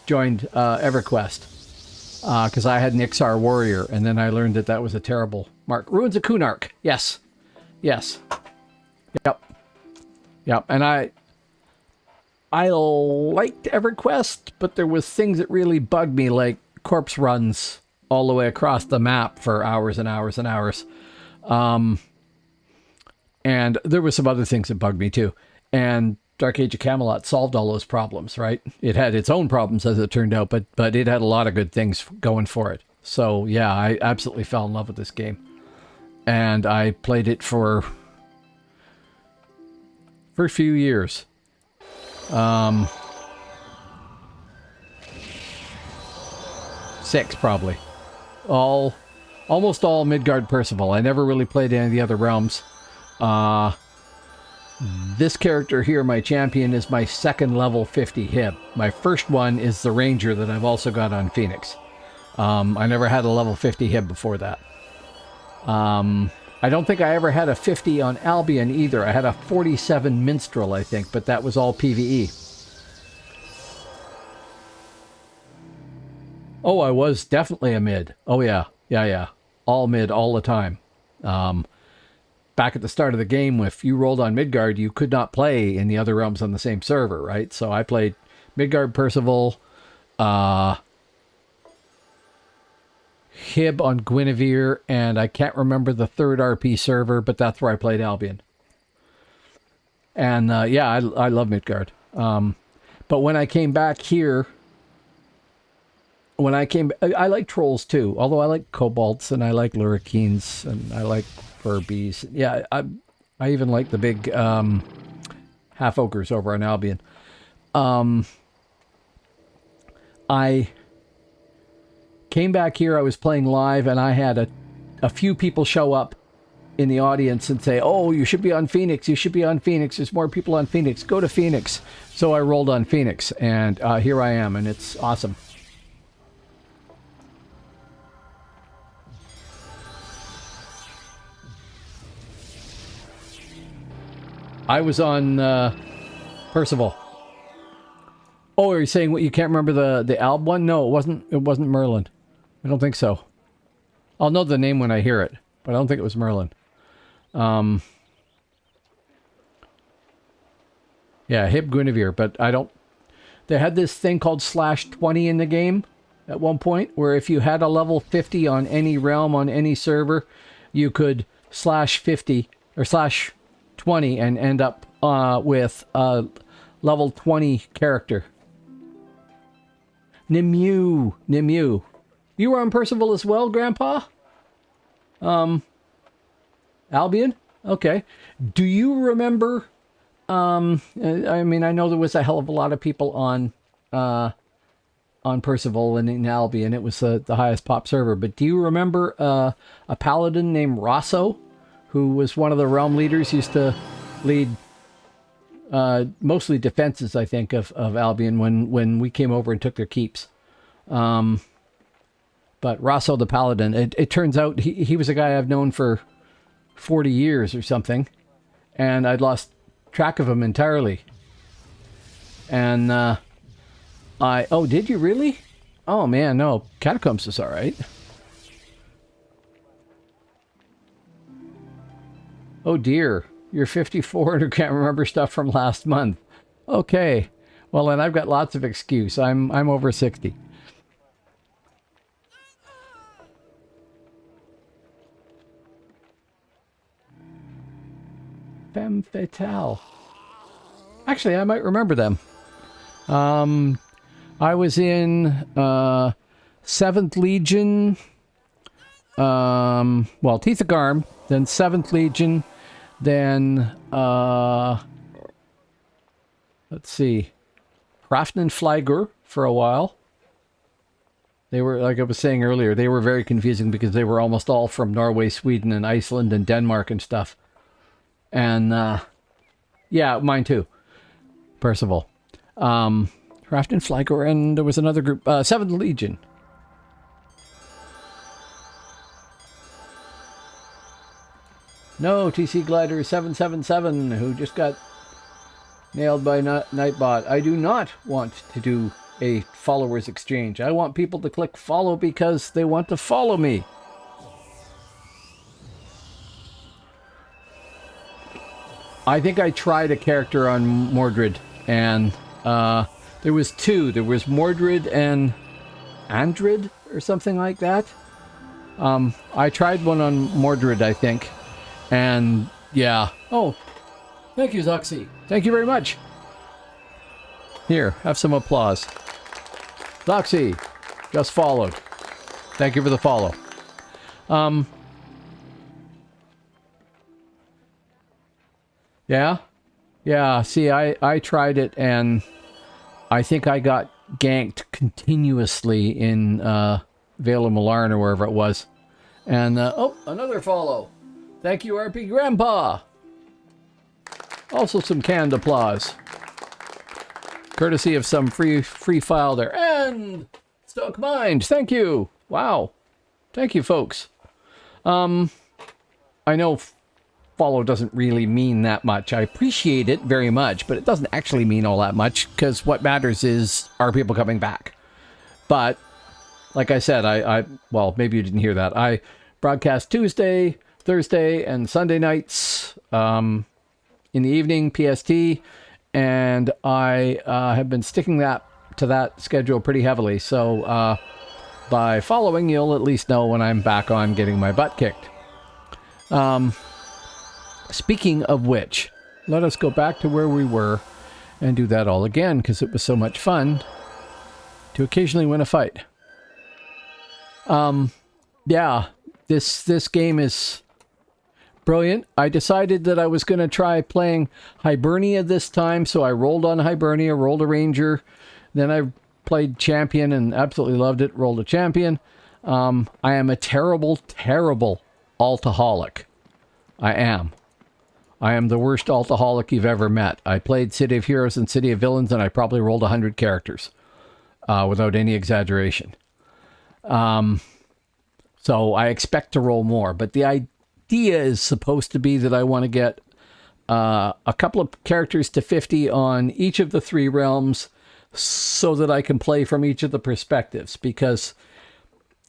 joined EverQuest, because I had an Ixar warrior, and then I learned that was a terrible mark. Ruins of Kunark. Yes. Yep. And I liked EverQuest, but there was things that really bugged me, like corpse runs all the way across the map for hours and hours and hours. And there was some other things that bugged me too. And Dark Age of Camelot solved all those problems, right? It had its own problems, as it turned out, but it had a lot of good things going for it. So yeah, I absolutely fell in love with this game. And I played it for a few years. 6 probably. Almost all Midgard Percival. I never really played any of the other realms. This character here, my champion, is my second level 50 Hib. My first one is the Ranger that I've also got on Phoenix. I never had a level 50 Hib before that. I don't think I ever had a 50 on Albion either. I had a 47 Minstrel, I think, but that was all PvE. Oh, I was definitely a mid. Oh, yeah. All mid all the time. Back at the start of the game, if you rolled on Midgard, you could not play in the other realms on the same server, right? So I played Midgard Percival, Hib on Guinevere, and I can't remember the third RP server, but that's where I played Albion. And yeah, I love Midgard. But when I came back here, I like trolls too, although I like kobolds and I like lurrikines and I like furbies. Yeah, I even like the big half ogres over on Albion. I came back here, I was playing live, and I had a few people show up in the audience and say, oh, you should be on Phoenix, there's more people on Phoenix, go to Phoenix. So I rolled on Phoenix, and here I am, and it's awesome. I was on Percival. Oh, are you saying what, you can't remember the Alb one? No, it wasn't Merlin. I don't think so. I'll know the name when I hear it, but I don't think it was Merlin. Yeah, Hib Guinevere, but I don't... They had this thing called /20 in the game at one point, where if you had a level 50 on any realm, on any server, you could /50 or /20 and end up with a level 20 character. Nimue. You were on Percival as well, Grandpa? Albion? Okay. Do you remember... I mean, I know there was a hell of a lot of people on Percival and in Albion. It was the highest pop server. But do you remember a paladin named Rosso, who was one of the realm leaders, used to lead mostly defenses, I think, of Albion when we came over and took their keeps. But Rosso the Paladin, it turns out he was a guy I've known for 40 years or something, and I'd lost track of him entirely. And oh, did you really? Oh man, no, Catacombs is all right. Oh dear, you're 54 and you can't remember stuff from last month. Okay, well then I've got lots of excuse. I'm over 60. Femme Fatale. Actually, I might remember them. I was in 7th Legion, well, Teeth of Garm, then 7th Legion, then, let's see, Hrafn and Flygr for a while. They were, like I was saying earlier, they were very confusing because they were almost all from Norway, Sweden, and Iceland, and Denmark and stuff. And, yeah, mine too. Percival. Hrafn and Flygr, and there was another group, 7th Legion. No, TC Glider 777, who just got nailed by Nightbot. I do not want to do a followers exchange. I want people to click follow because they want to follow me. I think I tried a character on Mordred, and there was two. There was Mordred and Andred, or something like that. I tried one on Mordred, I think. And, yeah. Oh, thank you, Zoxy. Thank you very much. Here, have some applause. Zoxy, just followed. Thank you for the follow. Yeah? Yeah, see, I tried it, and I think I got ganked continuously in Vale of Millarn, or wherever it was. And, oh, another follow. Thank you, RP Grandpa. Also some canned applause. Courtesy of some free file there. And Stoke Mind, thank you. Wow. Thank you, folks. I know follow doesn't really mean that much. I appreciate it very much, but it doesn't actually mean all that much, because what matters is, are people coming back? But, like I said, well, maybe you didn't hear that. I broadcast Tuesday, Thursday, and Sunday nights in the evening, PST, and I have been sticking to that schedule pretty heavily. So by following, you'll at least know when I'm back on getting my butt kicked. Speaking of which, let us go back to where we were and do that all again, because it was so much fun to occasionally win a fight. Yeah, this game is brilliant. I decided that I was going to try playing Hibernia this time, so I rolled on Hibernia, rolled a Ranger, then I played Champion and absolutely loved it, rolled a Champion. I am a terrible, terrible altaholic. I am the worst altaholic you've ever met. I played City of Heroes and City of Villains, and I probably rolled 100 characters without any exaggeration. So I expect to roll more, but the idea is supposed to be that I want to get a couple of characters to 50 on each of the 3 realms so that I can play from each of the perspectives, because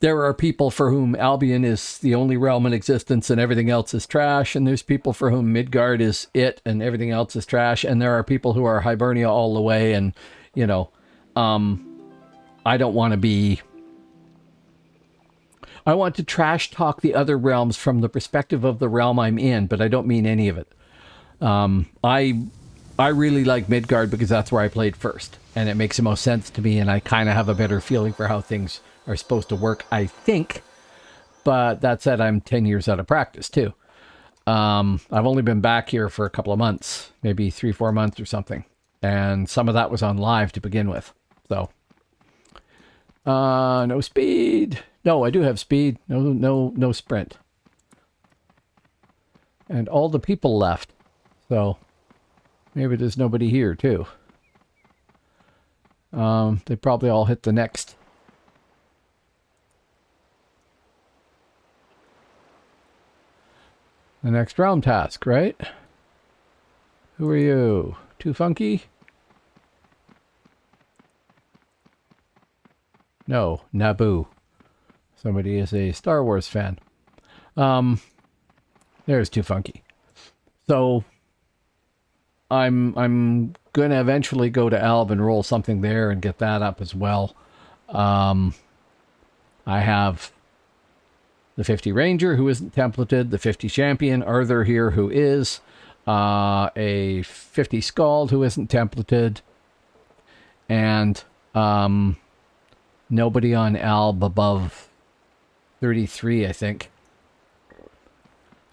there are people for whom Albion is the only realm in existence and everything else is trash, and there's people for whom Midgard is it and everything else is trash, and there are people who are Hibernia all the way, and, you know, I don't want to be... I want to trash talk the other realms from the perspective of the realm I'm in, but I don't mean any of it. I really like Midgard because that's where I played first, and it makes the most sense to me, and I kind of have a better feeling for how things are supposed to work, I think. But that said, I'm 10 years out of practice too. I've only been back here for a couple of months, maybe 3-4 months or something, and some of that was on live to begin with. So no speed. No, I do have speed. No sprint. And all the people left. So Maybe there's nobody here, too. They probably all hit the next realm task, right? Who are you? Too funky? No, Naboo. Somebody is a Star Wars fan. There's Too Funky. So I'm gonna eventually go to Alb and roll something there and get that up as well. I have the 50 Ranger who isn't templated, the 50 Champion, Arthur here who is, a 50 Scald who isn't templated, and nobody on Alb above 33, I think.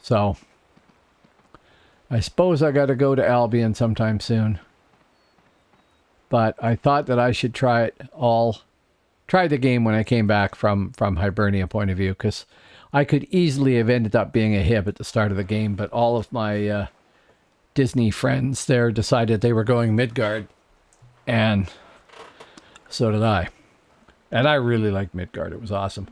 So I suppose I got to go to Albion sometime soon. But I thought that I should try the game when I came back from Hibernia point of view, because I could easily have ended up being a hib at the start of the game, but all of my Disney friends there decided they were going Midgard, and so did I. And I really liked Midgard. It was awesome.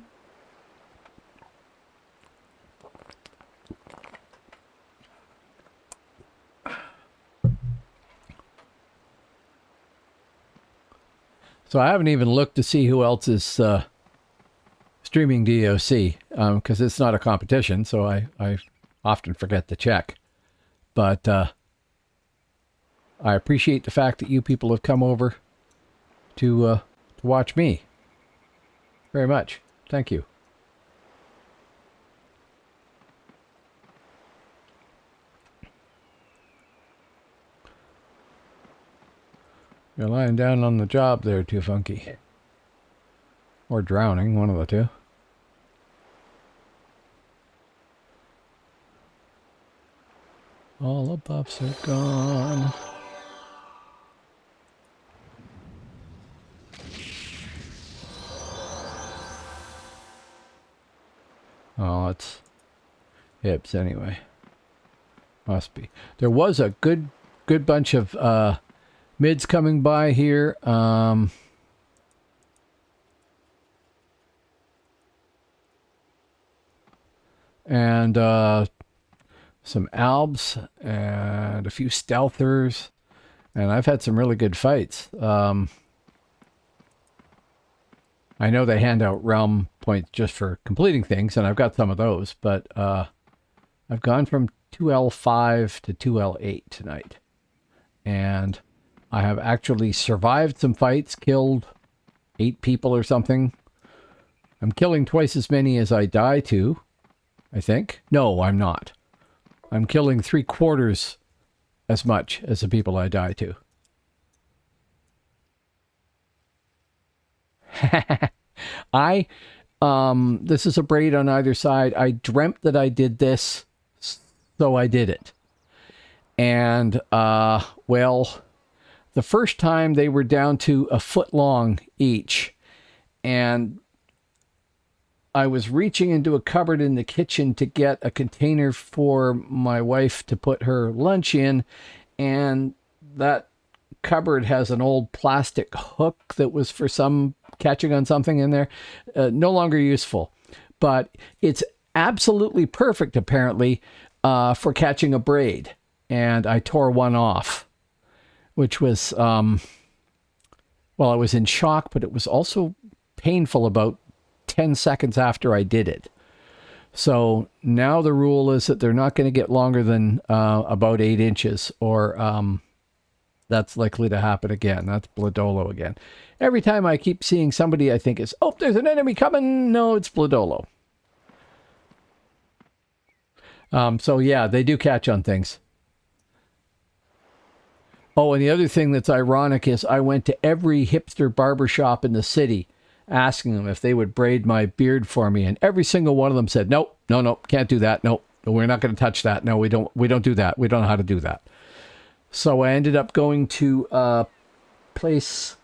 So I haven't even looked to see who else is streaming DAOC, because it's not a competition, so I often forget to check. But I appreciate the fact that you people have come over to watch me. Very much. Thank you. You're lying down on the job there, Too Funky. Or drowning, one of the two. All the buffs are gone. Oh, it's hips anyway. Must be. There was a good bunch of mids coming by here. And some albs and a few stealthers. And I've had some really good fights. I know they hand out realm points just for completing things, and I've got some of those, but I've gone from 2L5 to 2L8 tonight. And I have actually survived some fights, killed 8 people or something. I'm killing twice as many as I die to, I think. No, I'm not. I'm killing 3/4 as much as the people I die to. This is a braid on either side. I dreamt that I did this, so I did it. And, well, the first time they were down to a foot long each. And I was reaching into a cupboard in the kitchen to get a container for my wife to put her lunch in. And that cupboard has an old plastic hook that was for some catching on something in there. No longer useful. But it's absolutely perfect, apparently, for catching a braid. And I tore one off, which was, well, I was in shock, but it was also painful about 10 seconds after I did it. So now the rule is that they're not going to get longer than about 8 inches, or that's likely to happen again. That's Bladolo again. Every time I keep seeing somebody, I think it's, oh, there's an enemy coming. No, it's Bladolo. So yeah, they do catch on things. Oh, and the other thing that's ironic is I went to every hipster barbershop in the city asking them if they would braid my beard for me, and every single one of them said, nope, no, can't do that. Nope, we're not going to touch that. No, we don't do that. We don't know how to do that. So I ended up going to a place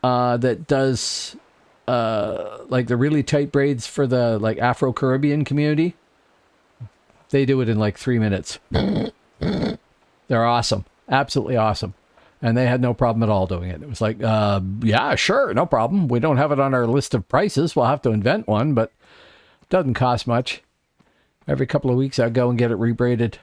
that does like the really tight braids for the like Afro-Caribbean community. They do it in like 3 minutes. They're awesome. Absolutely awesome. And they had no problem at all doing it. It was like, yeah, sure, no problem. We don't have it on our list of prices. We'll have to invent one, but it doesn't cost much. Every couple of weeks, I'd go and get it rebraided.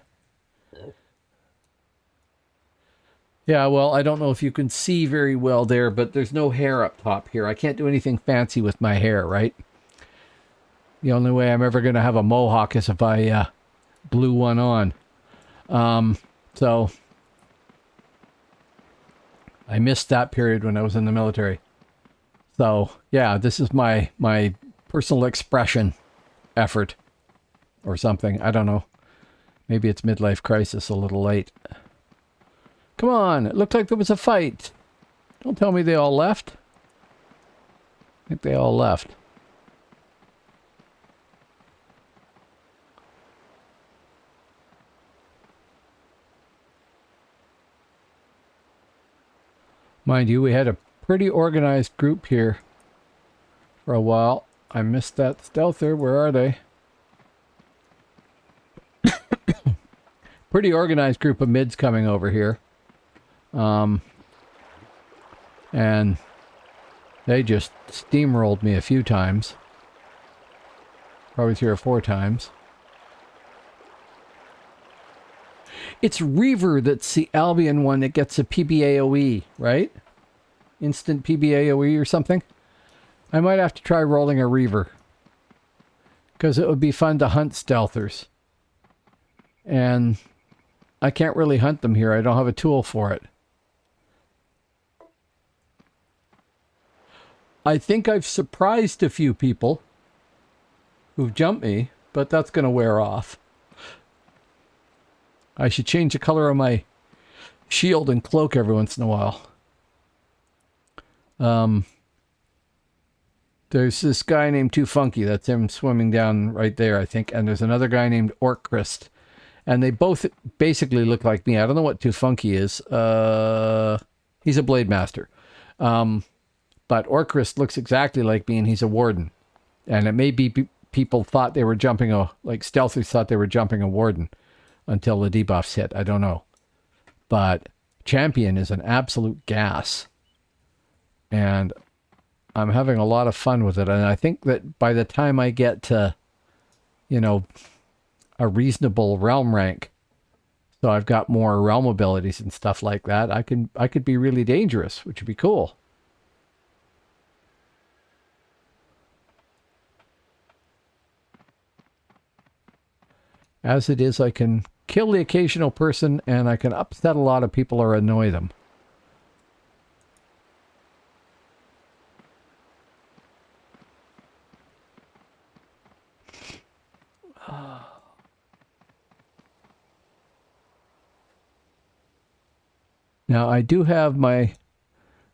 Yeah, well, I don't know if you can see very well there, but there's no hair up top here. I can't do anything fancy with my hair, right? The only way I'm ever going to have a mohawk is if I glue one on. So I missed that period when I was in the military. So yeah, this is my personal expression effort or something. I don't know. Maybe it's midlife crisis a little late. Come on, it looked like there was a fight. Don't tell me they all left. I think they all left. Mind you, we had a pretty organized group here for a while. I missed that stealther. Where are they? Pretty organized group of mids coming over here. And they just steamrolled me a few times. Probably 3 or 4 times. It's Reaver that's the Albion one that gets a PBAOE, right? Instant PBAOE or something. I might have to try rolling a Reaver. Because it would be fun to hunt stealthers. And I can't really hunt them here. I don't have a tool for it. I think I've surprised a few people who've jumped me, but that's going to wear off. I should change the color of my shield and cloak every once in a while. There's this guy named Too Funky. That's him swimming down right there, I think. And there's another guy named Orcrist. And they both basically look like me. I don't know what Too Funky is. He's a Blade Master. But Orcrist looks exactly like me, and he's a Warden. And it may be people thought they were jumping like stealthers thought they were jumping a Warden until the debuffs hit. I don't know. But Champion is an absolute gas. And I'm having a lot of fun with it. And I think that by the time I get to, a reasonable realm rank, so I've got more realm abilities and stuff like that, I could be really dangerous, which would be cool. As it is, I can kill the occasional person, and I can upset a lot of people or annoy them. Now, I do have my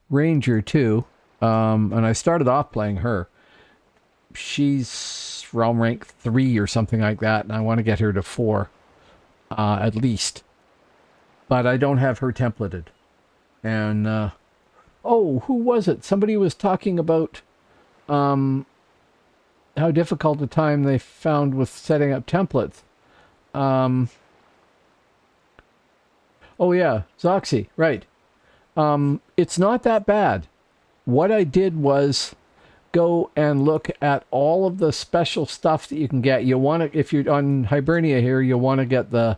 Ranger, too, and I started off playing her. She's realm rank 3 or something like that, and I want to get her to 4, at least. But I don't have her templated. And, oh, who was it? Somebody was talking about how difficult a time they found with setting up templates. Oh yeah, Zoxy, right. It's not that bad. What I did was go and look at all of the special stuff that you can get. You want to, if you're on Hibernia here, you'll want to get the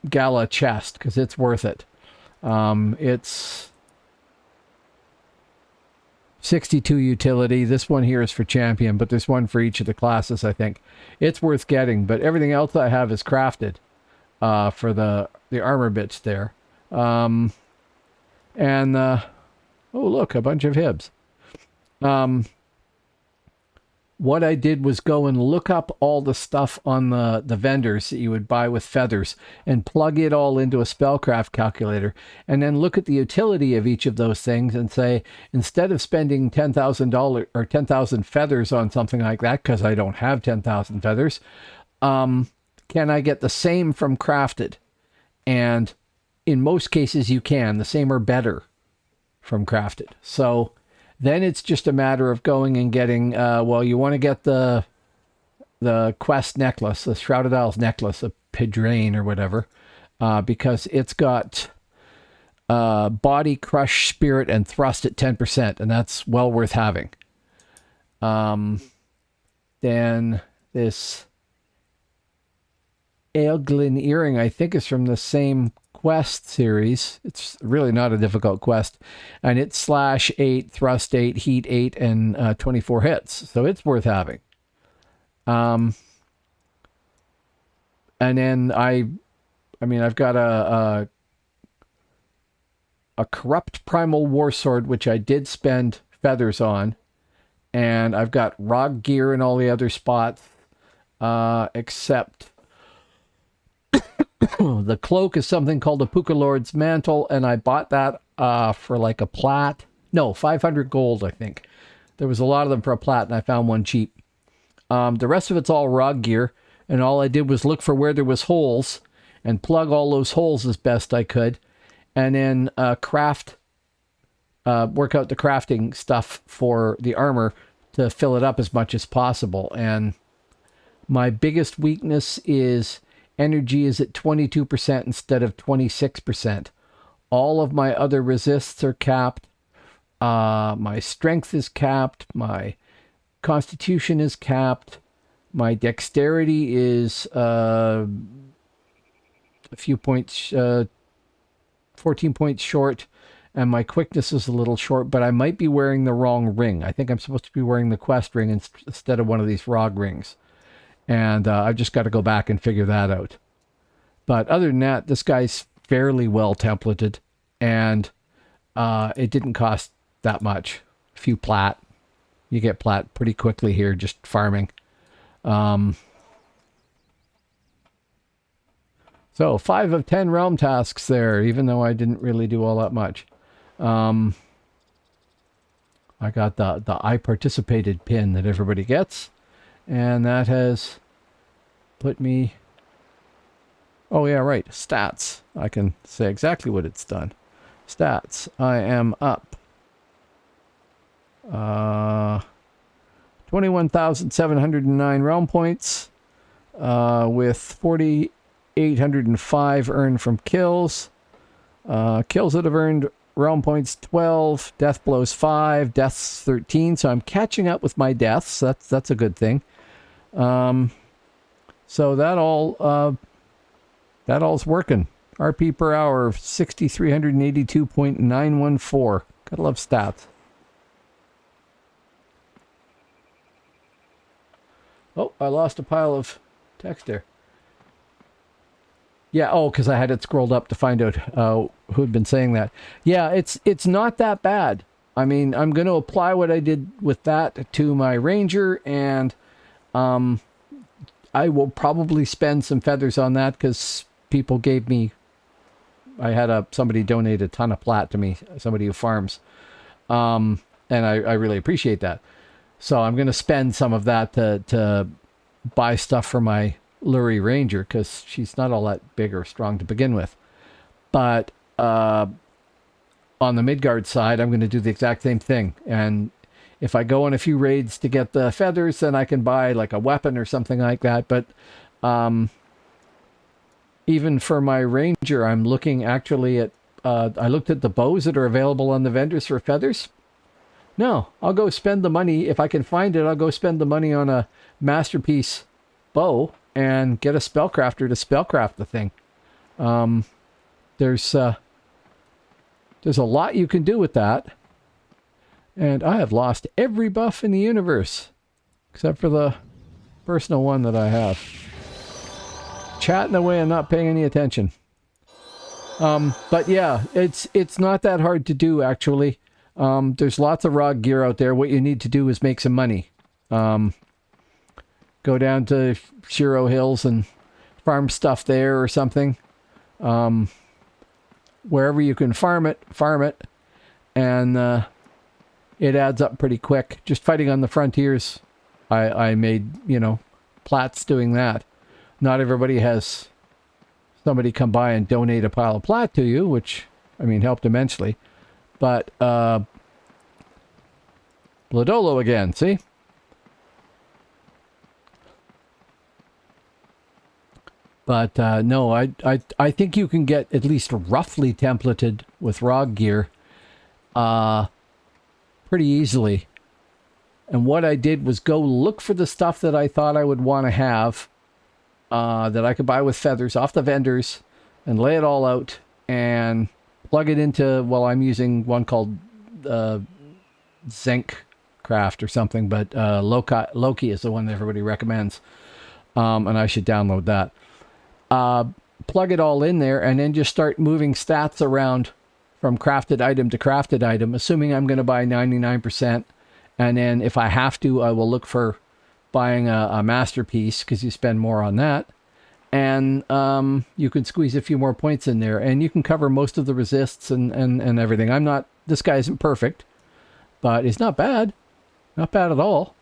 Gala chest, because it's worth it. It's 62 utility. This one here is for champion, but there's one for each of the classes, I think. It's worth getting, but everything else I have is crafted for the armor bits there. Oh, look, a bunch of hibs. What I did was go and look up all the stuff on the vendors that you would buy with feathers and plug it all into a spellcraft calculator, and then look at the utility of each of those things and say, instead of spending $10,000 or 10,000 feathers on something like that, because I don't have 10,000 feathers, can I get the same from crafted? And in most cases you can, the same or better from crafted. So then it's just a matter of going and getting, well, you want to get the quest necklace, the Shrouded Isles necklace, a Pidrain or whatever. because it's got body, crush, spirit, and thrust at 10%, and that's well worth having. Then this Aeglin earring, I think, is from the same quest series. It's really not a difficult quest, and it's slash 8, thrust 8, heat 8, and 24 hits, so it's worth having. And then I've got a corrupt primal war sword, which I did spend feathers on, and I've got Rog gear in all the other spots, except the cloak is something called a Puka Lord's Mantle, and I bought that for like a plat. No, 500 gold, I think. There was a lot of them for a plat, and I found one cheap. The rest of it's all Rog gear, and all I did was look for where there was holes and plug all those holes as best I could, and then work out the crafting stuff for the armor to fill it up as much as possible. And my biggest weakness is energy is at 22% instead of 26%. All of my other resists are capped. My strength is capped. My constitution is capped. My dexterity is a few points, 14 points short, and my quickness is a little short, but I might be wearing the wrong ring. I think I'm supposed to be wearing the quest ring instead of one of these Rog rings. And I've just got to go back and figure that out. But other than that, this guy's fairly well templated, and it didn't cost that much. A few plat. You get plat pretty quickly here, just farming. So 5 of 10 realm tasks there, even though I didn't really do all that much. I got the I participated pin that everybody gets, and that has put me... Oh yeah, right, stats. I can say exactly what it's done. Stats. I am up 21,709 realm points, with 4,805 earned from kills. Kills that have earned realm points 12, death blows 5, deaths 13. So I'm catching up with my deaths. That's a good thing. So that all's working. RP per hour of 6,382.914. Gotta love stats. Oh, I lost a pile of text there. Yeah, because I had it scrolled up to find out who'd been saying that. Yeah, it's not that bad. I mean, I'm going to apply what I did with that to my ranger, and I will probably spend some feathers on that because people gave me... I had somebody donate a ton of plat to me, somebody who farms, and I really appreciate that. So I'm going to spend some of that to buy stuff for my Lurie Ranger, because she's not all that big or strong to begin with. But on the Midgard side, I'm going to do the exact same thing. And if I go on a few raids to get the feathers, then I can buy like a weapon or something like that. But even for my Ranger, I'm looking actually at... I looked at the bows that are available on the vendors for feathers. No, I'll go spend the money. If I can find it, I'll go spend the money on a masterpiece bow and get a spellcrafter to spellcraft the thing. There's a lot you can do with that. And I have lost every buff in the universe, except for the personal one that I have. Chatting away and not paying any attention. But yeah, it's not that hard to do, actually. There's lots of Rog gear out there. What you need to do is make some money. Go down to Shiro Hills and farm stuff there or something. Wherever you can farm it, and it adds up pretty quick. Just fighting on the frontiers, I made, plats doing that. Not everybody has somebody come by and donate a pile of plat to you, which, helped immensely. But, Bladolo again, see? But no, I think you can get at least roughly templated with ROG gear pretty easily. And what I did was go look for the stuff that I thought I would want to have that I could buy with feathers off the vendors and lay it all out and plug it into, well, I'm using one called Zinc Craft or something, but Loki is the one that everybody recommends. And I should download that. Plug it all in there and then just start moving stats around from crafted item to crafted item, assuming I'm going to buy 99%. And then if I have to, I will look for buying a masterpiece because you spend more on that. And you can squeeze a few more points in there and you can cover most of the resists and everything. This guy isn't perfect, but it's not bad. Not bad at all.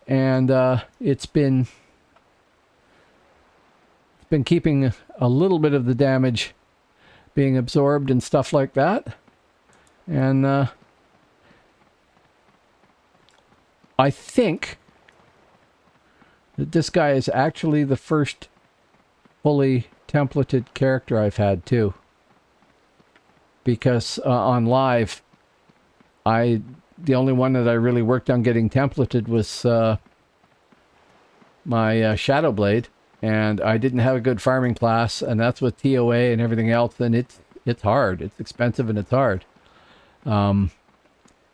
And it's been keeping a little bit of the damage being absorbed and stuff like that. And I think that this guy is actually the first fully templated character I've had too. Because on live, the only one that I really worked on getting templated was my Shadow Blade, and I didn't have a good farming class, and that's with TOA and everything else, and it's hard. It's expensive and it's hard.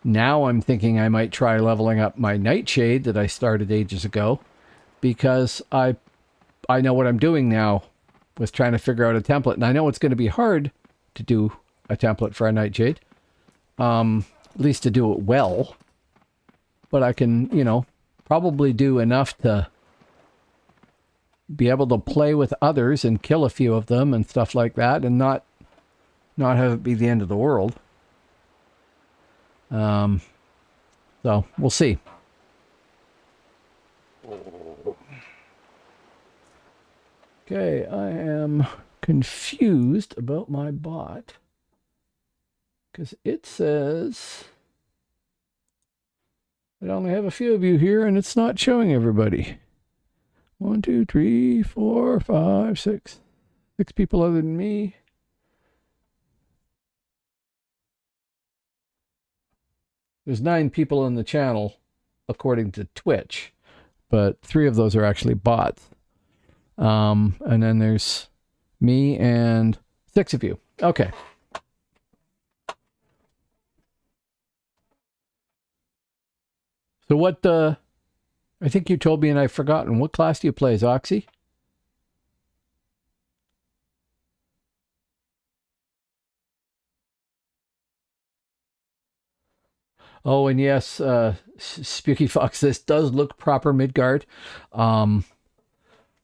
Now I'm thinking I might try leveling up my Nightshade that I started ages ago, because I know what I'm doing now with trying to figure out a template, and I know it's going to be hard to do a template for a Nightshade, at least to do it well, but I can, probably do enough to be able to play with others and kill a few of them and stuff like that, and not have it be the end of the world. So we'll see. Okay, I am confused about my bot because it says I only have a few of you here and it's not showing everybody. 1, 2, 3, 4, 5, 6. 6 people other than me. There's 9 people on the channel, according to Twitch, but 3 of those are actually bots. And then there's me and 6 of you. Okay. So what, I think you told me and I've forgotten. What class do you play, Zoxy? Oh, and yes, Spooky Fox, this does look proper Midgard.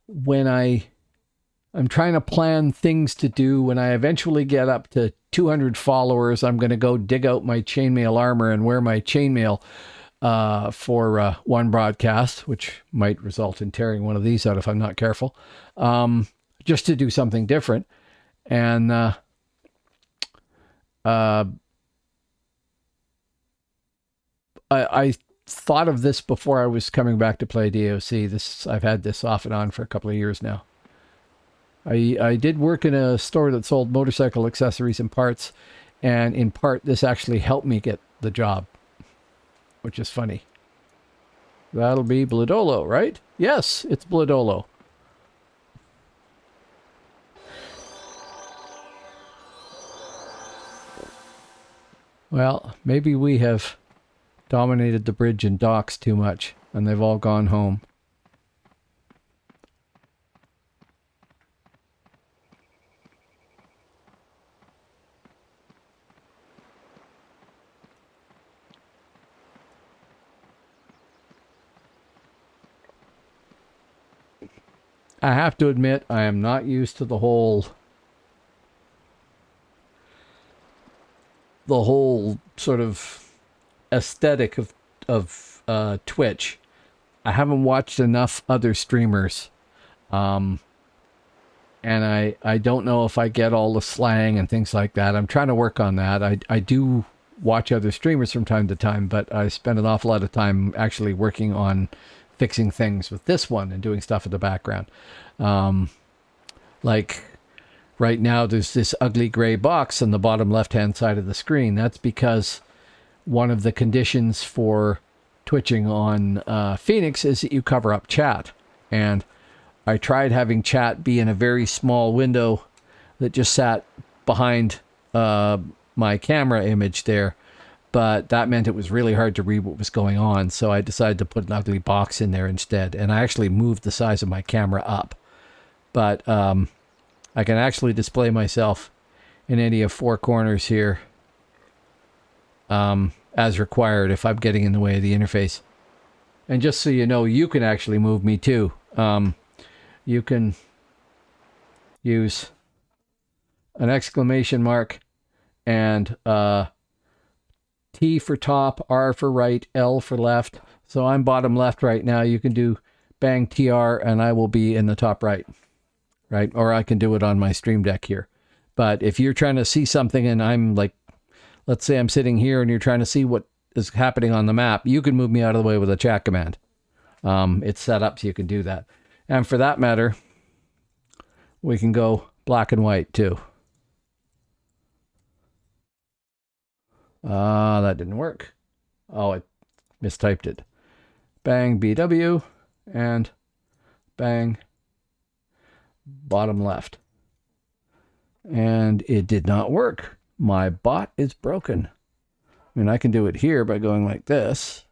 When I'm trying to plan things to do, when I eventually get up to 200 followers, I'm going to go dig out my chainmail armor and wear my chainmail for one broadcast, which might result in tearing one of these out if I'm not careful, just to do something different. And I thought of this before I was coming back to play DAOC. I've had this off and on for a couple of years now. I did work in a store that sold motorcycle accessories and parts, and in part this actually helped me get the job, which is funny. That'll be Blodolo, right? Yes, it's Blodolo. Well, maybe we have dominated the bridge and docks too much, and they've all gone home. I have to admit, I am not used to the whole sort of aesthetic of Twitch. I haven't watched enough other streamers, and I don't know if I get all the slang and things like that. I'm trying to work on that. I do watch other streamers from time to time, but I spend an awful lot of time actually working on fixing things with this one and doing stuff in the background. Like right now, there's this ugly gray box on the bottom left-hand side of the screen. That's because one of the conditions for twitching on Phoenix is that you cover up chat. And I tried having chat be in a very small window that just sat behind my camera image there. But that meant it was really hard to read what was going on. So I decided to put an ugly box in there instead. And I actually moved the size of my camera up. But I can actually display myself in any of four corners here as required if I'm getting in the way of the interface. And just so you know, you can actually move me too. You can use an exclamation mark and T for top, R for right, L for left. So I'm bottom left right now. You can do bang TR and I will be in the top right. Right? Or I can do it on my Stream Deck here. But if you're trying to see something and I'm like, let's say I'm sitting here and you're trying to see what is happening on the map, you can move me out of the way with a chat command. It's set up so you can do that. And for that matter, we can go black and white too. That didn't work. Oh, I mistyped it. Bang BW and bang bottom left. And it did not work. My bot is broken. I mean, I can do it here by going like this.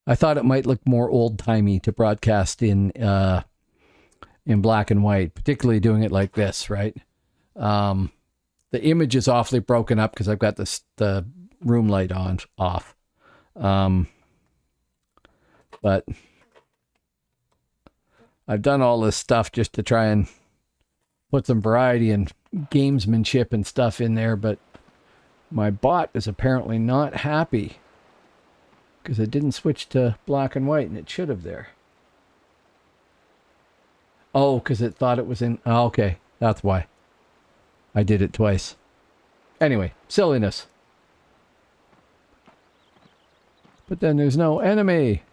I thought it might look more old-timey to broadcast in black and white, particularly doing it like this, right? The image is awfully broken up because I've got the room light off. But I've done all this stuff just to try and put some variety and gamesmanship and stuff in there, but my bot is apparently not happy because it didn't switch to black and white, and it should have there. Oh, because it thought it was in... Oh, okay, that's why. I did it twice. Anyway, silliness. But then there's no enemy.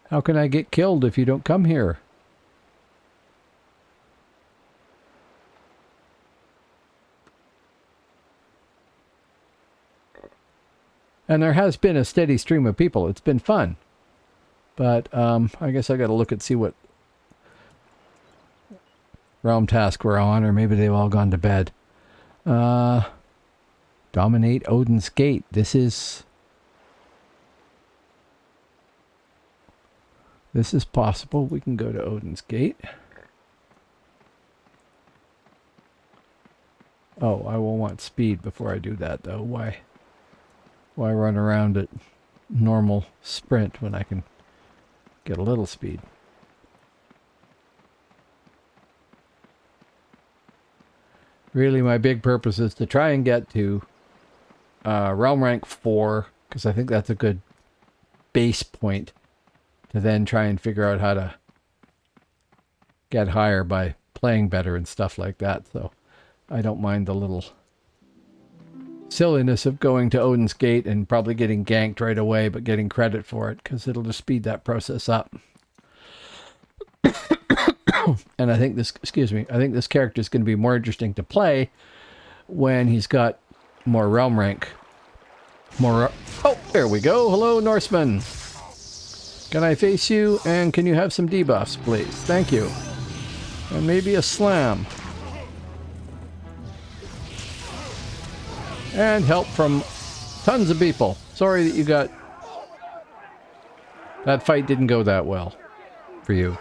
How can I get killed if you don't come here? And there has been a steady stream of people. It's been fun. But I guess I got to look and see what realm task we're on, or maybe they've all gone to bed. Dominate Odin's Gate. This is possible. We can go to Odin's Gate. Oh, I will want speed before I do that, though. Why run around at normal sprint when I can get a little speed? Really, my big purpose is to try and get to realm rank 4, because I think that's a good base point to then try and figure out how to get higher by playing better and stuff like that. So I don't mind the little silliness of going to Odin's Gate and probably getting ganked right away, but getting credit for it, because it'll just speed that process up. And I think this, I think this character is going to be more interesting to play when he's got more realm rank. Oh, there we go. Hello, Norseman. Can I face you? And can you have some debuffs, please? Thank you. And maybe a slam. And help from tons of people. Sorry that you got... That fight didn't go that well for you.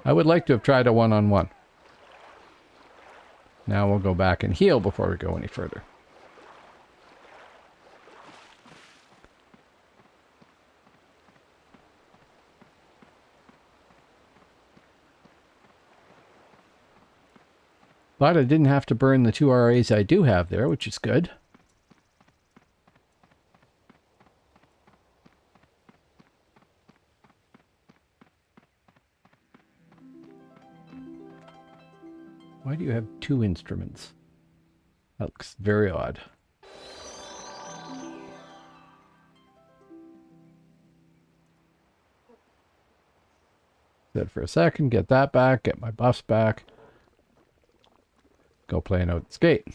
I would like to have tried a one-on-one. Now we'll go back and heal before we go any further. But I didn't have to burn the 2 RAs I do have there, which is good. Why do you have 2 instruments? That looks very odd. Sit for a second, get that back, get my buffs back. Go play an Odin skate.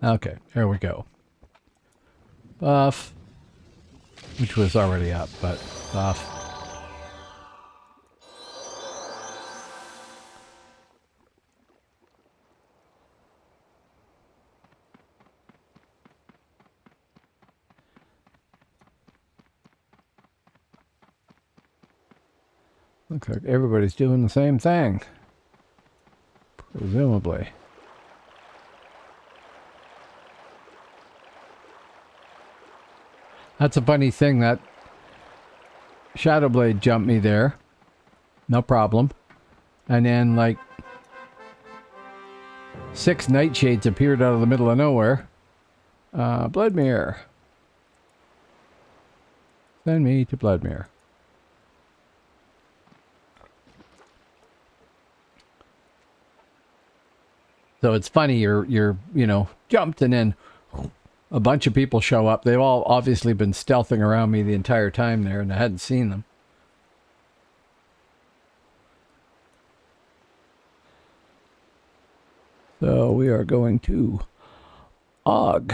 Okay, here we go. Buff, which was already up, but buff. Looks like everybody's doing the same thing. Presumably. That's a funny thing, that Shadowblade jumped me there. No problem. And then, like, 6 nightshades appeared out of the middle of nowhere. Bloodmere. Send me to Bloodmere. So it's funny, you're you know, jumped and then a bunch of people show up. They've all obviously been stealthing around me the entire time there, and I hadn't seen them. So we are going to Og,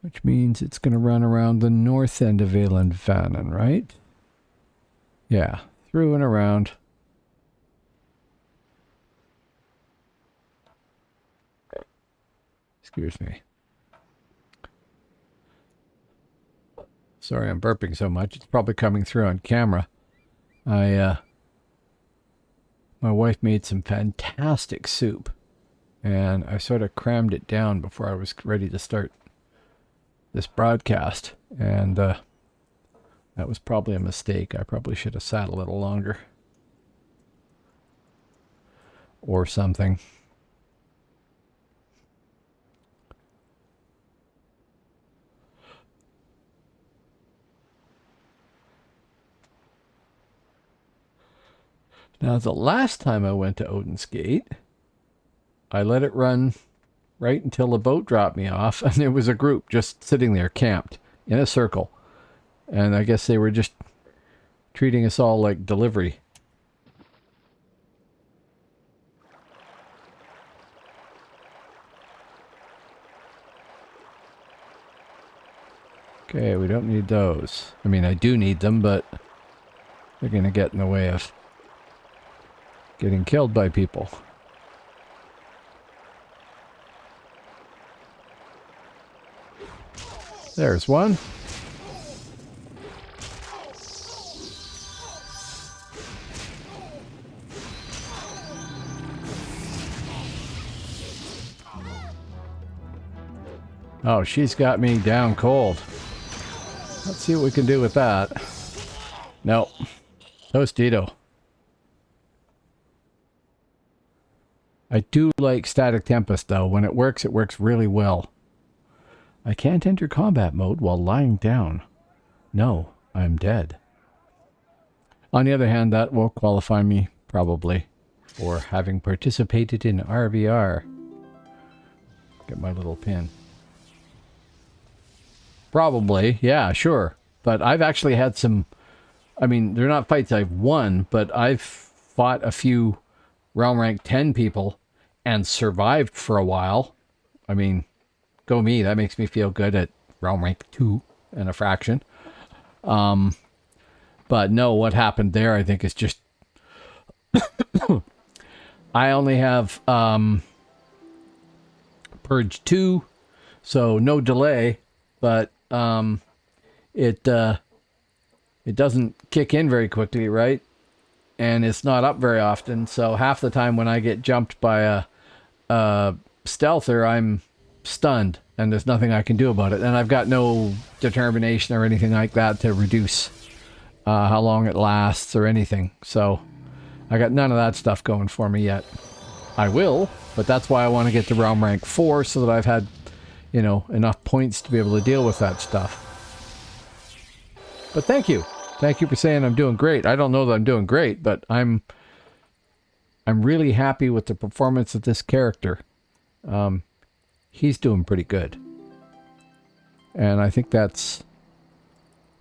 which means it's going to run around the north end of Vanen, right? Yeah, through and around. Excuse me. Sorry I'm burping so much. It's probably coming through on camera. My wife made some fantastic soup, and I sort of crammed it down before I was ready to start this broadcast, and that was probably a mistake. I probably should have sat a little longer. Or something. Now, the last time I went to Odin's Gate, I let it run right until the boat dropped me off, and there was a group just sitting there camped in a circle. And I guess they were just treating us all like delivery. Okay, we don't need those. I mean, I do need them, but they're going to get in the way of getting killed by people. There's one. Oh, she's got me down cold. Let's see what we can do with that. No. Tostito. I do like Static Tempest, though. When it works really well. I can't enter combat mode while lying down. No, I'm dead. On the other hand, that will qualify me, probably, for having participated in RVR. Get my little pin. Probably, yeah, sure. But I've actually had some... I mean, they're not fights I've won, but I've fought a few realm rank 10 people and survived for a while. I mean, go me, that makes me feel good at realm rank 2 and a fraction. But no, what happened there I think is just I only have Purge 2, so no delay, but it doesn't kick in very quickly, right? And it's not up very often, so half the time when I get jumped by a stealther, I'm stunned, and there's nothing I can do about it. And I've got no determination or anything like that to reduce how long it lasts or anything. So I got none of that stuff going for me yet. I will, but that's why I want to get to realm rank 4 so that I've had, you know, enough points to be able to deal with that stuff. But thank you. Thank you for saying I'm doing great. I don't know that I'm doing great, but I'm really happy with the performance of this character. He's doing pretty good. And I think that's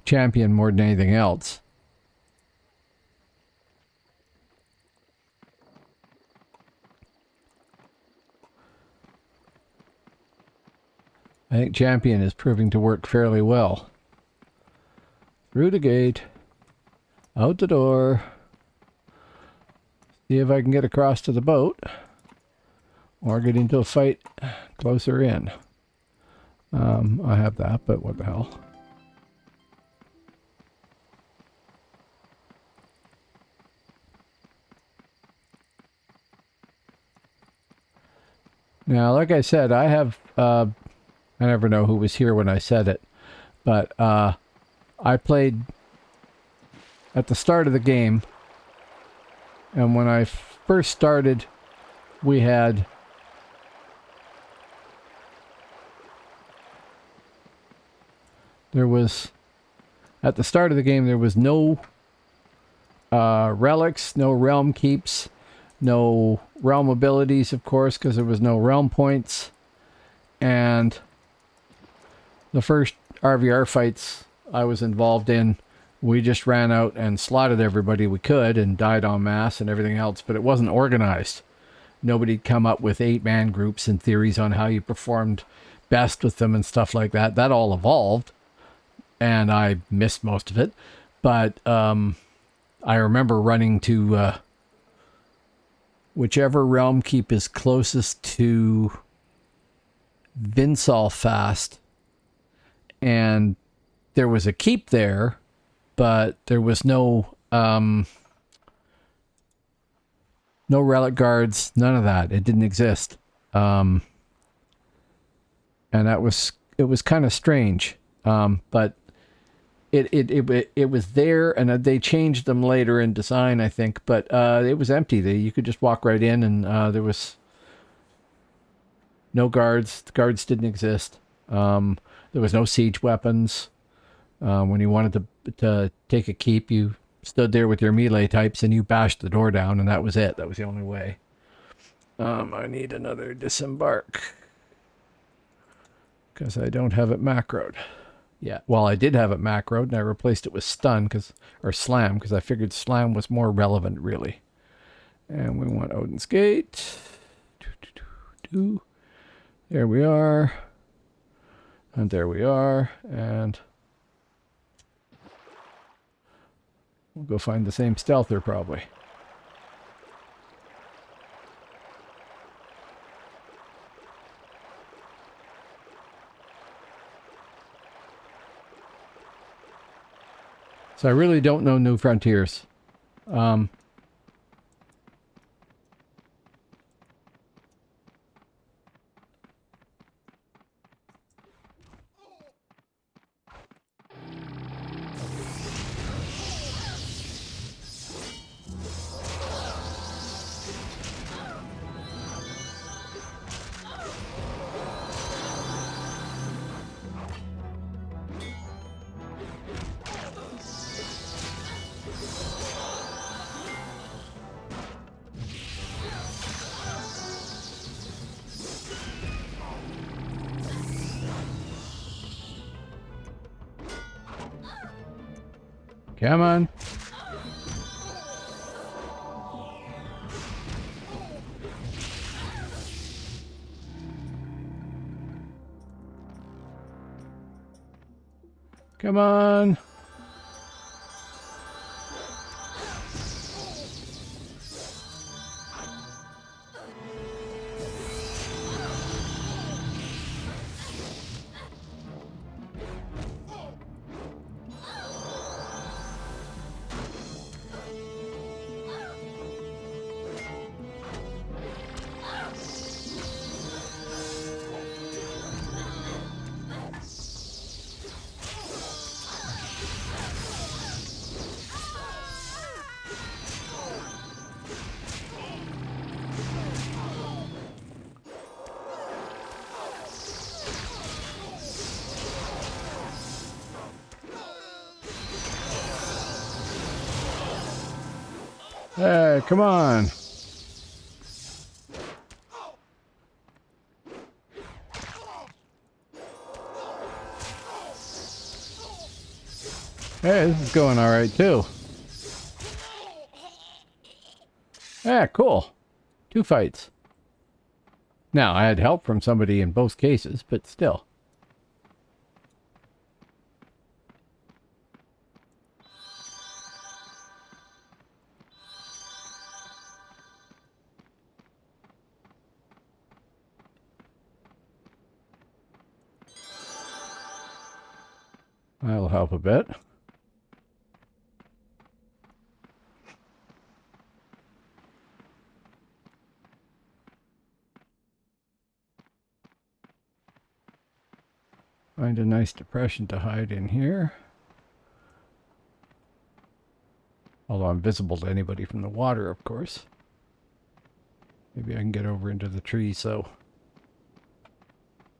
champion more than anything else. I think champion is proving to work fairly well. Through the gate. Out the door. See if I can get across to the boat. Or get into a fight closer in. I have that, but what the hell. Now, like I said, I have... I never know who was here when I said it. But I played at the start of the game. And when I first started, we had... There was... At the start of the game, there was no relics, no realm keeps, no realm abilities, of course, because there was no realm points. And the first RVR fights I was involved in, we just ran out and slaughtered everybody we could and died en masse and everything else, but it wasn't organized. Nobody'd come up with 8-man groups and theories on how you performed best with them and stuff like that. That all evolved, and I missed most of it. But I remember running to whichever realm keep is closest to Vinsalfast, and there was a keep there, but there was no no relic guards, none of that. It didn't exist, and it was kind of strange, but it was there, and they changed them later in design, I think, but it was empty. You could just walk right in, and there was no guards. The guards didn't exist. There was no siege weapons. When you wanted to take a keep, you stood there with your melee types and you bashed the door down, and that was it. That was the only way. I need another disembark because I don't have it macroed. Yeah, well, I did have it macroed, and I replaced it with stun or slam, because I figured slam was more relevant, really. And we want Odin's Gate. There we are. And there we are. And we'll go find the same stealther, probably. So I really don't know New Frontiers. Come on. Come on. Hey, come on. Hey, this is going all right too. Yeah, cool. 2 fights. Now, I had help from somebody in both cases, but still. That'll help a bit. Find a nice depression to hide in here. Although I'm visible to anybody from the water, of course. Maybe I can get over into the tree, so...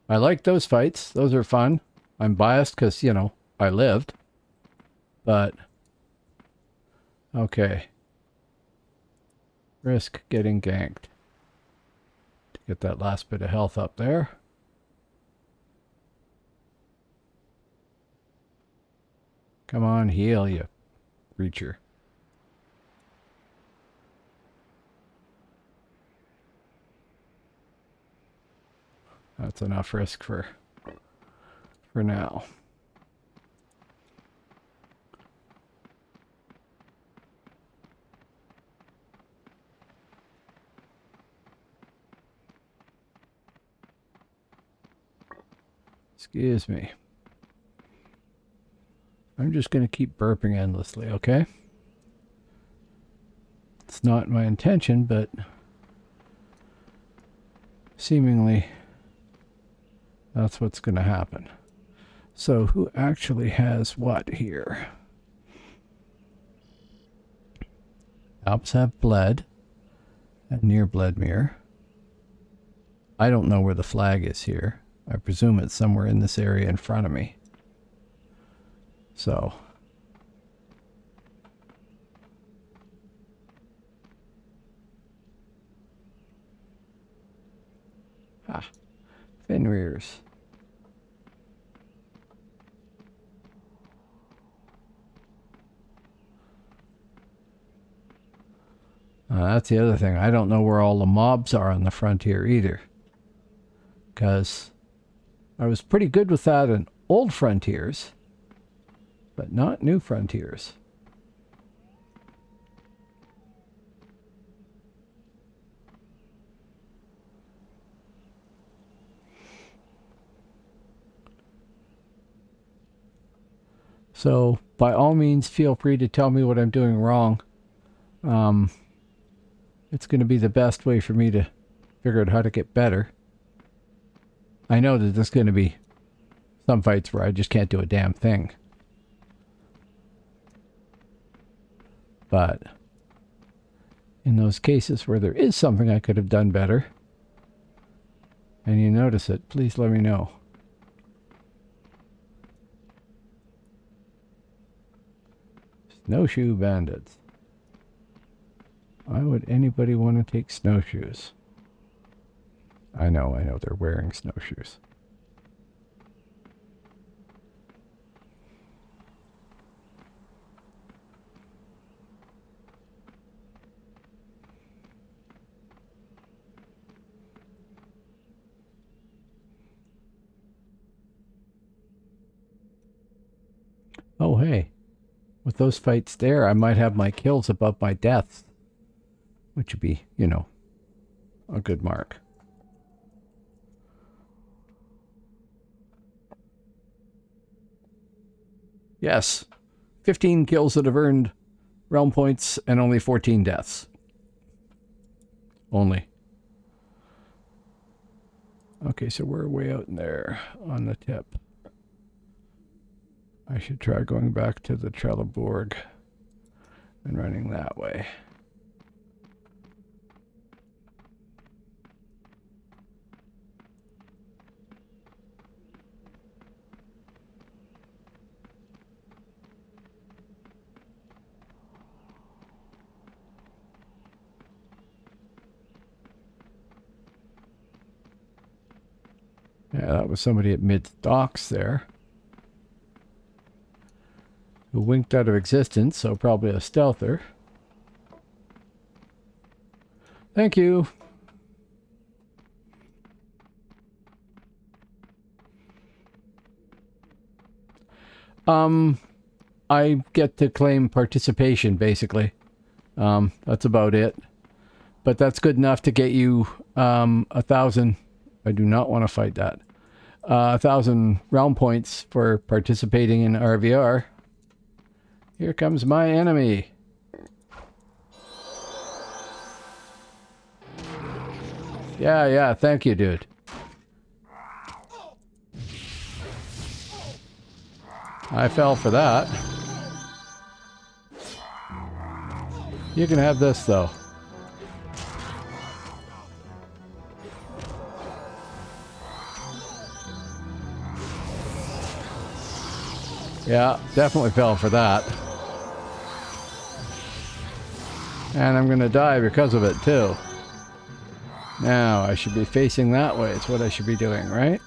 I like those fights. Those are fun. I'm biased because, you know, I lived. But... okay. Risk getting ganked. To get that last bit of health up there. Come on, heal, you creature. That's enough risk for now. Excuse me. I'm just going to keep burping endlessly, okay? It's not my intention, but seemingly that's what's going to happen. So who actually has what here? Alps have bled and near Bledmere. I don't know where the flag is here. I presume it's somewhere in this area in front of me. So... ah, Fenrir's. That's the other thing. I don't know where all the mobs are on the frontier either. Because I was pretty good with that in old frontiers, but not new frontiers. So, by all means, feel free to tell me what I'm doing wrong. It's going to be the best way for me to figure out how to get better. I know that there's going to be some fights where I just can't do a damn thing. But in those cases where there is something I could have done better, and you notice it, please let me know. Snowshoe bandits. Why would anybody want to take snowshoes? I know, they're wearing snowshoes. Oh, hey. With those fights there, I might have my kills above my deaths. Which would be, you know, a good mark. Yes. 15 kills that have earned realm points and only 14 deaths. Only. Okay, so we're way out in there on the tip. I should try going back to the Trelleborg and running that way. Yeah, that was somebody at mid-docks there. Who winked out of existence, so probably a stealther. Thank you. I get to claim participation, basically. That's about it. But that's good enough to get you 1,000. I do not want to fight that. 1,000 realm points for participating in RVR. Here comes my enemy. Yeah, thank you, dude. I fell for that. You can have this, though. Yeah, definitely fell for that. And I'm gonna die because of it, too. Now, I should be facing that way. It's what I should be doing, right?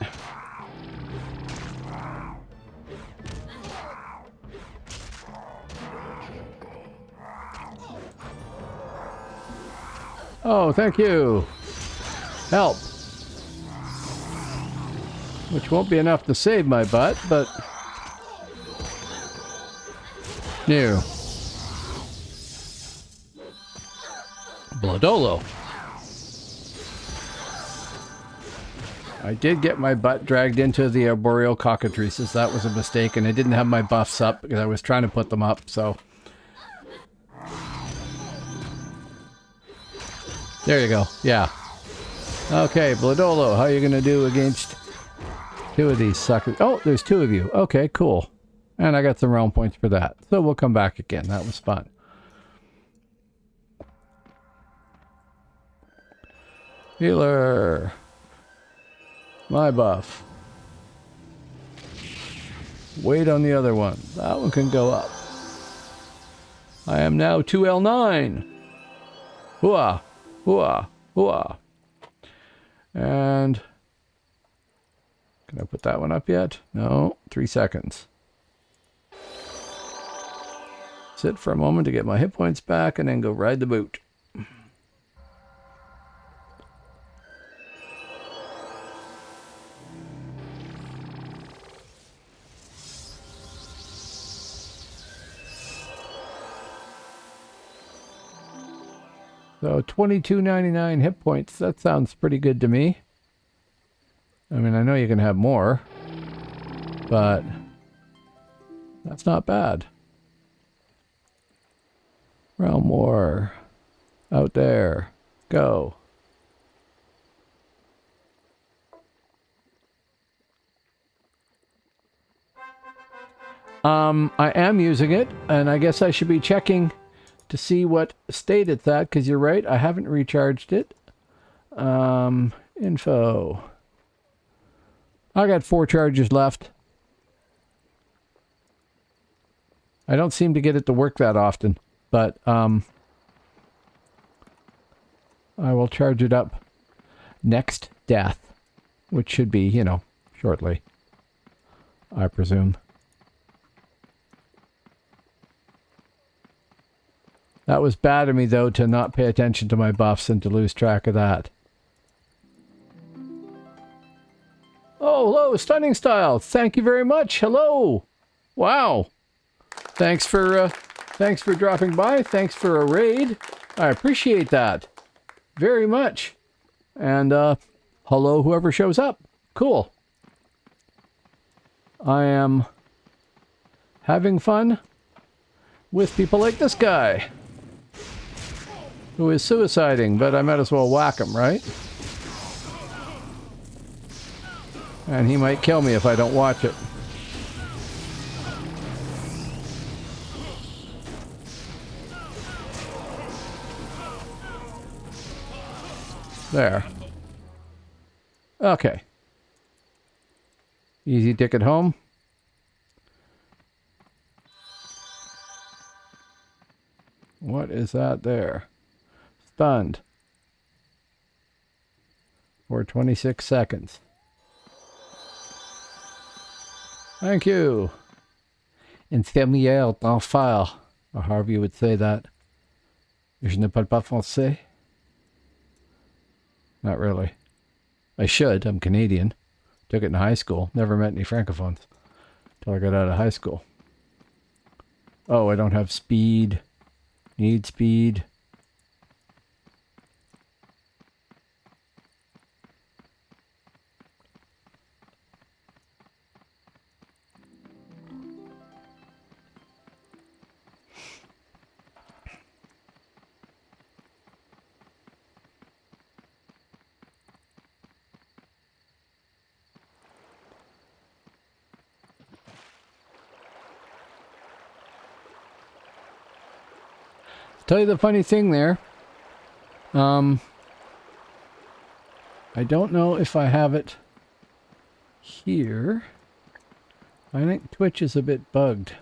Oh, thank you. Help. Which won't be enough to save my butt, but... No. Bloodolo. I did get my butt dragged into the arboreal cockatrices. That was a mistake, and I didn't have my buffs up because I was trying to put them up, so... There you go. Yeah. Okay, Bloodolo, how are you going to do against two of these suckers? Oh, there's two of you. Okay, cool. And I got some realm points for that. So we'll come back again. That was fun. Healer. My buff. Wait on the other one. That one can go up. I am now 2L9. Hooah. Hooah. Hooah. And... Can I put that one up yet? No. 3 seconds. Sit for a moment to get my hit points back and then go ride the boot. So 22.99 hit points. That sounds pretty good to me. I mean, I know you can have more, but that's not bad. Realm War. Out there. Go. I am using it, and I guess I should be checking to see what state it's at, because you're right, I haven't recharged it. Info. I got 4 charges left. I don't seem to get it to work that often, but I will charge it up next death, which should be, you know, shortly, I presume. That was bad of me, though, to not pay attention to my buffs and to lose track of that. Oh, hello, Stunning Style. Thank you very much. Hello. Wow. Thanks for dropping by. Thanks for a raid. I appreciate that very much. And hello, whoever shows up. Cool. I am having fun with people like this guy, who is suiciding, but I might as well whack him, right? And he might kill me if I don't watch it. There. Okay. Easy ticket home. What is that there? Stunned. For 26 seconds. Thank you. Infirmière d'enfer, or however you would say that. Je ne parle pas français. Not really. I should. I'm Canadian. Took it in high school. Never met any francophones till I got out of high school. Oh, I don't have speed. Need speed. Tell you the funny thing there. I don't know if I have it here. I think Twitch is a bit bugged.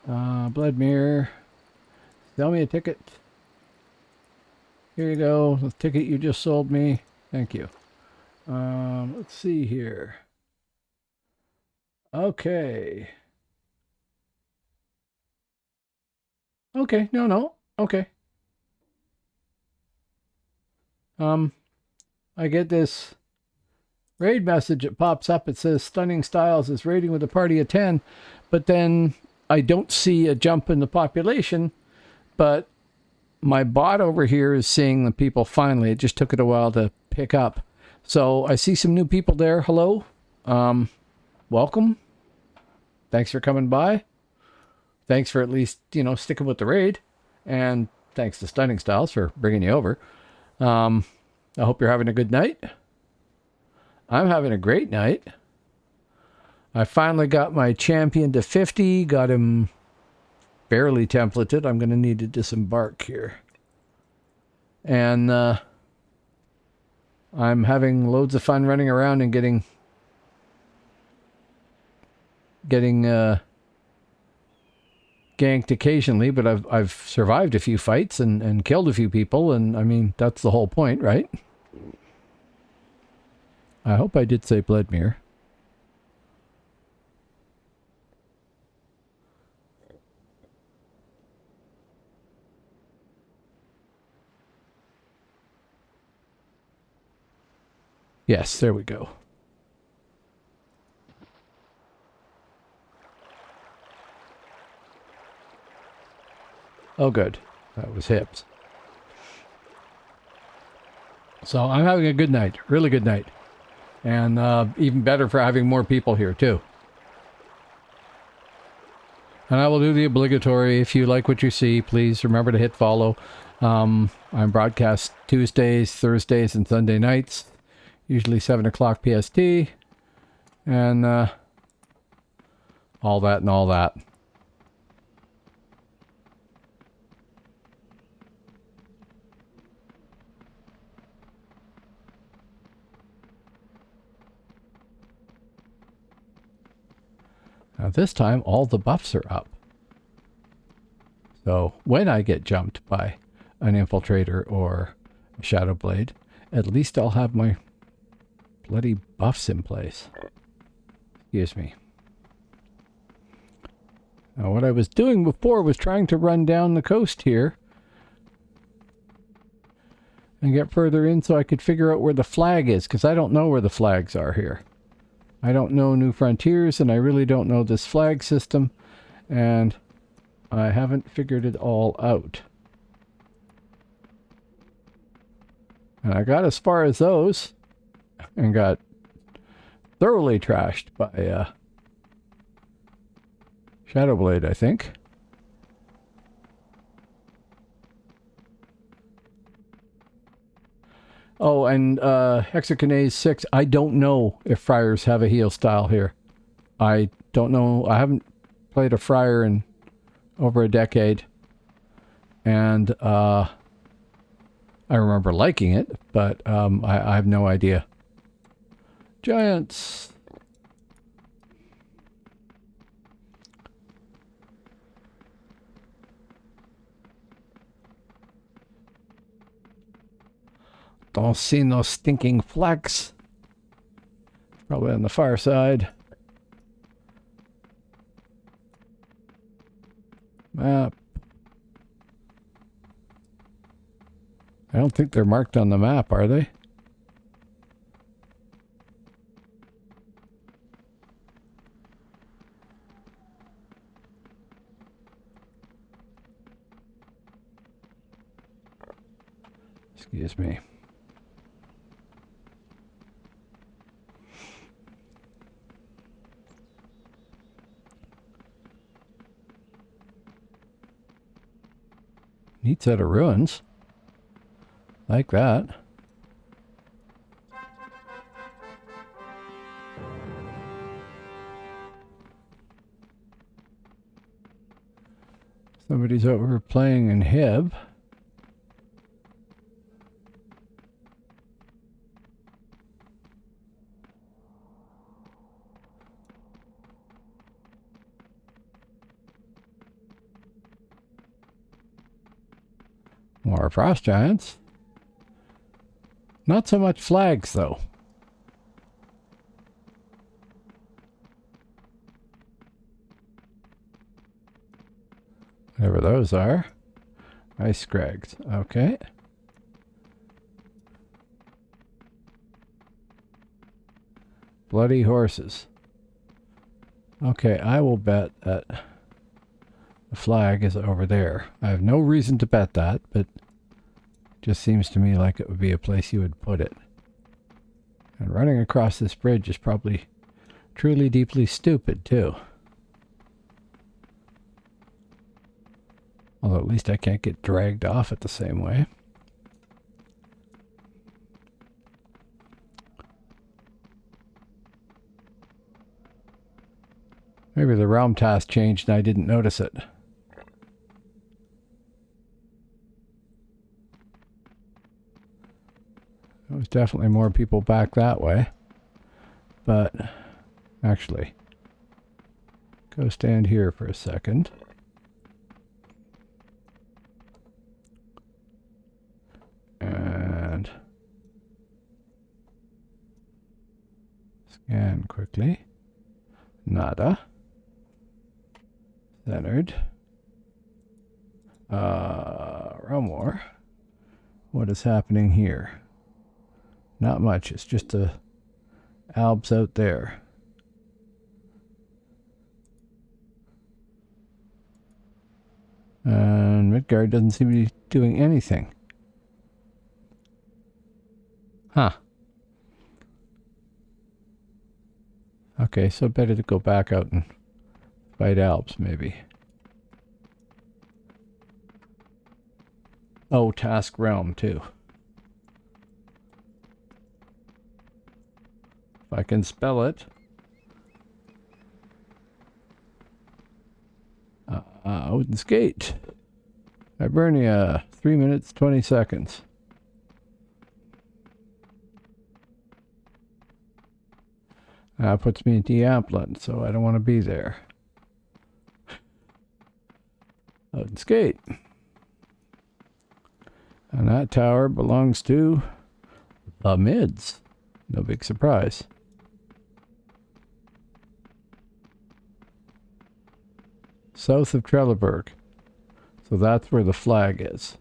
Blood mirror. Sell me a ticket. Here you go. The ticket you just sold me. Thank you. Let's see here. Okay. Okay. No. Okay. I get this raid message. It pops up. It says Stunning Styles is raiding with a party of 10, but then I don't see a jump in the population, but my bot over here is seeing the people finally. It just took it a while to pick up. So I see some new people there. Hello. Welcome. Thanks for coming by. Thanks for at least, sticking with the raid. And thanks to Stunning Styles for bringing you over. I hope you're having a good night. I'm having a great night. I finally got my champion to 50. Got him barely templated. I'm going to need to disembark here. And I'm having loads of fun running around and getting ganked occasionally, but I've survived a few fights and killed a few people, and I mean, that's the whole point, right? I hope I did say Bloodmere. Yes, there we go. Oh, good. That was hips. So I'm having a good night. Really good night. And even better for having more people here, too. And I will do the obligatory. If you like what you see, please remember to hit follow. I'm broadcast Tuesdays, Thursdays, and Sunday nights. Usually 7 o'clock PST. And all that and all that. Now this time, all the buffs are up. So when I get jumped by an infiltrator or a shadow blade, at least I'll have my bloody buffs in place. Excuse me. Now what I was doing before was trying to run down the coast here and get further in so I could figure out where the flag is, because I don't know where the flags are here. I don't know New Frontiers, and I really don't know this flag system, and I haven't figured it all out. And I got as far as those, and got thoroughly trashed by Shadowblade, I think. Oh, and Hexakinase 6, I don't know if Friars have a heal style here. I don't know. I haven't played a Friar in over a decade. And I remember liking it, but I have no idea. Giants. Don't see no stinking flags. Probably on the far side. Map. I don't think they're marked on the map, are they? Excuse me. Neat set of ruins. Like that. Somebody's over playing in Hib. More frost giants. Not so much flags, though. Whatever those are. Ice scrags. Okay. Bloody horses. Okay, I will bet that the flag is over there. I have no reason to bet that, but it just seems to me like it would be a place you would put it. And running across this bridge is probably truly deeply stupid, too. Although at least I can't get dragged off it the same way. Maybe the realm task changed and I didn't notice it. There was definitely more people back that way. But actually, go stand here for a second. And scan quickly. Nada. Centered. Realm War. What is happening here? Not much. It's just the Alps out there. And Midgard doesn't seem to be doing anything. Huh. Okay, so better to go back out and fight Alps, maybe. Oh, Task Realm, too. If I can spell it. Odin's Gate. Hibernia, 3 minutes, 20 seconds. That puts me in Diampland, so I don't want to be there. Odin's Gate. And that tower belongs to the Mids. No big surprise. South of Trelleborg. So that's where the flag is.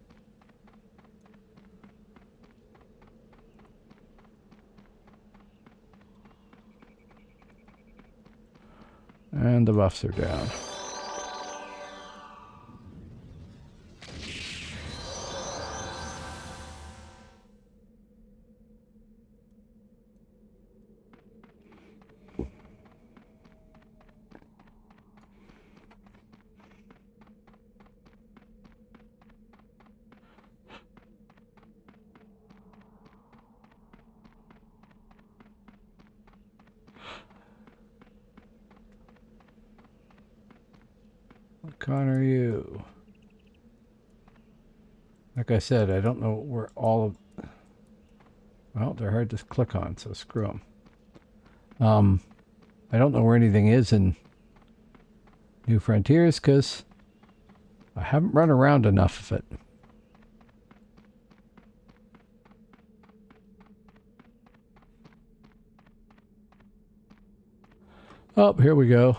And the buffs are down. What con are you? Like I said, I don't know where all of... Well, they're hard to click on, so screw them. I don't know where anything is in New Frontiers because I haven't run around enough of it. Oh, here we go.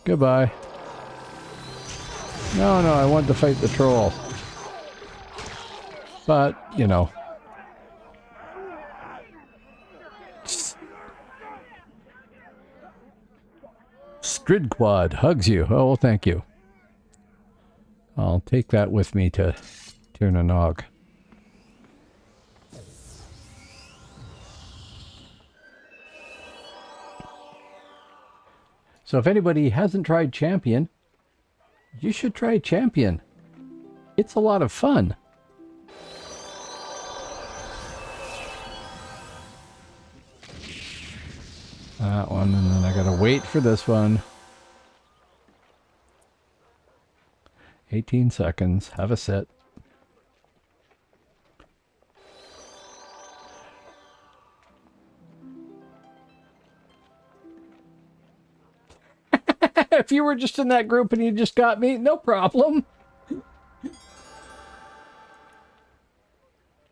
Goodbye. No, no, I wanted to fight the troll. But, you know. Stridquad hugs you. Oh, well, thank you. I'll take that with me to Tirnanog. So if anybody hasn't tried Champion, you should try Champion. It's a lot of fun. That one, and then I gotta wait for this one. 18 seconds. Have a sit. If you were just in that group and you just got me, no problem.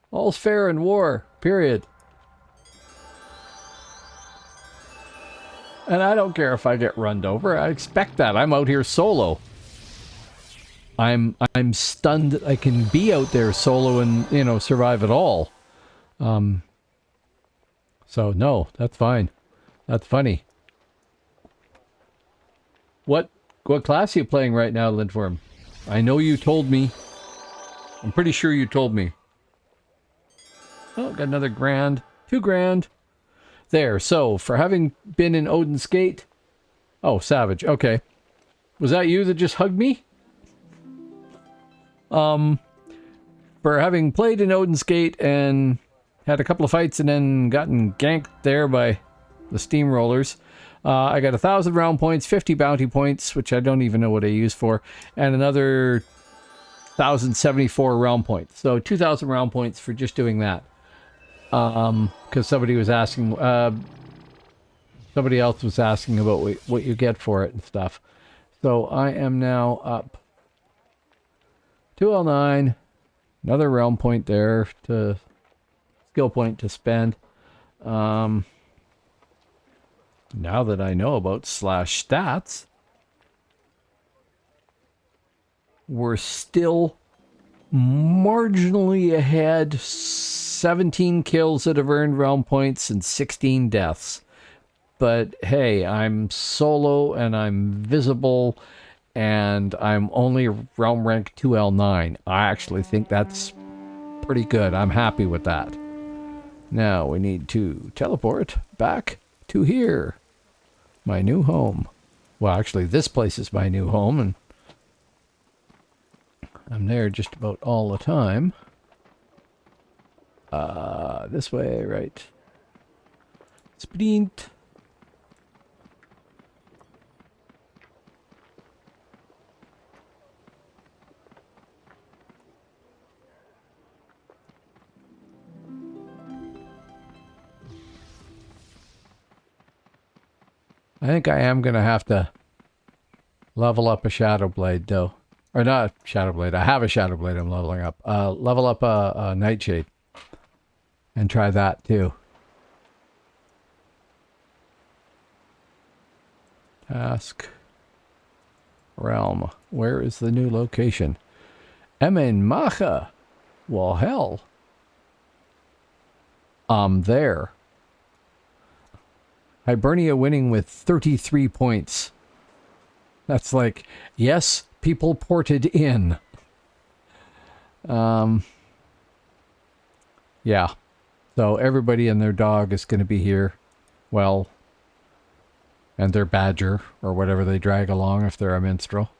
All's fair in war, period. And I don't care if I get runned over. I expect that. I'm out here solo. I'm stunned that I can be out there solo and, you know, survive at all. So no, that's fine. That's funny. What class are you playing right now, Lindworm? I know you told me. I'm pretty sure you told me. Oh, got another grand. 2 grand. There, so, for having been in Odin's Gate... Oh, Savage, okay. Was that you that just hugged me? For having played in Odin's Gate and had a couple of fights and then gotten ganked there by the steamrollers, I got 1,000 round points, 50 bounty points, which I don't even know what I use for, and another 1,074 round points. So 2,000 round points for just doing that. Because somebody was asking, somebody else was asking about what you get for it and stuff. So I am now up 209, another realm point there to skill point to spend. Now that I know about /stats, we're still marginally ahead. 17 kills that have earned realm points and 16 deaths. But hey, I'm solo and I'm visible and I'm only realm rank 2L9. I actually think that's pretty good. I'm happy with that. Now we need to teleport back to here. My new home. Well, actually, this place is my new home, and I'm there just about all the time. This way, right. Sprint. I think I am going to have to level up a Shadow Blade, though. Or not Shadow Blade. I have a Shadow Blade I'm leveling up. Level up a Nightshade. And try that, too. Task. Realm. Where is the new location? Emmenmacha. Well, hell. There. Hibernia winning with 33 points. That's like, yes, people ported in. Yeah. So everybody and their dog is going to be here. Well, and their badger, or whatever they drag along if they're a minstrel.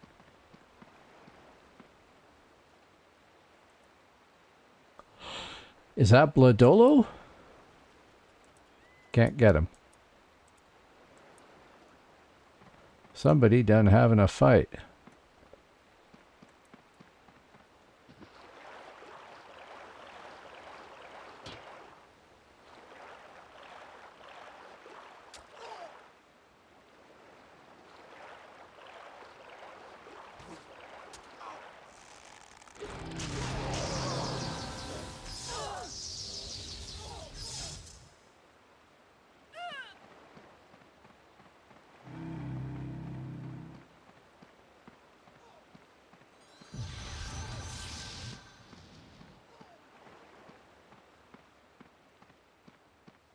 Is that Bladolo? Can't get him. Somebody done having a fight.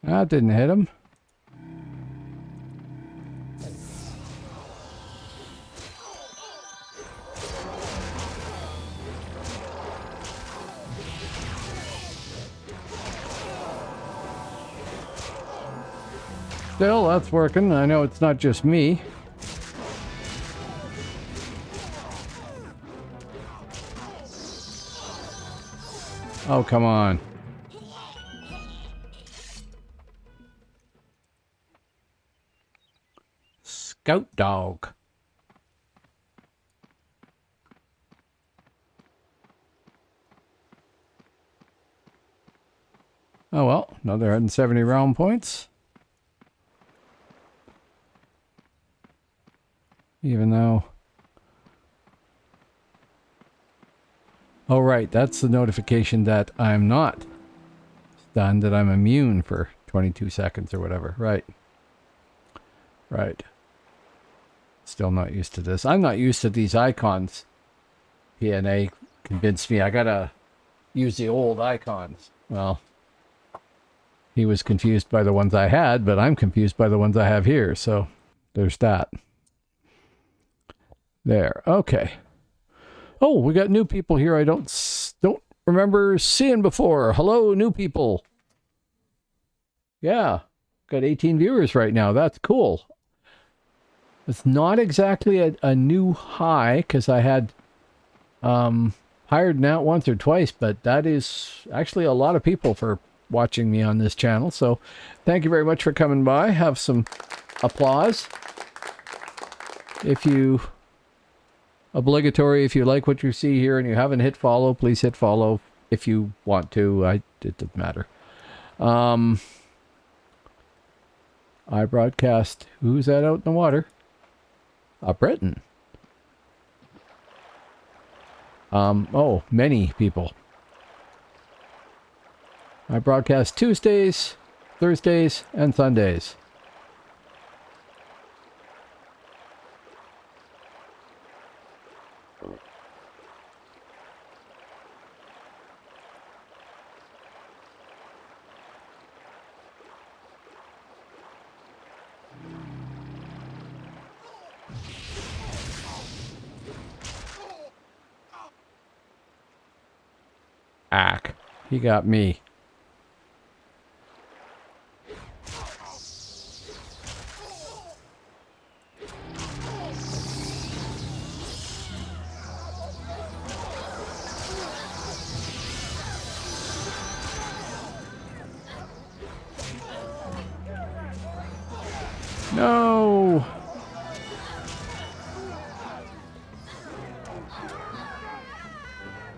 That didn't hit him. Still, that's working. I know it's not just me. Oh, come on. Scout dog. Oh well, another 170 round points. Even though... Oh right, that's the notification that I'm not stunned, that I'm immune for 22 seconds or whatever. Right. Right. Still not used to this. I'm not used to these icons. PNA convinced me I gotta use the old icons. Well, he was confused by the ones I had, but I'm confused by the ones I have here, so there's that. There. Okay. Oh, we got new people here I don't remember seeing before. Hello, new people. Yeah. Got 18 viewers right now. That's cool. It's not exactly a new high, because I had hired Nat once or twice, but that is actually a lot of people for watching me on this channel. So thank you very much for coming by. Have some applause. If you... Obligatory, if you like what you see here and you haven't hit follow, please hit follow if you want to. It doesn't matter. I broadcast. Who's that out in the water? Britain. Oh, many people. I broadcast Tuesdays, Thursdays, and Sundays. Ack. He got me. No!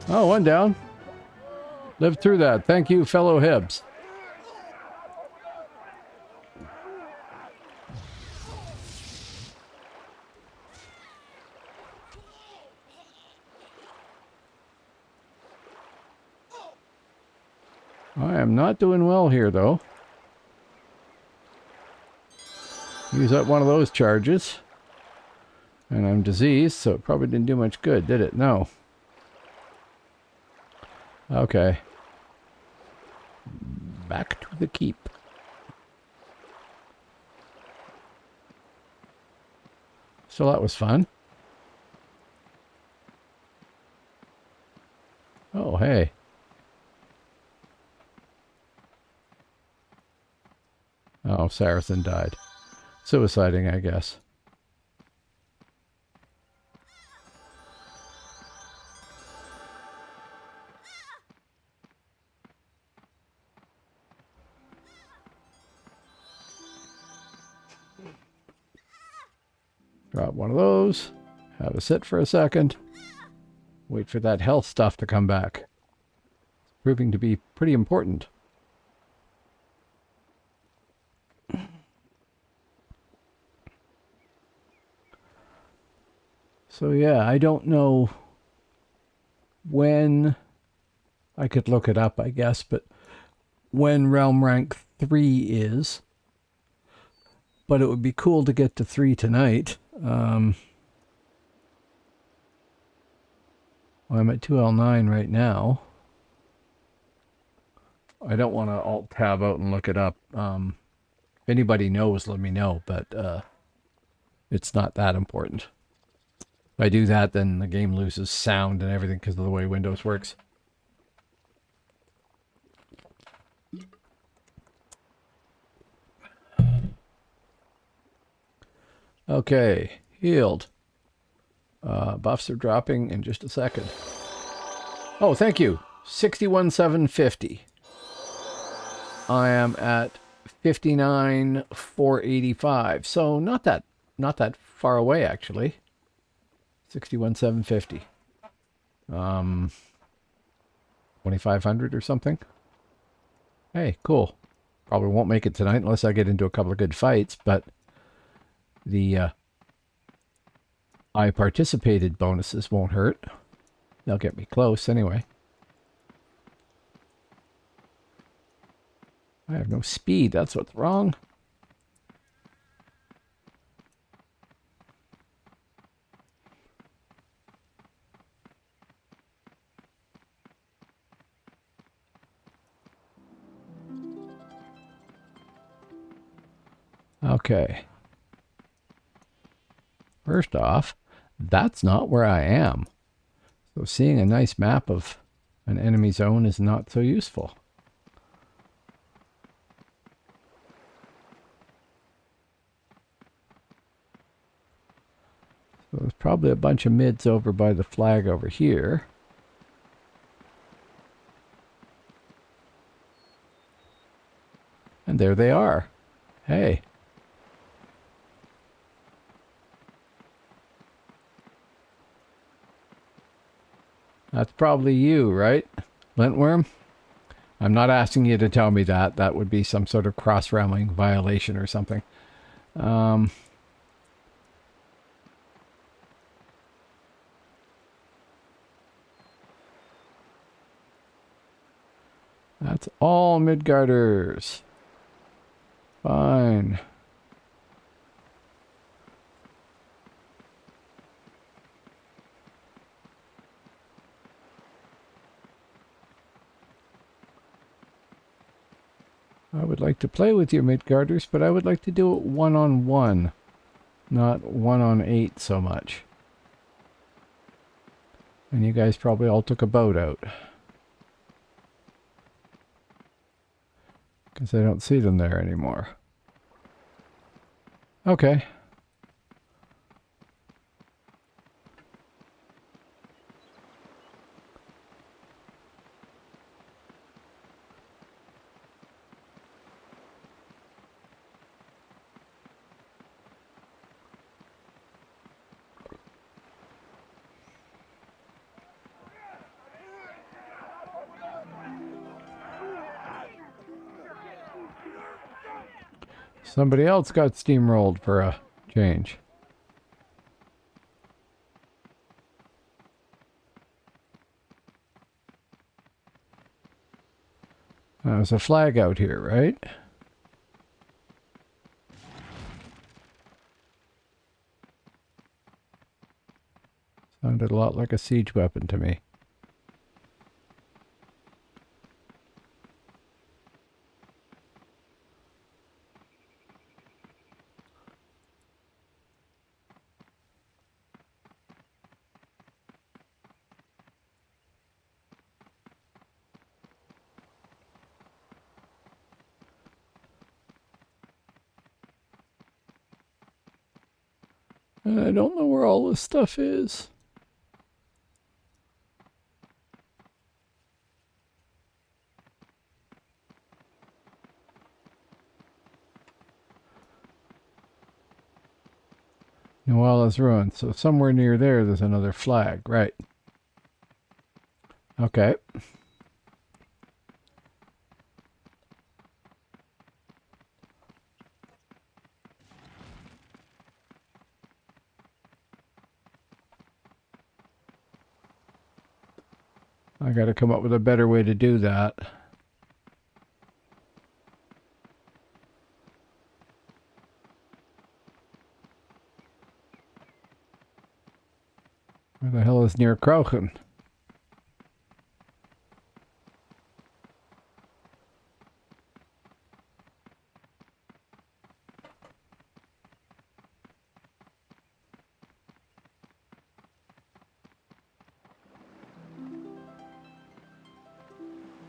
Oh, one down. Lived through that. Thank you, fellow Hibs. I am not doing well here, though. Use up one of those charges. And I'm diseased, so it probably didn't do much good, did it? No. Okay. Back to the keep. So that was fun. Oh, hey. Oh, Saracen died. Suiciding, I guess. Drop one of those. Have a sit for a second. Wait for that health stuff to come back. It's proving to be pretty important. So yeah, I don't know when... I could look it up, I guess, but when Realm Rank 3 is. But it would be cool to get to 3 tonight. I'm at 2L9 right now. I don't want to alt tab out and look it up. If anybody knows, let me know, but it's not that important. If I do that, then the game loses sound and everything because of the way Windows works. Okay, healed. Buffs are dropping in just a second. Oh, thank you. 61,750. I am at 59,485. So not that far away actually. 61,750. 2,500 or something. Hey, cool. Probably won't make it tonight unless I get into a couple of good fights, but the I participated bonuses won't hurt. They'll get me close anyway. I have no speed. That's what's wrong. Okay. First off, that's not where I am. So seeing a nice map of an enemy zone is not so useful. So there's probably a bunch of mids over by the flag over here. And there they are. Hey. That's probably you, right? Lintworm? I'm not asking you to tell me that. That would be some sort of cross-realming violation or something. That's all Midgarders. Fine. I would like to play with you, Midgarders, but I would like to do it one-on-one, not 1-on-8 so much. And you guys probably all took a boat out. Because I don't see them there anymore. Okay. Somebody else got steamrolled for a change. There's a flag out here, right? Sounded a lot like a siege weapon to me. I don't know where all this stuff is. Nuala's ruined. So somewhere near there's another flag, right? Okay. I got to come up with a better way to do that. Where the hell is near Krochen?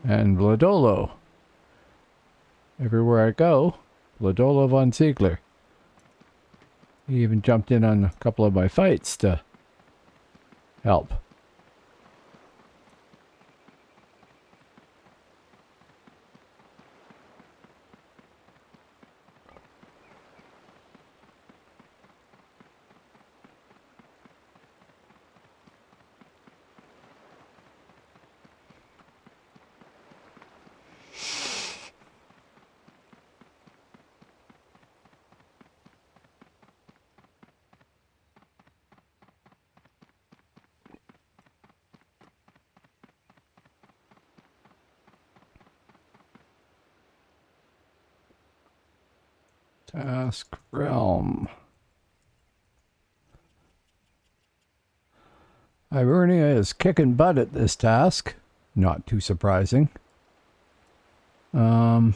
And Vladolo. Everywhere I go, Vladolo von Ziegler. He even jumped in on a couple of my fights to help. Task Realm. Ivernia is kicking butt at this task. Not too surprising. That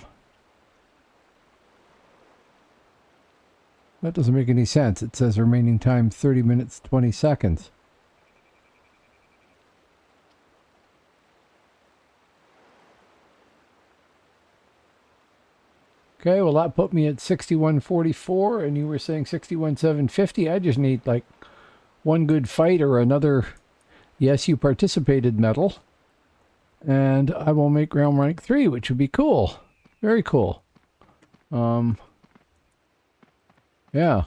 doesn't make any sense. It says remaining time 30 minutes 20 seconds. Okay, well that put me at 6144 and you were saying 61,750. I just need like one good fight or another yes you participated medal. And I will make realm rank 3, which would be cool. Very cool. Yeah.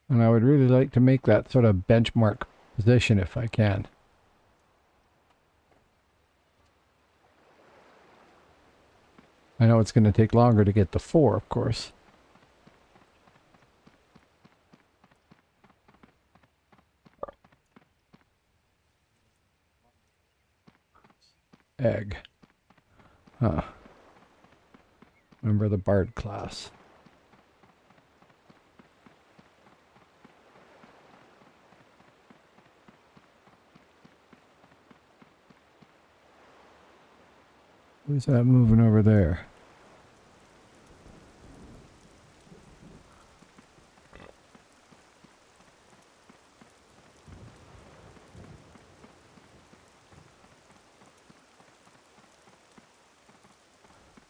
And I would really like to make that sort of benchmark position if I can. I know it's going to take longer to get to 4, of course. Egg. Huh. Remember the Bard class. Who's that moving over there?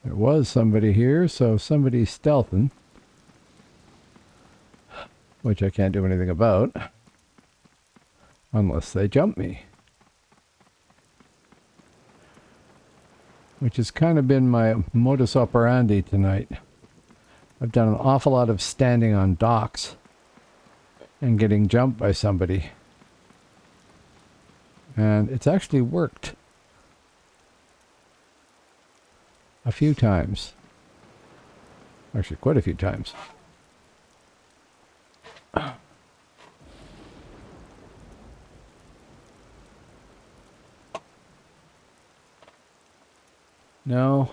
There was somebody here, so somebody's stealthing. Which I can't do anything about. Unless they jump me. Which has kind of been my modus operandi tonight. I've done an awful lot of standing on docks and getting jumped by somebody. And it's actually worked a few times. Actually, quite a few times. No.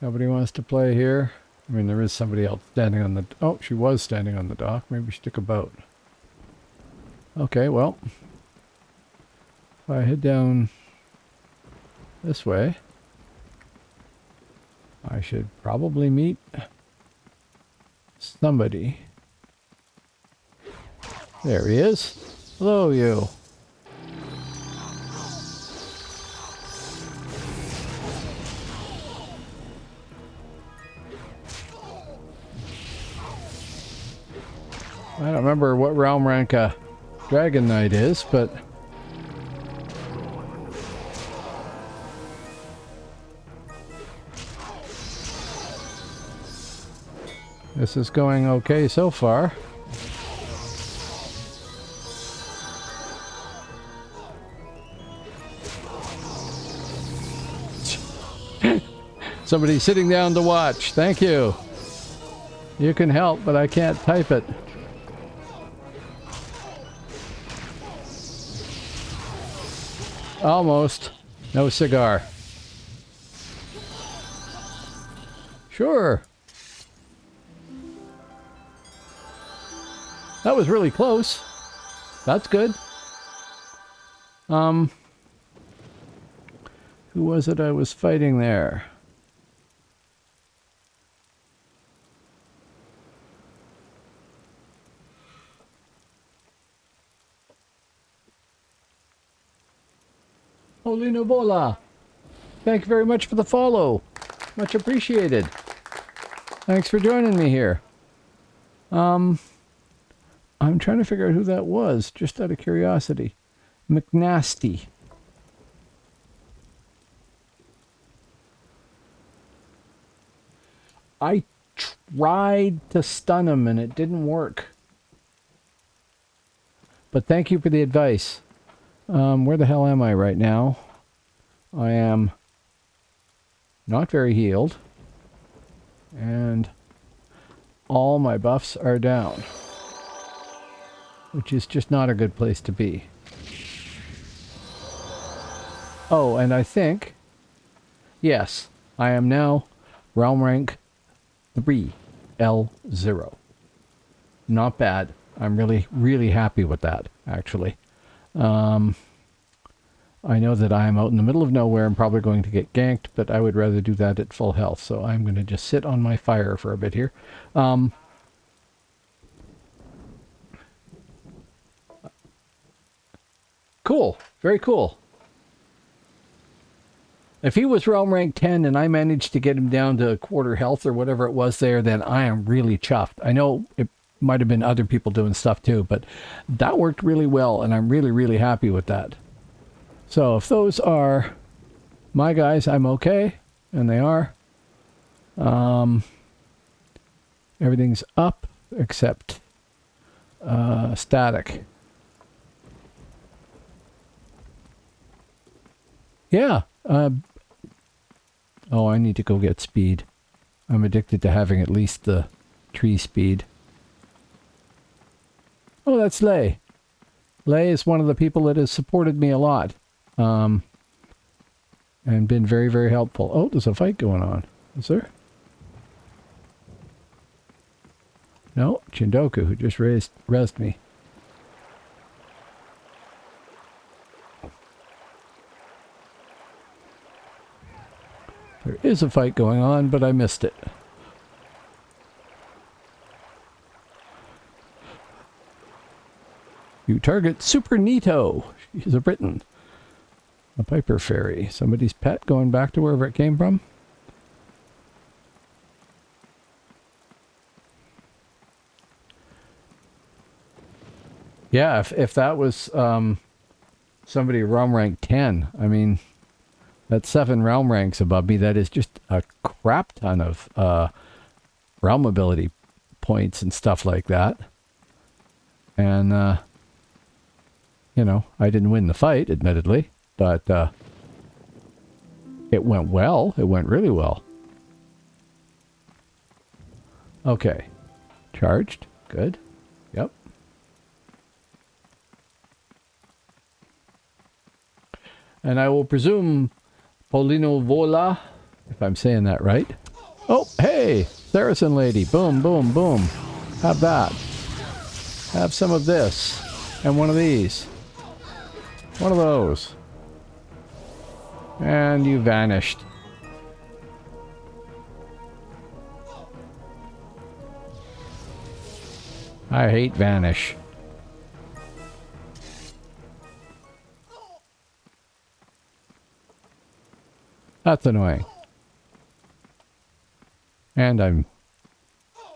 Nobody wants to play here. I mean, there is somebody else standing on the... Oh, she was standing on the dock. Maybe she took a boat. Okay, well. If I head down this way, I should probably meet somebody. There he is. Hello, you. I don't remember what realm rank a Dragon Knight is, but this is going okay so far. Somebody's sitting down to watch. Thank you. You can help, but I can't type it. Almost. No cigar. Sure. That was really close. That's good. Who was it I was fighting there? Polino Vola. Thank you very much for the follow. Much appreciated. Thanks for joining me here. I'm trying to figure out who that was, just out of curiosity. McNasty. I tried to stun him and it didn't work. But thank you for the advice. Where the hell am I right now? I am not very healed. And all my buffs are down. Which is just not a good place to be. Oh, and I think... Yes, I am now realm rank 3, L0. Not bad. I'm really, really happy with that, actually. I know that I am out in the middle of nowhere and probably going to get ganked, but I would rather do that at full health. So I'm going to just sit on my fire for a bit here. Cool. Very cool. If he was realm rank 10 and I managed to get him down to quarter health or whatever it was there, then I am really chuffed. I know it might have been other people doing stuff too, but that worked really well and I'm really, really happy with that. So if those are my guys, I'm okay. And they are. Everything's up except static. Yeah. Oh, I need to go get speed. I'm addicted to having at least the tree speed. Oh, that's Lay. Lay is one of the people that has supported me a lot. And been very, very helpful. Oh, there's a fight going on. Is there? No, Chindoku, who just rezzed me. There is a fight going on, but I missed it. You target Super Nito. She's a Briton. A Piper Fairy. Somebody's pet going back to wherever it came from. Yeah, if that was somebody realm rank 10, I mean, that's 7 realm ranks above me. That is just a crap ton of realm ability points and stuff like that. And, you know, I didn't win the fight, admittedly, but it went well. It went really well. Okay. Charged. Good. Yep. And I will presume Polino Vola, if I'm saying that right. Oh, hey! Saracen lady. Boom, boom, boom. Have that. Have some of this. And one of these. One of those. And you vanished. I hate vanish. That's annoying. And I'm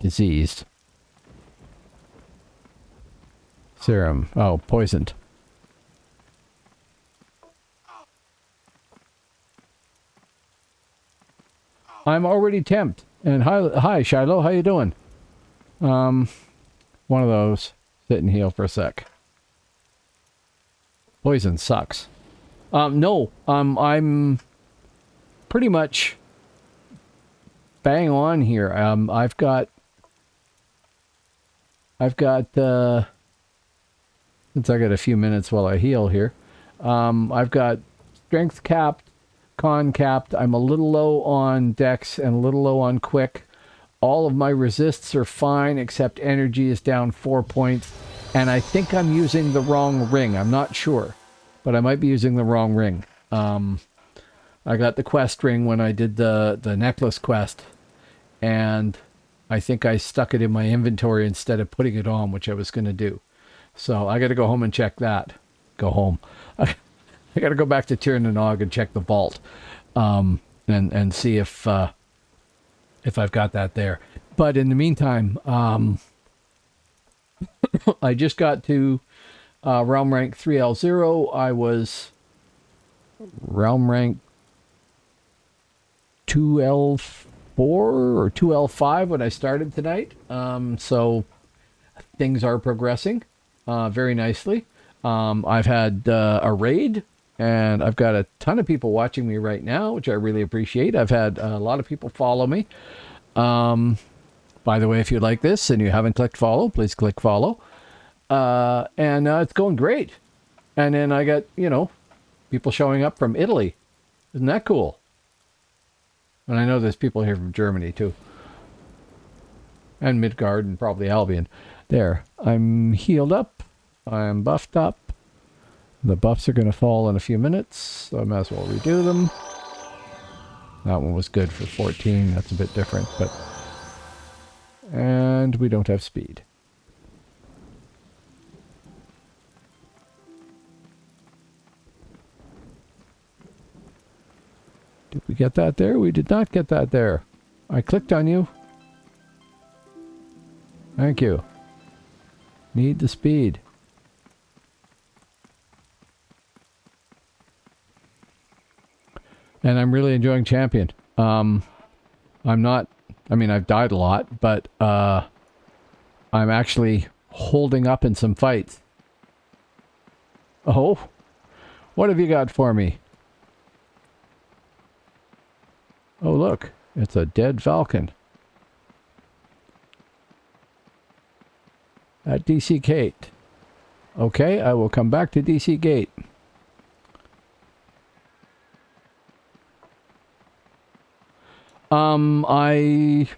diseased. Serum. Oh, poisoned. I'm already temped. And hi Shiloh, how you doing? One of those. Sit and heal for a sec. Poison sucks. No. I'm pretty much bang on here. I've got since I got a few minutes while I heal here. I've got strength capped, con capped. I'm a little low on dex and a little low on quick. All of my resists are fine except energy is down 4 points. And I think I'm using the wrong ring. I'm not sure, but I might be using the wrong ring. I got the quest ring when I did the necklace quest, and I think I stuck it in my inventory instead of putting it on, which I was going to do. So I got to go home and check that. Go home. I got to go back to Tirnanog and check the vault, and see if I've got that there. But in the meantime, I just got to realm rank 3L0. I was realm rank 2L4 or 2L5 when I started tonight. So things are progressing very nicely. I've had a raid, and I've got a ton of people watching me right now, which I really appreciate. I've had a lot of people follow me. By the way, if you like this and you haven't clicked follow, please click follow. And it's going great. And then I got, people showing up from Italy. Isn't that cool? And I know there's people here from Germany too. And Midgard and probably Albion. There. I'm healed up. I'm buffed up. The buffs are going to fall in a few minutes, so I might as well redo them. That one was good for 14. That's a bit different, but... And we don't have speed. Did we get that there? We did not get that there. I clicked on you. Thank you. Need the speed. And I'm really enjoying Champion. I'm not... I mean, I've died a lot, but I'm actually holding up in some fights. Oh? What have you got for me? Oh, look. It's a dead falcon. At DC Gate. Okay, I will come back to DC Gate. I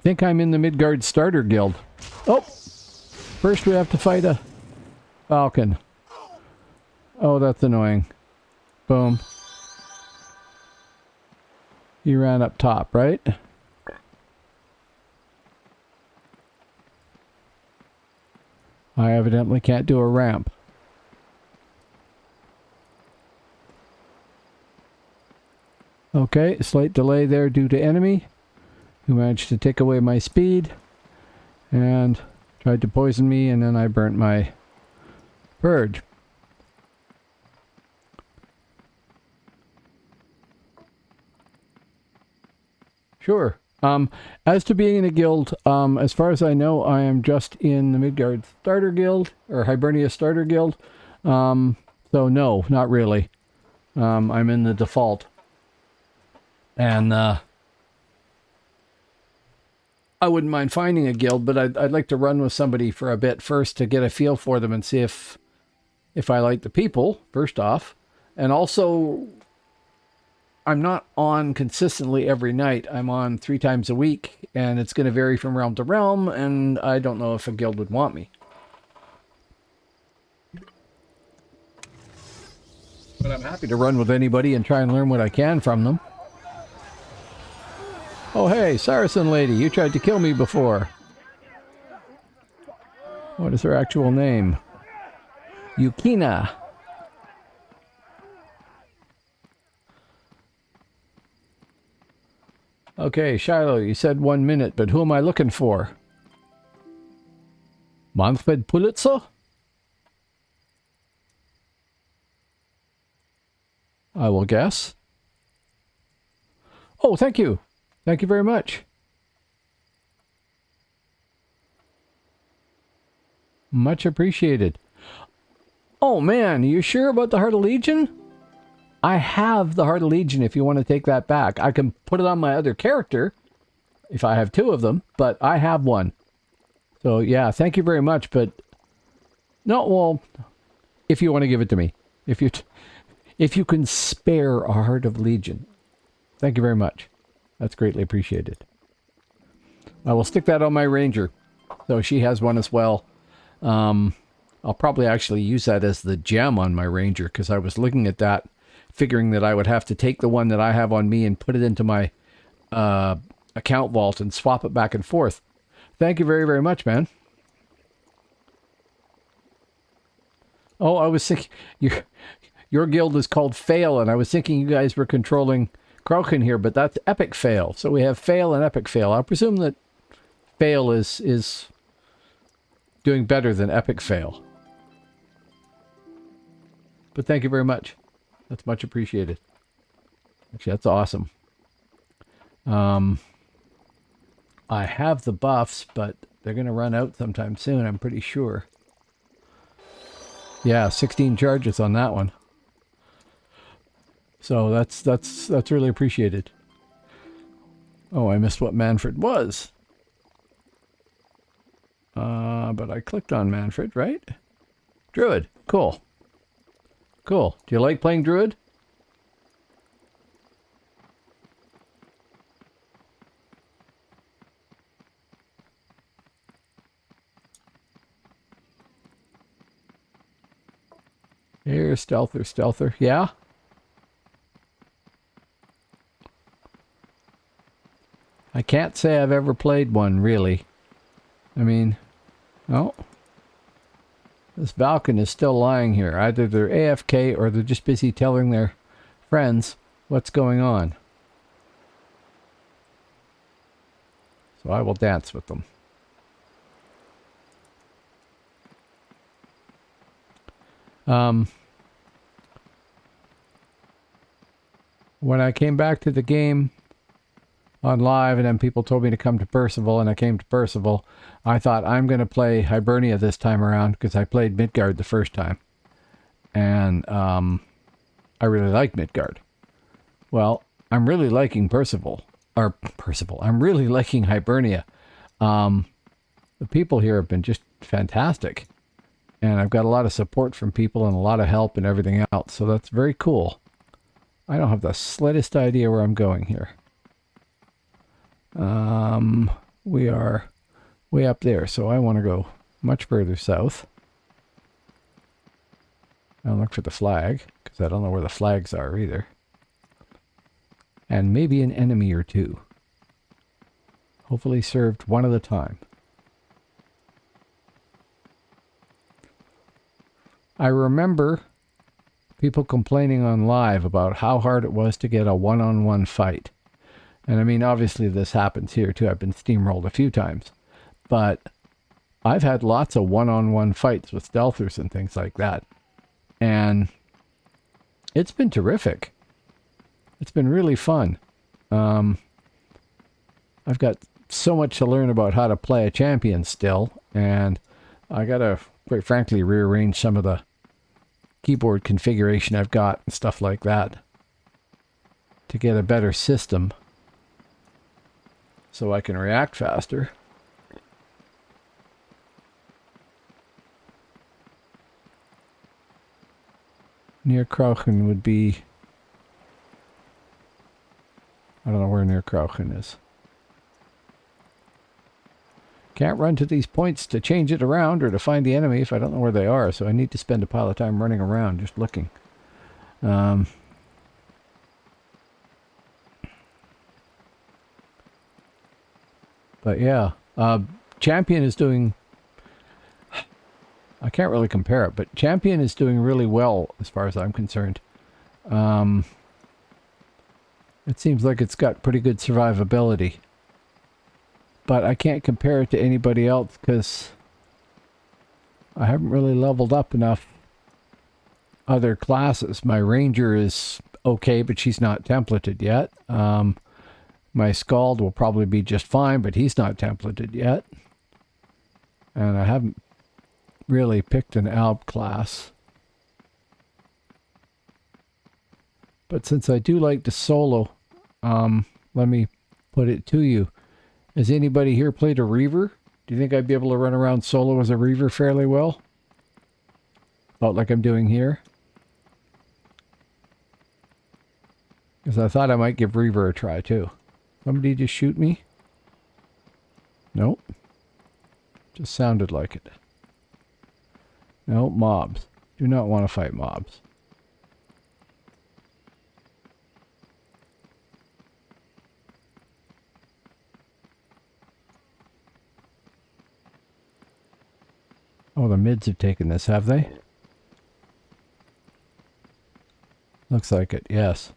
think I'm in the Midgard Starter Guild. Oh! First we have to fight a falcon. Oh, that's annoying. Boom. He ran up top, right? I evidently can't do a ramp. Okay, slight delay there due to enemy, who managed to take away my speed and tried to poison me, and then I burnt my bird. Sure. As to being in a guild, as far as I know, I am just in the Midgard Starter Guild, or Hibernia Starter Guild. So no, not really. I'm in the default. And I wouldn't mind finding a guild, but I'd like to run with somebody for a bit first to get a feel for them and see if I like the people, first off. And also, I'm not on consistently every night. I'm on 3 times a week, and it's going to vary from realm to realm, and I don't know if a guild would want me. But I'm happy to run with anybody and try and learn what I can from them. Oh hey, Saracen lady, you tried to kill me before. What is her actual name? Yukina. Okay, Shiloh, you said 1 minute, but who am I looking for? Manfred Pulitzer? I will guess. Oh, thank you. Thank you very much. Much appreciated. Oh man, are you sure about the Heart of Legion? I have the Heart of Legion if you want to take that back. I can put it on my other character if I have 2 of them, but I have one. So yeah, thank you very much, but no, well, if you want to give it to me. If you can spare a Heart of Legion. Thank you very much. That's greatly appreciated. I will stick that on my ranger. So she has one as well. I'll probably actually use that as the gem on my ranger, because I was looking at that, figuring that I would have to take the one that I have on me and put it into my account vault and swap it back and forth. Thank you very, very much, man. Oh, I was thinking your guild is called Fail, and I was thinking you guys were controlling Kroken here, but that's Epic Fail. So we have Fail and Epic Fail. I presume that Fail is doing better than Epic Fail. But thank you very much. That's much appreciated. Actually, that's awesome. I have the buffs, but they're going to run out sometime soon, I'm pretty sure. Yeah, 16 charges on that one. So that's really appreciated. Oh, I missed what Manfred was. But I clicked on Manfred, right? Druid. Cool. Cool. Do you like playing Druid? Here, stealther. Yeah? I can't say I've ever played one, really. I mean, oh. This Valken is still lying here. Either they're AFK or they're just busy telling their friends what's going on. So I will dance with them. When I came back to the game on live and then people told me to come to Percival and I came to Percival, I thought I'm going to play Hibernia this time around because I played Midgard the first time. And I really like Midgard. Well, I'm really liking Percival. I'm really liking Hibernia. The people here have been just fantastic. And I've got a lot of support from people and a lot of help and everything else. So that's very cool. I don't have the slightest idea where I'm going here. We are way up there, so I want to go much further south. I'll look for the flag, because I don't know where the flags are either. And maybe an enemy or two. Hopefully served one at a time. I remember people complaining on live about how hard it was to get a one-on-one fight. And I mean, obviously this happens here too. I've been steamrolled a few times. But I've had lots of one-on-one fights with stealthers and things like that. And it's been terrific. It's been really fun. I've got so much to learn about how to play a champion still. And I got to, quite frankly, rearrange some of the keyboard configuration I've got and stuff like that to get a better system so I can react faster. Near Kroken would be... I don't know where near Kroken is. Can't run to these points to change it around or to find the enemy if I don't know where they are, so I need to spend a pile of time running around just looking. But yeah, Champion is doing... I can't really compare it, but Champion is doing really well as far as I'm concerned. It seems like it's got pretty good survivability. But I can't compare it to anybody else because I haven't really leveled up enough other classes. My Ranger is okay, but she's not templated yet. My Scald will probably be just fine, but he's not templated yet. And I haven't really picked an Alb class. But since I do like to solo, let me put it to you. Has anybody here played a Reaver? Do you think I'd be able to run around solo as a Reaver fairly well? About like I'm doing here? Because I thought I might give Reaver a try too. Somebody just shoot me? Nope. Just sounded like it. No, mobs. Do not want to fight mobs. Oh, the mids have taken this, have they? Looks like it, yes.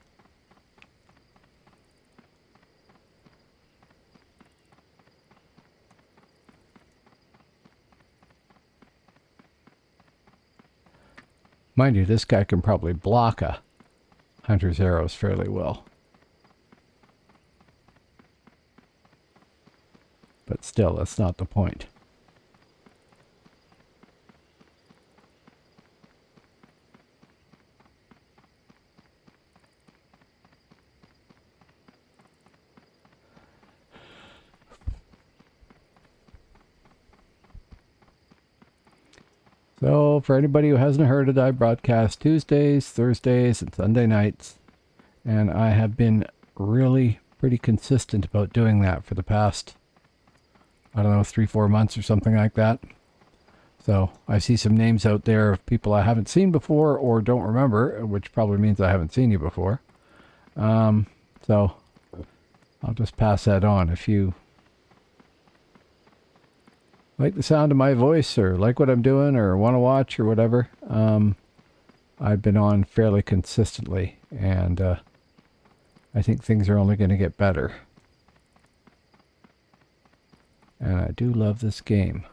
Mind you, this guy can probably block a hunter's arrows fairly well. But still, that's not the point. So, for anybody who hasn't heard it, I broadcast Tuesdays, Thursdays, and Sunday nights. And I have been really pretty consistent about doing that for the past, I don't know, 3-4 months or something like that. So I see some names out there of people I haven't seen before or don't remember, which probably means I haven't seen you before. So I'll just pass that on. If you like the sound of my voice or like what I'm doing or want to watch or whatever, I've been on fairly consistently, and I think things are only going to get better. And I do love this game.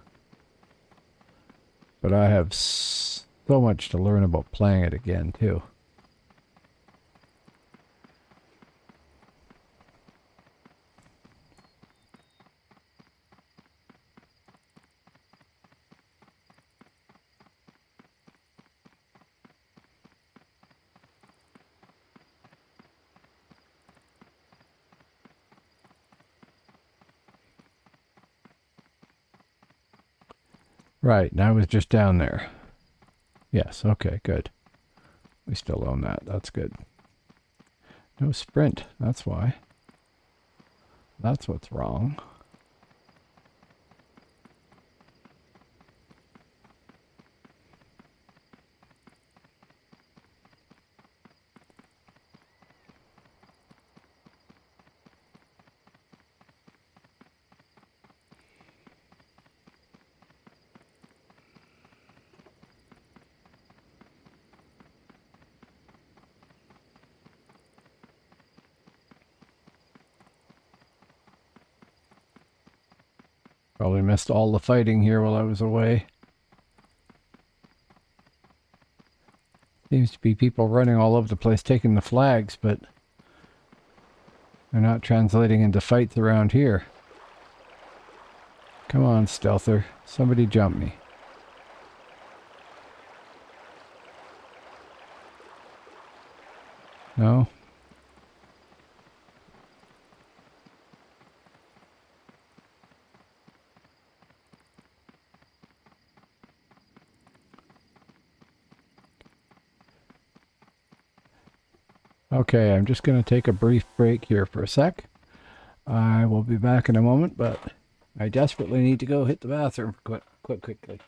But I have so much to learn about playing it again, too. Right, and I was just down there. Yes, okay, good. We still own that. That's good. No sprint, that's why. That's what's wrong. Probably missed all the fighting here while I was away. Seems to be people running all over the place taking the flags, but they're not translating into fights around here. Come on, stealther. Somebody jump me. No? Okay, I'm just going to take a brief break here for a sec. I will be back in a moment, but I desperately need to go hit the bathroom quickly.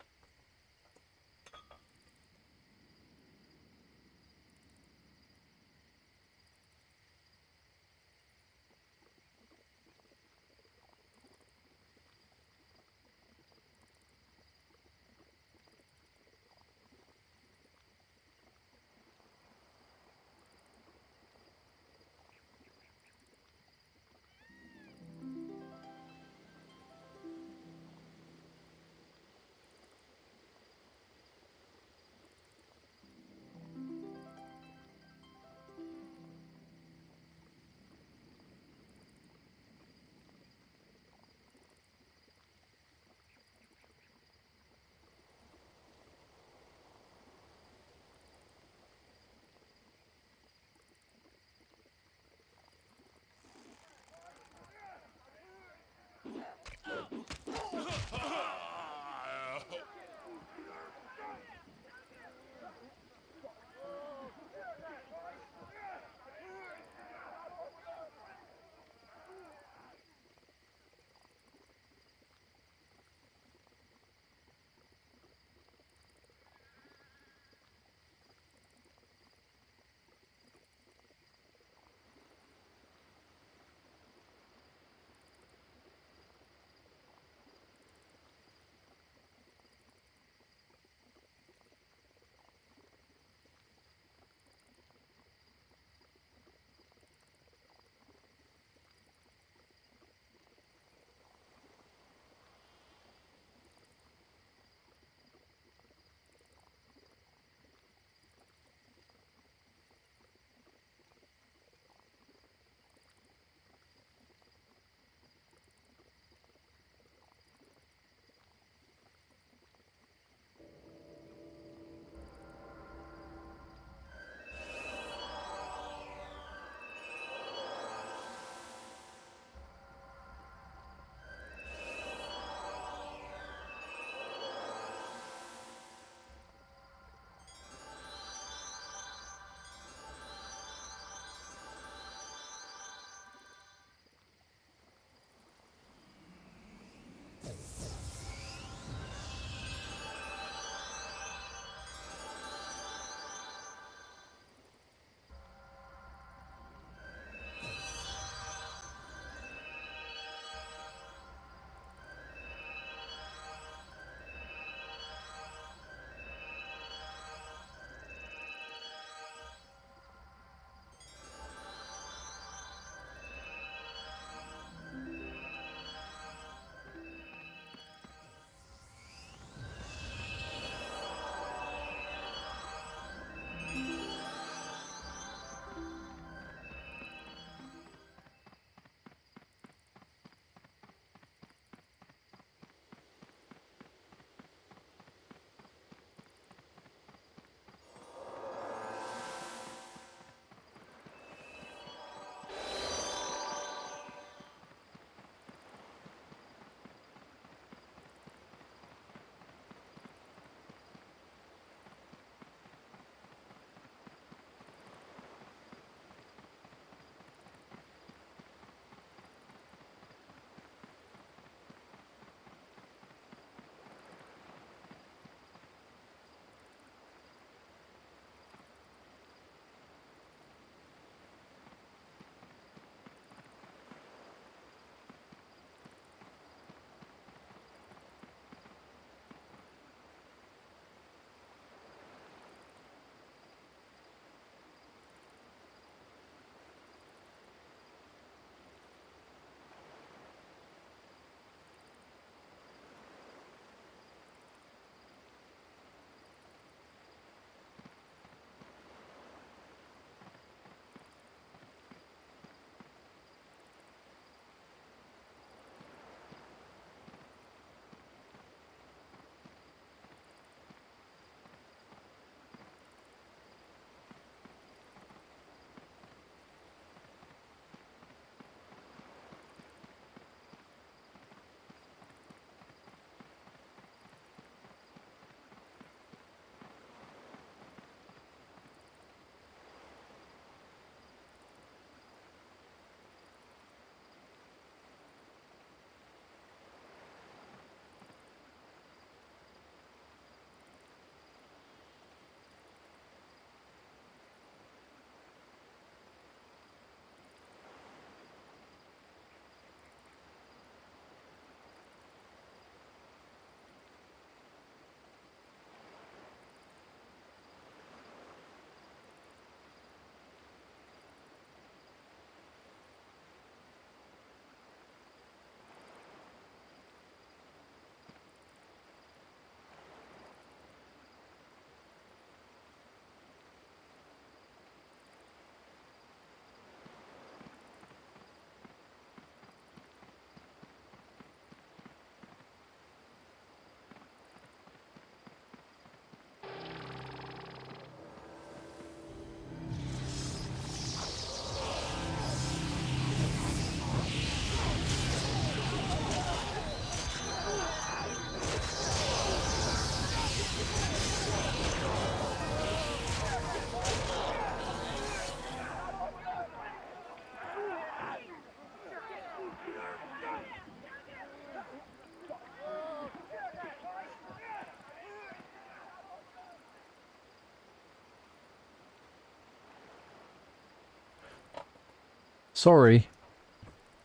Sorry.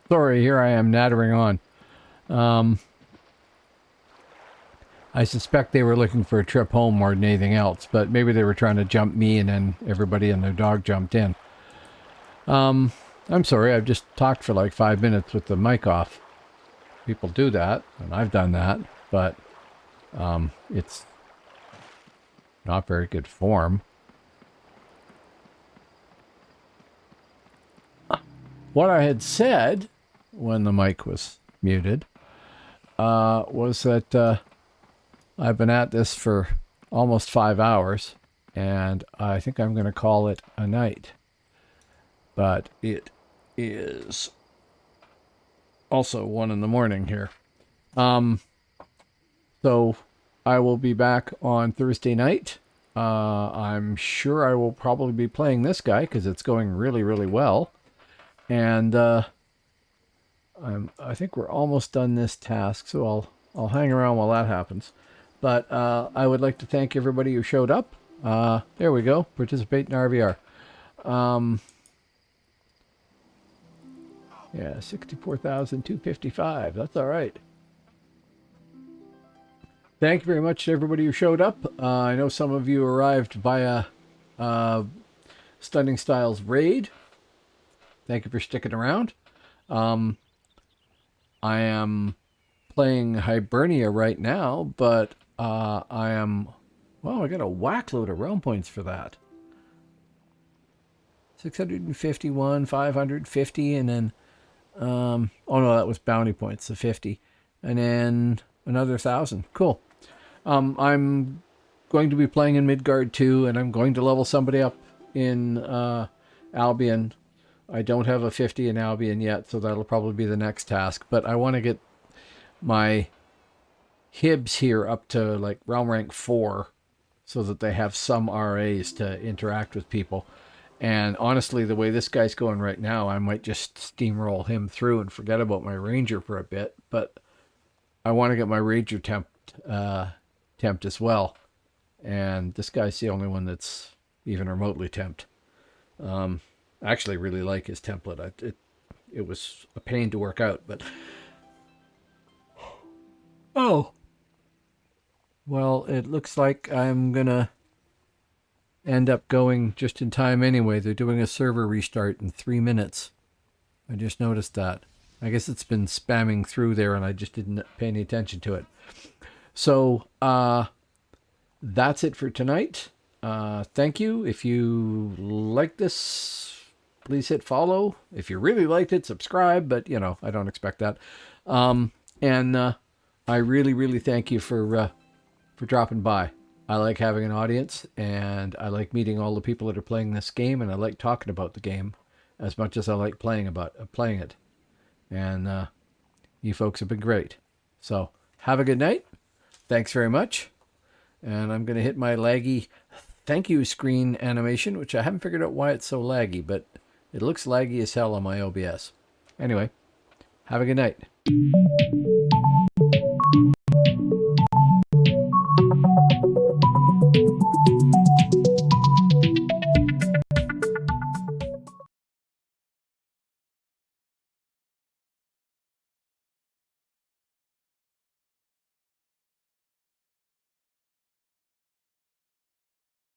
Sorry, here I am nattering on. I suspect they were looking for a trip home more than anything else, but maybe they were trying to jump me and then everybody and their dog jumped in. I'm sorry, I've just talked for like 5 minutes with the mic off. People do that, and I've done that, but it's not very good form. What I had said when the mic was muted was that I've been at this for almost 5 hours, and I think I'm going to call it a night. But it is also 1 in the morning here. So I will be back on Thursday night. I'm sure I will probably be playing this guy because it's going really, really well. And I think we're almost done this task, so I'll hang around while that happens. But I would like to thank everybody who showed up. There we go. Participate in RVR. Yeah, 64,255. That's all right. Thank you very much to everybody who showed up. I know some of you arrived via Stunning Styles Raid. Thank you for sticking around. I am playing Hibernia right now, but I got a whack load of realm points for that. 651, 550, and then, oh no, that was bounty points, the 50. And then another 1,000. Cool. I'm going to be playing in Midgard too, and I'm going to level somebody up in Albion. I don't have a 50 in Albion yet, so that'll probably be the next task. But I want to get my Hibs here up to like realm rank 4 so that they have some RAs to interact with people. And honestly, the way this guy's going right now, I might just steamroll him through and forget about my Ranger for a bit. But I want to get my Ranger temp as well. And this guy's the only one that's even remotely temped. I actually really like his template. It was a pain to work out, but... Oh! Well, it looks like I'm gonna end up going just in time anyway. They're doing a server restart in 3 minutes. I just noticed that. I guess it's been spamming through there and I just didn't pay any attention to it. So, that's it for tonight. Thank you. If you like this, please hit follow. If you really liked it, subscribe, but you know, I don't expect that. And I really, really thank you for dropping by. I like having an audience, and I like meeting all the people that are playing this game, and I like talking about the game as much as I like playing it. And you folks have been great. So have a good night. Thanks very much. And I'm going to hit my laggy thank you screen animation, which I haven't figured out why it's so laggy, but it looks laggy as hell on my OBS. Anyway, have a good night.